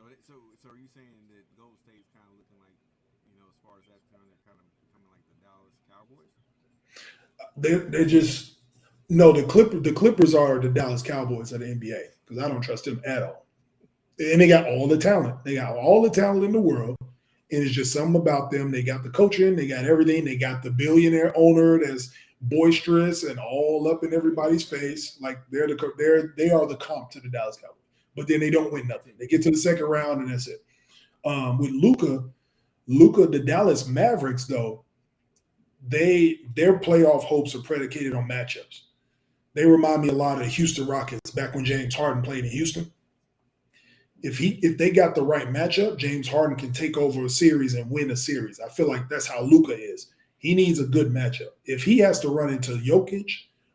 you saying that Golden State's kind of looking like, as far as that's concerned, they're kind of becoming like the Dallas Cowboys? They're just no. The Clippers are the Dallas Cowboys of the NBA because I don't trust them at all. And they got all the talent. They got all the talent in the world. And it's just something about them. They got the coaching. They got everything. They got the billionaire owner that's boisterous and all up in everybody's face. Like they are the comp to the Dallas Cowboys. But then they don't win nothing. They get to the second round and that's it. With Luka, the Dallas Mavericks, though, their playoff hopes are predicated on matchups. They remind me a lot of the Houston Rockets back when James Harden played in Houston. If they got the right matchup, James Harden can take over a series and win a series. I feel like that's how Luka is. He needs a good matchup. If he has to run into Jokic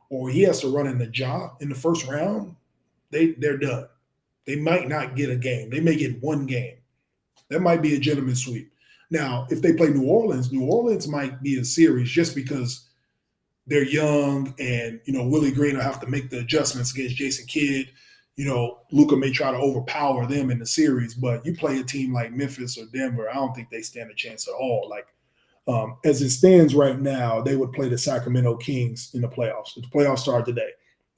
or he has to run into Ja in the first round, they're done. They might not get a game. They may get one game. That might be a gentleman's sweep. Now, if they play New Orleans might be a series just because they're young and, Willie Green will have to make the adjustments against Jason Kidd. Luka may try to overpower them in the series, but you play a team like Memphis or Denver, I don't think they stand a chance at all. Like, As it stands right now, they would play the Sacramento Kings in the playoffs. If the playoffs start today,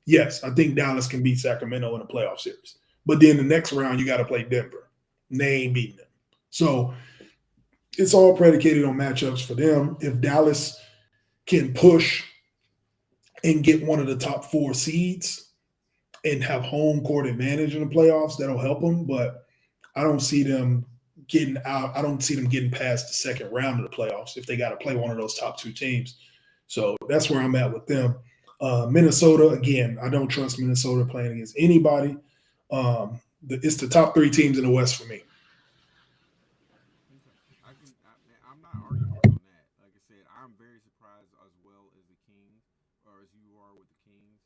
yes, I think Dallas can beat Sacramento in a playoff series. But then the next round, you got to play Denver. And they ain't beating them. So it's all predicated on matchups for them. If Dallas can push and get one of the top 4 seeds and have home court advantage in the playoffs, that'll help them. But I don't see them getting out. I don't see them getting past the second round of the playoffs if they got to play one of those top 2 teams. So that's where I'm at with them. Minnesota, again, I don't trust Minnesota playing against anybody. It's the top 3 teams in the West for me. Okay. I'm not arguing with you on that. Like I said, I'm very surprised as well as the Kings, or as you are with the Kings,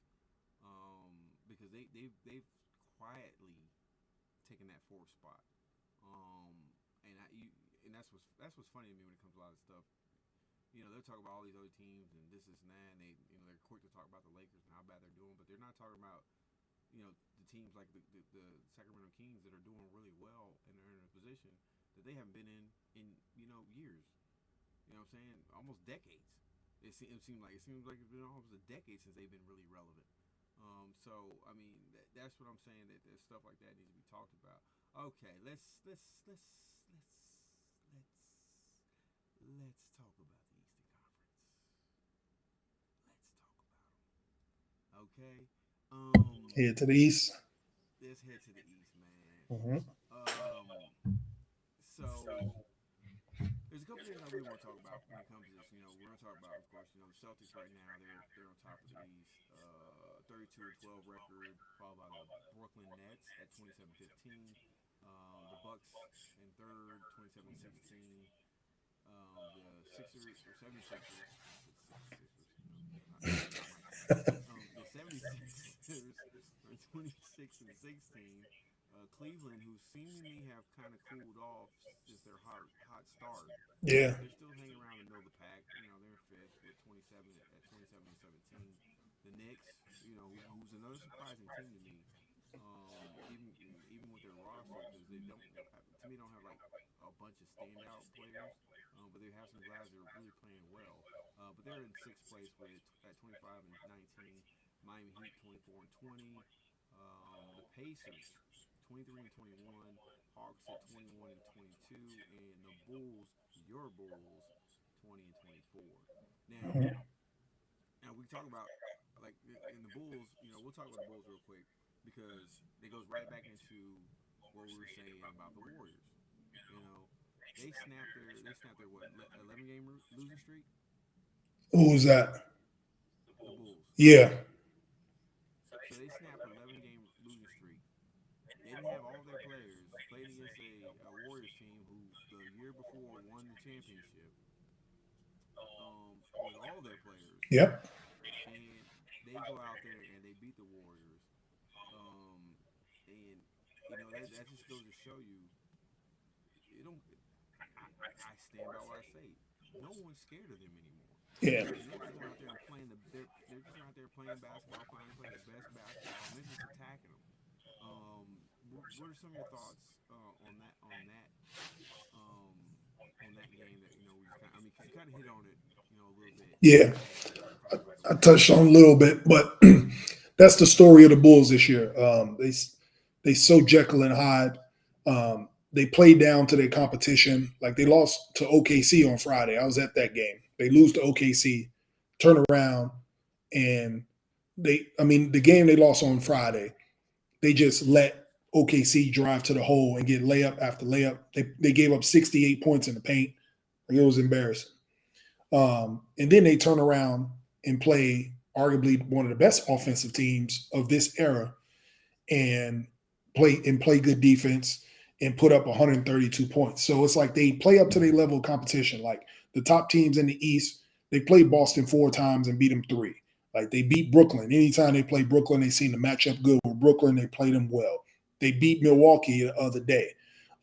because they've quietly taken that fourth spot. And that's what's funny to me when it comes to a lot of stuff. They're talking about all these other teams and this and that, and they're quick to talk about the Lakers and how bad they're doing, but they're not talking about the teams like the Sacramento Kings that are doing really well and they're in a position that they haven't been in years. You know what I'm saying? Almost decades. It seems like it's been almost a decade since they've been really relevant. So I mean that's what I'm saying, that stuff like that needs to be talked about. Okay, let's talk about the Eastern Conference. Let's talk about them. Okay. Head to the East. Let's head to the East, man. Mm-hmm. So there's a couple things I really want to talk about when it comes to this. We're going to talk about, of course, the Celtics right now. They're on top of the East, 32-12 record, followed by the Brooklyn Nets at 27-15. The Bucks in third, 27-16. The Sixers or 76ers. The 76ers are 26-16. Cleveland, who seemingly have kind of cooled off since their hot start. Yeah. They're still hanging around the middle of the pack. They're in fifth with 27-17. The Knicks, who's another surprising team to me. Even with their roster, because they don't have like a bunch of standout players, but they have some guys that are really playing well. But they're in sixth place at 25-19. Miami Heat 24-20. The Pacers 23-21. Hawks at 21-22, and the Bulls, your Bulls, 20-24. Now we talk about like in the Bulls. We'll talk about the Bulls real quick because it goes right back into what we were saying about the Warriors. They snapped their what 11-game losing streak. Who was that? The Bulls. Yeah. So they snapped an 11-game losing streak. They didn't have all their players. Played against a Warriors team who the year before won the championship with all their players. Yep. And they go out there and they beat the Warriors. And that just goes to show you, I stand by what I say. No one's scared of them anymore. Yeah. They're just going out there and they're just out there playing basketball, playing the best basketball, and they're just attacking them. What are some of your thoughts on that game that because you kind of hit on it, a little bit. Yeah. I touched on a little bit, but that's the story of the Bulls this year. They so Jekyll and Hyde. They played down to their competition. Like they lost to OKC on Friday. I was at that game. They lose to OKC, turn around, and the game they lost on Friday, they just let OKC drive to the hole and get layup after layup. They gave up 68 points in the paint. Like it was embarrassing. And then they turn around and play arguably one of the best offensive teams of this era and play good defense and put up 132 points. So it's like they play up to their level of competition. Like the top teams in the East, they played Boston 4 times and beat them 3. Like they beat Brooklyn. Anytime they play Brooklyn, they seem to match up good with Brooklyn. They play them well. They beat Milwaukee the other day.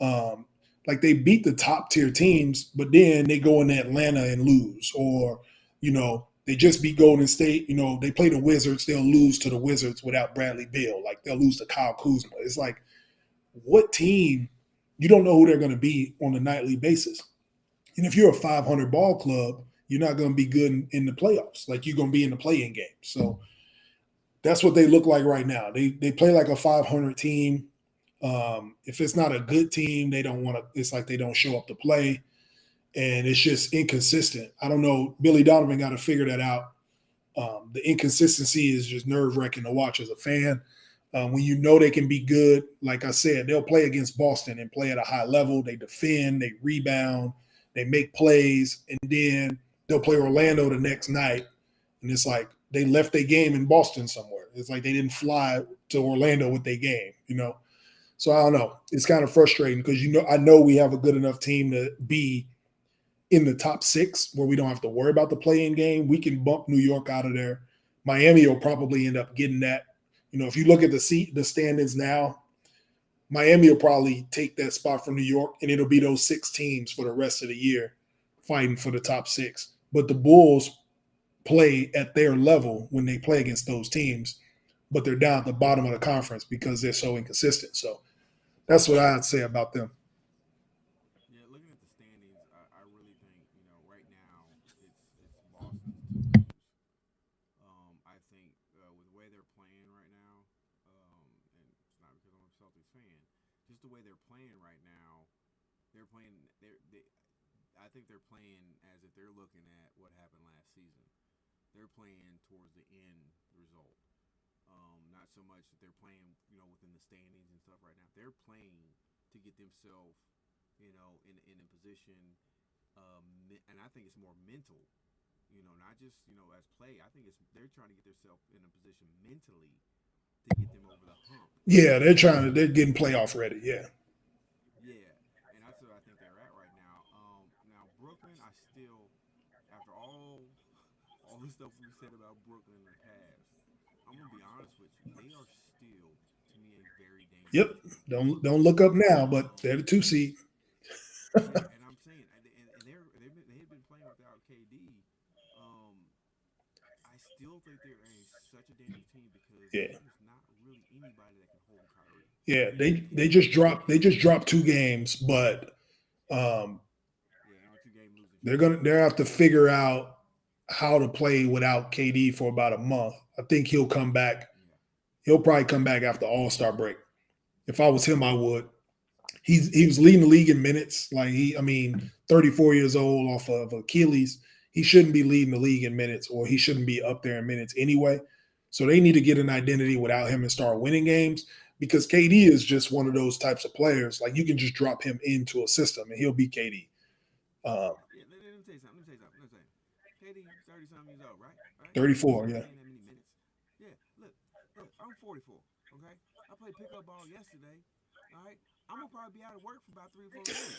Like they beat the top tier teams, but then they go into Atlanta and lose. Or, they just beat Golden State. They play the Wizards. They'll lose to the Wizards without Bradley Beal. Like they'll lose to Kyle Kuzma. It's like, what team, you don't know who they're going to be on a nightly basis. And if you're a 500 ball club, you're not going to be good in the playoffs. Like you're going to be in the play-in game. So that's what they look like right now. They play like a 500 team. If it's not a good team, they don't want to. It's like they don't show up to play, and it's just inconsistent. I don't know. Billy Donovan got to figure that out. The inconsistency is just nerve wracking to watch as a fan. When you know they can be good, like I said, they'll play against Boston and play at a high level. They defend, they rebound, they make plays, and then they'll play Orlando the next night. And it's like they left their game in Boston somewhere. It's like they didn't fly to Orlando with their game, you know? So I don't know. It's kind of frustrating because, I know we have a good enough team to be in the top six where we don't have to worry about the play-in game. We can bump New York out of there. Miami will probably end up getting that. If you look at the standings now, Miami will probably take that spot from New York, and it'll be those six teams for the rest of the year fighting for the top six. But the Bulls play at their level when they play against those teams, but they're down at the bottom of the conference because they're so inconsistent. So that's what I'd say about them. Yeah, looking at the standings, I really think right now it's Boston's to lose. I think with the way they're playing right now, and it's not because I'm a Celtics fan, just the way they're playing right now, they're playing. I think they're playing as if they're looking at what happened last season. They're playing towards the end result. Not so much that they're playing, within the standings and stuff right now. They're playing to get themselves, in a position, and I think it's more mental. Not just as play. I think they're trying to get themselves in a position mentally to get them over the hump. Yeah, they're getting playoff ready. Yeah. Yeah, and that's where I think they're at right now. Now Brooklyn, I still, after all the stuff we said about Brooklyn in the past, I'm gonna be honest with you. They are still, to me, a very Yep. dangerous team. Don't look up now, but they're the two seed. Yeah, and I'm saying, and they've been playing without KD. Um, I still think they're such a dangerous team because Yeah. there is not really anybody that can hold Kyrie. Yeah. They And just dropped 2 games, but um, yeah, they're on a 2 game losing they're streak. gonna they have to figure out how to play without KD for about a month. I think he'll come back. Yeah, He'll probably come back after All-Star break. If I was him, I would. He was leading the league in minutes. Like 34 years old off of Achilles. He shouldn't be leading the league in minutes, or he shouldn't be up there in minutes anyway. So they need to get an identity without him and start winning games because KD is just one of those types of players. Like you can just drop him into a system and he'll be KD. Um, yeah. Let me tell you something. Let me tell you something. Let me tell you. KD, 30 something years old, right? Right? He 34, shouldn't be yeah, playing that many minutes. Yeah. Look. I'm 44. Okay. I played pickup ball yesterday. All right. I'm gonna probably be out of work for about 3 or 4 days.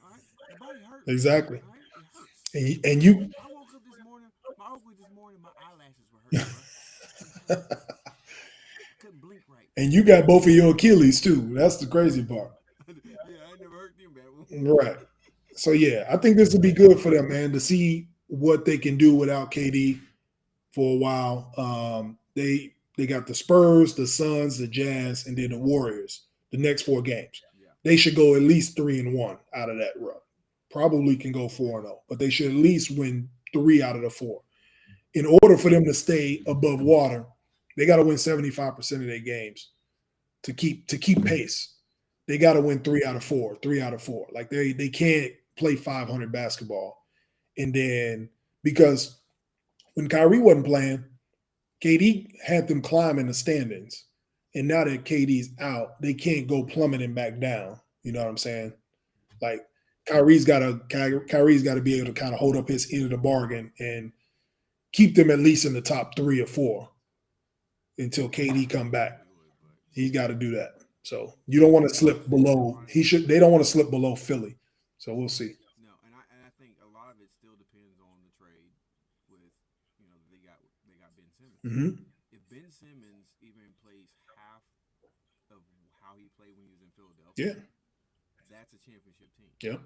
All right. My body hurts. exactly. All right. It hurts. And All right. you I woke up this morning. My Oakley this morning. My eyelashes were hurting, bro. They hurt. I couldn't blink right. and you got both of your Achilles too. That's the crazy part. Yeah, I ain't never hurt them bad. Right. So yeah, I think this will be good for them, man, to see what they can do without KD for a while. They got the Spurs, the Suns, the Jazz, and then the Warriors. The next 4 games, Yeah. they should go at least 3-1 out of that run. Probably can go 4-0, but they should at least win 3 out of the 4. In order for them to stay above water, they got to win 75% of their games to keep pace. They got to win 3 out of 4, 3 out of 4. Like they can't play 500 basketball, and then because when Kyrie wasn't playing, KD had them climbing the standings. And now that KD's out, they can't go plummeting back down. You know what I'm saying? Like Kyrie's got to be able to kind of hold up his end of the bargain and keep them at least in the top 3 or 4 until KD come Yeah, back. he would, but He's got to do that. So you don't want to slip honestly, below. They don't want to slip below Philly. So we'll see. no, and I think a lot of it still depends on the trade with they got Ben Simmons. Hmm. If Ben Simmons even plays half of how he played when he was in Yeah. Philadelphia, that's a championship team. Yep.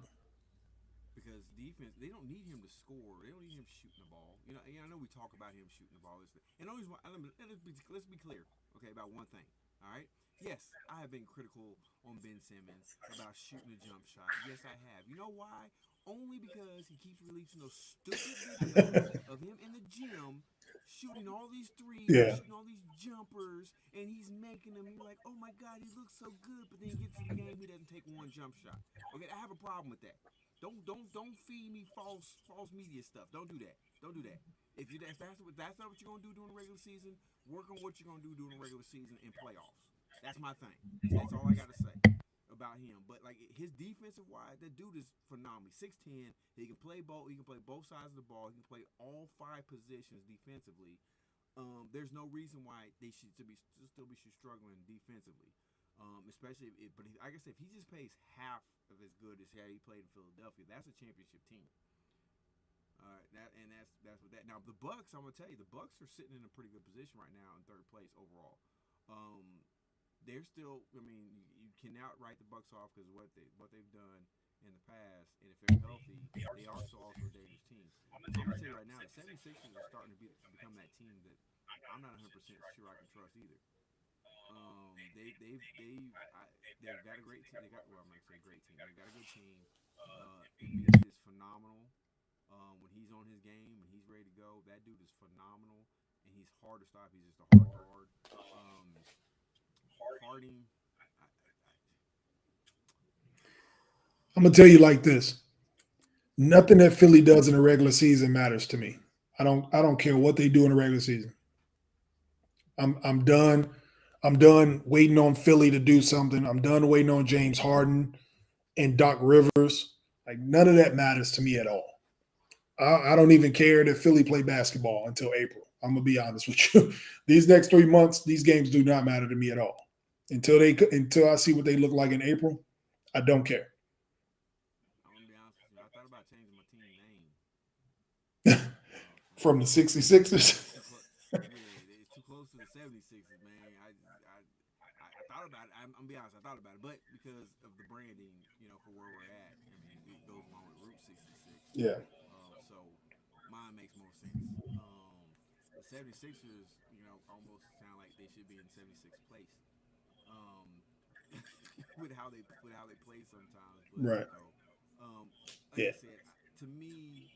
Because defense, they don't need him to score. They don't need him shooting the ball. I know we talk about him shooting the ball. And always, let's be clear, okay, about one thing. All right. Yes, I have been critical on Ben Simmons about shooting a jump shot. Yes, I have. You know why? only because he keeps releasing those stupid videos of him in the gym shooting all these threes and Yeah. shooting all these jumpers, and he's making them. You're like, oh my god, he looks so good, but then he gets to the game, he doesn't take one jump shot. Okay, I have a problem with that. Don't feed me false media stuff. Don't do that. Don't do that. If that's not what you're gonna do during the regular season, work on what you're gonna do during the regular season and playoffs. That's my thing. That's all I gotta say about him. But like his defensive wise, that dude is phenomenal. 6'10". He can play both. He can play both sides of the ball. He can play all five positions defensively. There's no reason why they should struggling defensively. Especially if, but like I said, if he just plays half of as good as how he played in Philadelphia, that's a championship team. That's what that. Now the Bucks, I'm gonna tell you, the Bucks are sitting in a pretty good position right now in third place overall. Um, they're still. I mean, you cannot write the Bucks off because what they've done in the past, and if they're healthy, they are also a dangerous team. I'm gonna tell you right now, the 76ers are starting to become that team that I'm not 100% sure I can trust either. They've got a great team. They got well, I'm not gonna say great team. They got a good team. Embiid is phenomenal. When he's on his game, when he's ready to go, that dude is phenomenal, and he's hard to stop. He's just a hard guard. Um, Harding, I'm gonna tell you like this: nothing that Philly does in the regular season matters to me. I don't care what they do in the regular season. I'm done. I'm done waiting on Philly to do something. I'm done waiting on James Harden and Doc Rivers. Like none of that matters to me at all. I don't even care that Philly play basketball until April. I'm gonna be honest with you. These next 3 months, these games do not matter to me at all. Until I see what they look like in April, I don't care. I'm gonna be honest with you. I thought about changing my team name From the 66ers. it's too close. Yeah, it's too close to the 76ers, man. I thought about it. I'm gonna be honest. I thought about it, but because of the branding, for where we're at, I mean, it goes along with Route 66. Yeah. So mine makes more sense. The 76ers, almost sound like they should be in 76th place. Um, with how they play sometimes, but Right. like Yeah. I said, to me,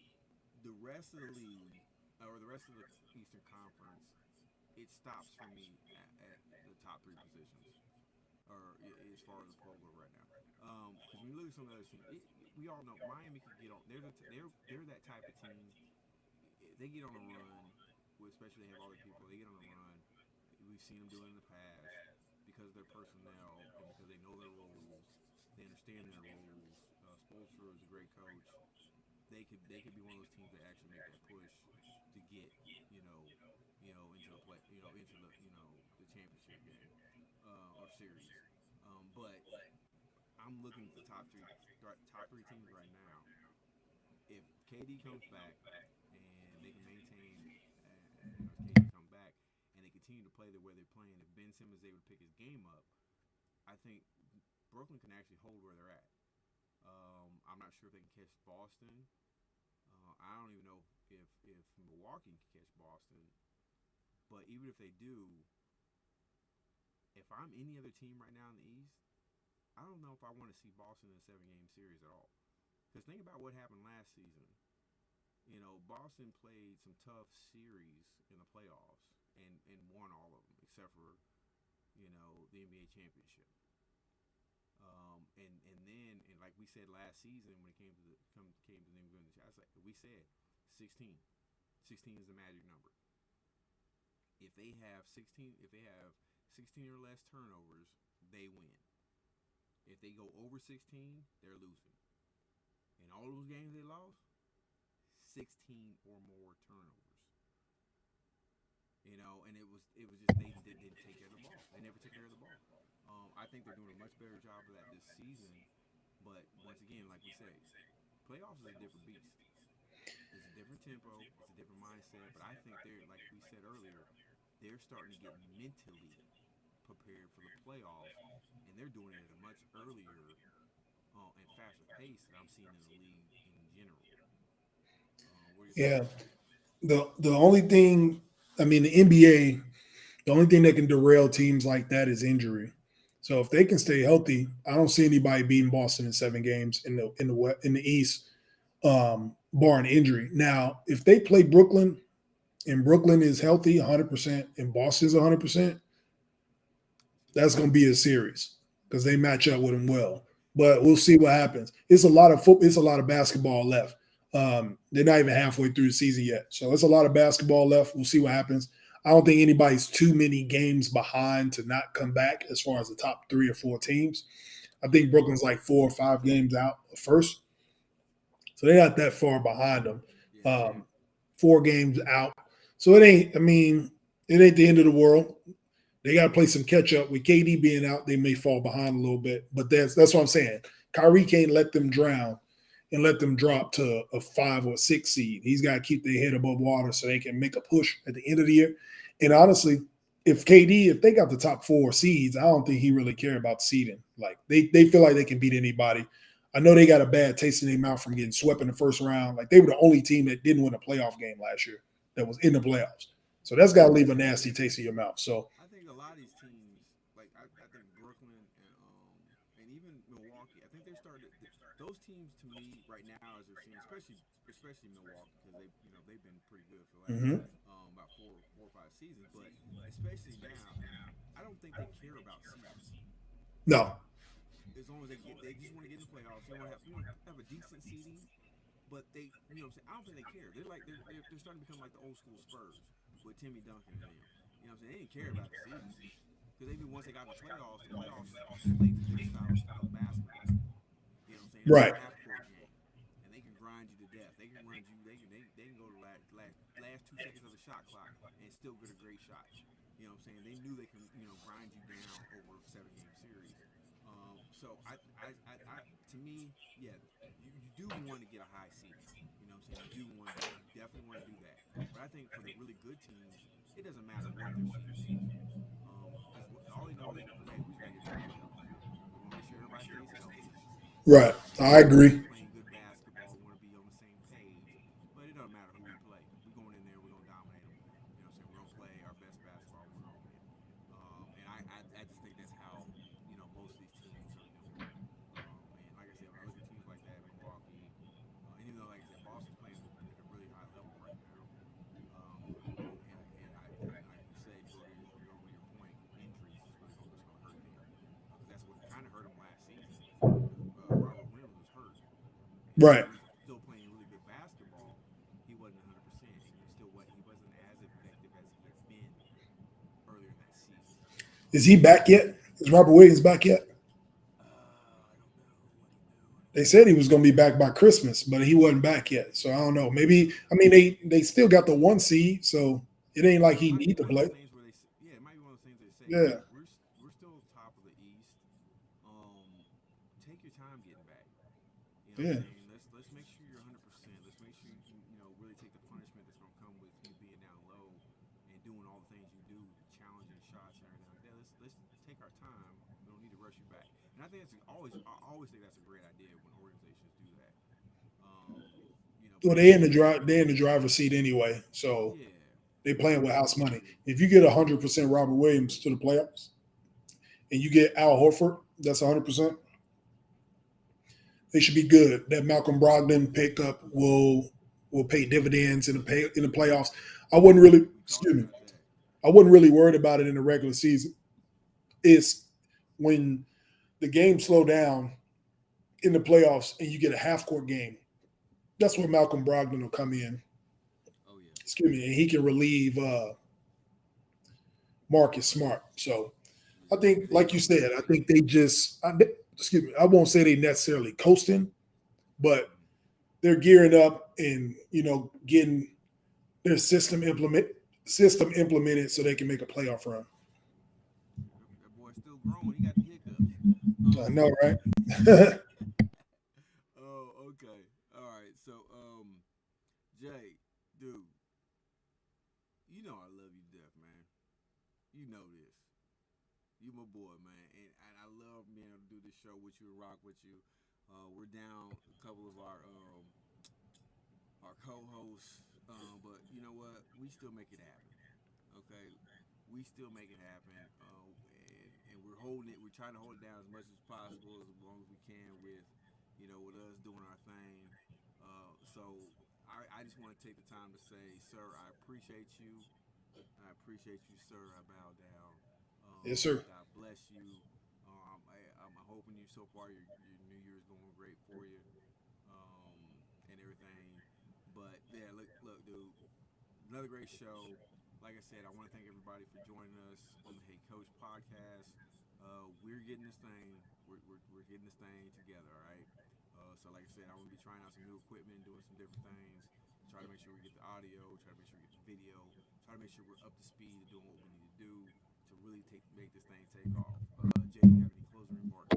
the rest of the league or the rest of the Eastern Conference, it stops for me at the top three positions, or as far as the program right now. Because when you look at some of the other teams, we all know Miami can get on. They're that type of team. They get on a run, especially they have all the people. They get on a run. We've seen them do it in the past because of their personnel and because they know their roles. They understand their roles. Spoelstra is a great coach. They could be one of those teams that actually make that push to get into the play into the championship game or series. But I'm looking at the top three teams right now. If KD comes back and they can maintain, if KD come back and they continue to play the way they're playing, if Ben Simmons is able to pick his game up, I think Brooklyn can actually hold where they're at. I'm not sure if they can catch Boston. I don't even know if Milwaukee can catch Boston. But even if they do, if I'm any other team right now in the East, I don't know if I want to see Boston in a 7-game series at all. Because think about what happened last season. Boston played some tough series in the playoffs and won all of them except for, the NBA championship. And then like we said last season when it came to them going to we said 16. 16 is the magic number. If they have 16 or less turnovers, they win. If they go over 16, they're losing. In all those games they lost, 16 or more turnovers. And it was just they didn't take care of the ball. They never took care of the ball. I think they're doing a much better job of that this season. But once again, like we say, playoffs is a different beast. It's a different tempo. It's a different mindset. But I think they're, like we said earlier, they're starting to get mentally prepared for the playoffs, and they're doing it at a much earlier and faster pace than I'm seeing in the league in general. What are your thoughts Yeah. on that? The only thing, I mean, the NBA, the only thing that can derail teams like that is injury. So if they can stay healthy, I don't see anybody beating Boston in 7 games in the East. barring injury. Now, if they play Brooklyn and Brooklyn is healthy 100% and Boston's 100%, that's going to be a series because they match up with them well. But we'll see what happens. It's a lot of football. It's a lot of basketball left. They're not even halfway through the season yet, so it's a lot of basketball left. We'll see what happens. I don't think anybody's too many games behind to not come back as far as the top 3 or 4 teams. I think Brooklyn's like 4 or 5 games out first, so they're not that far behind them. Yeah, they ain't. Um, 4 games out, so it ain't. I mean, it ain't the end of the world. They got to play some catch up with KD being out. They may fall behind a little bit, but that's what I'm saying. Kyrie can't let them drown and let them drop to a 5 or 6 seed. He's got to keep their head above water so they can make a push at the end of the year. And honestly, if they got the top 4 seeds, I don't think he really care about seeding. Like they feel like they can beat anybody. I know they got a bad taste in their mouth from getting swept in the first round. Like they were the only team that didn't win a playoff game last year that was in the playoffs. So that's got to leave a nasty taste in your mouth. So I think a lot of these teams, like I think Brooklyn and even Milwaukee, I think they started those teams to me right now as they're seeing, especially Milwaukee because they've been pretty good for the last mhm. about 4 or 5 seasons, but especially now, I don't think they care about seeding No, as long as they just want to get in the playoffs. They want to have a decent seeding, but I don't think they care. They're starting to become like the old school Spurs with Timmy Duncan and them. You know what I'm saying? They didn't care about the seeding because even once they got in the playoffs played to their style of basketball. You know what I'm saying? It's a right, half court game, and they can grind you to death. They can run you. They can go to last 2 seconds of the shot clock and still get a great shot. You know what I'm saying? They knew they can grind you down over a 7 game series. So to me, yeah, you do want to get a high seed. You know what I'm saying? You definitely want to do that. But I think for the really good teams, it doesn't matter what their seeding is, because all they know is, hey, we just got to get to the playoffs. We want to make sure everybody stays healthy. right. I Everybody's agree. playing good basketball. We want to be on the same page. But it doesn't matter who we play. We're going in there. We're going to dominate them. You know what I'm saying? We're going to play our best basketball. We're going to win. And I just think that's how most of these teams are doing. And like I said, when I look at teams like that, Milwaukee, and even though like I said, Boston's playing at a really high level right now. Um, and like you said, you go to your point, injuries is really going to hurt them because that's what kind of hurt them last season because Robert Williams was hurt, and even Right. though he's still playing really good basketball, he wasn't 100%, and he wasn't as effective as he had been earlier in that season. Is he back yet? Is Robert Williams back yet? I don't know. I don't know. I don't They know. said he was going to be back by Christmas, but he wasn't back yet. So I don't know. Maybe I mean they still got the 1 seed, so it ain't like It he might be need to one of those play. things where yeah, it might be one of those things they say, Yeah, hey, we're still top of the East. Um, Take your time getting back. You know what yeah. I'm saying? Let's make sure you're 100%. Let's make sure you can really take the punishment that's gonna come with you being down low and doing all the things you do, challenging shots and everything like that. Let's take our time. We don't need to rush you back. And I think I always think that's a great idea when organizations do that. Well, Because they're in the driver's seat anyway, so yeah, they you playing want with to make house sure money. you If you get 100% Robert Williams to the playoffs and you get Al Horford, that's 100%. They should be good. That Malcolm Brogdon pickup will pay dividends in the playoffs. I wasn't really we talked excuse me. about that. I wasn't really worried about it in the regular season. It's when the game slow down in the playoffs and you get a half court game. That's where Malcolm Brogdon will come in. Oh yeah, Excuse me, and he can relieve Marcus Smart. So I yeah. think, Because like you said, I think they just excuse me. I won't say they necessarily coasting, but they're gearing up and getting their system implemented so they can make a playoff run. that boy's still growing. He got the hiccups. I know, Um. right? Oh, okay. All right. So, Jay, dude, you know I love you to death, man. You know this. You my boy, man, and I love being able to do this show with you and rock with you. We're down a couple of our co-hosts, but you know what? We still make it happen. Okay, we still make it happen, and we're holding it. We're trying to hold it down as much as possible, as long as we can, with with us doing our thing. So I just want to take the time to say, sir, I appreciate you. I appreciate you, sir. I bow down. Yes, sir. God bless you. I'm hoping you so far your New Year's going great for you, um, and everything. But yeah, look, dude, another great show. Like I said, I want to thank everybody for joining us on the Hey Coach podcast. We're getting this thing. We're getting this thing together. All right. So like I said, I'm gonna be trying out some new equipment, doing some different things. Try to make sure we get the audio. Try to make sure we get the video. Try to make sure we're up to speed of doing what we need to do to really make this thing take off. Jay, do you have any closing remarks?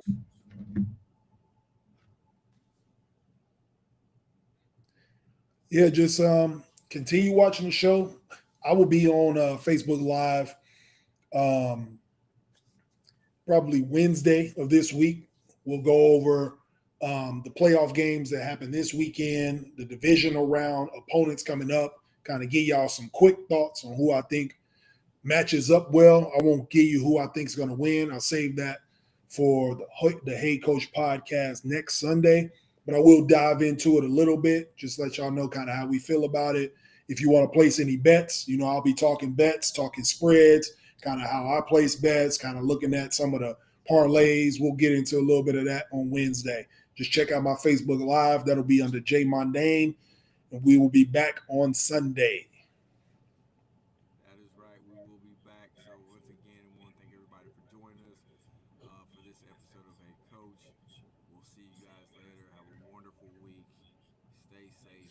Yeah, just continue watching the show. I will be on Facebook Live um, probably Wednesday of this week. We'll go over the playoff games that happen this weekend, the divisional round, opponents coming up, kind of give y'all some quick thoughts on who I think matches up well. I won't give you who I think is going to win. I'll save that for the Hey Coach podcast next Sunday. But I will dive into it a little bit, just let y'all know kind of how we feel about it. If you want to place any bets, I'll be talking bets, talking spreads, kind of how I place bets, kind of looking at some of the parlays. We'll get into a little bit of that on Wednesday. Just check out my Facebook Live. That'll be under Jay Mondane, and we will be back on Sunday. That is right. We will be back. So once again, I want to thank everybody for joining us for this episode of Hey Coach. We'll see you guys later. Have a wonderful week. Stay safe.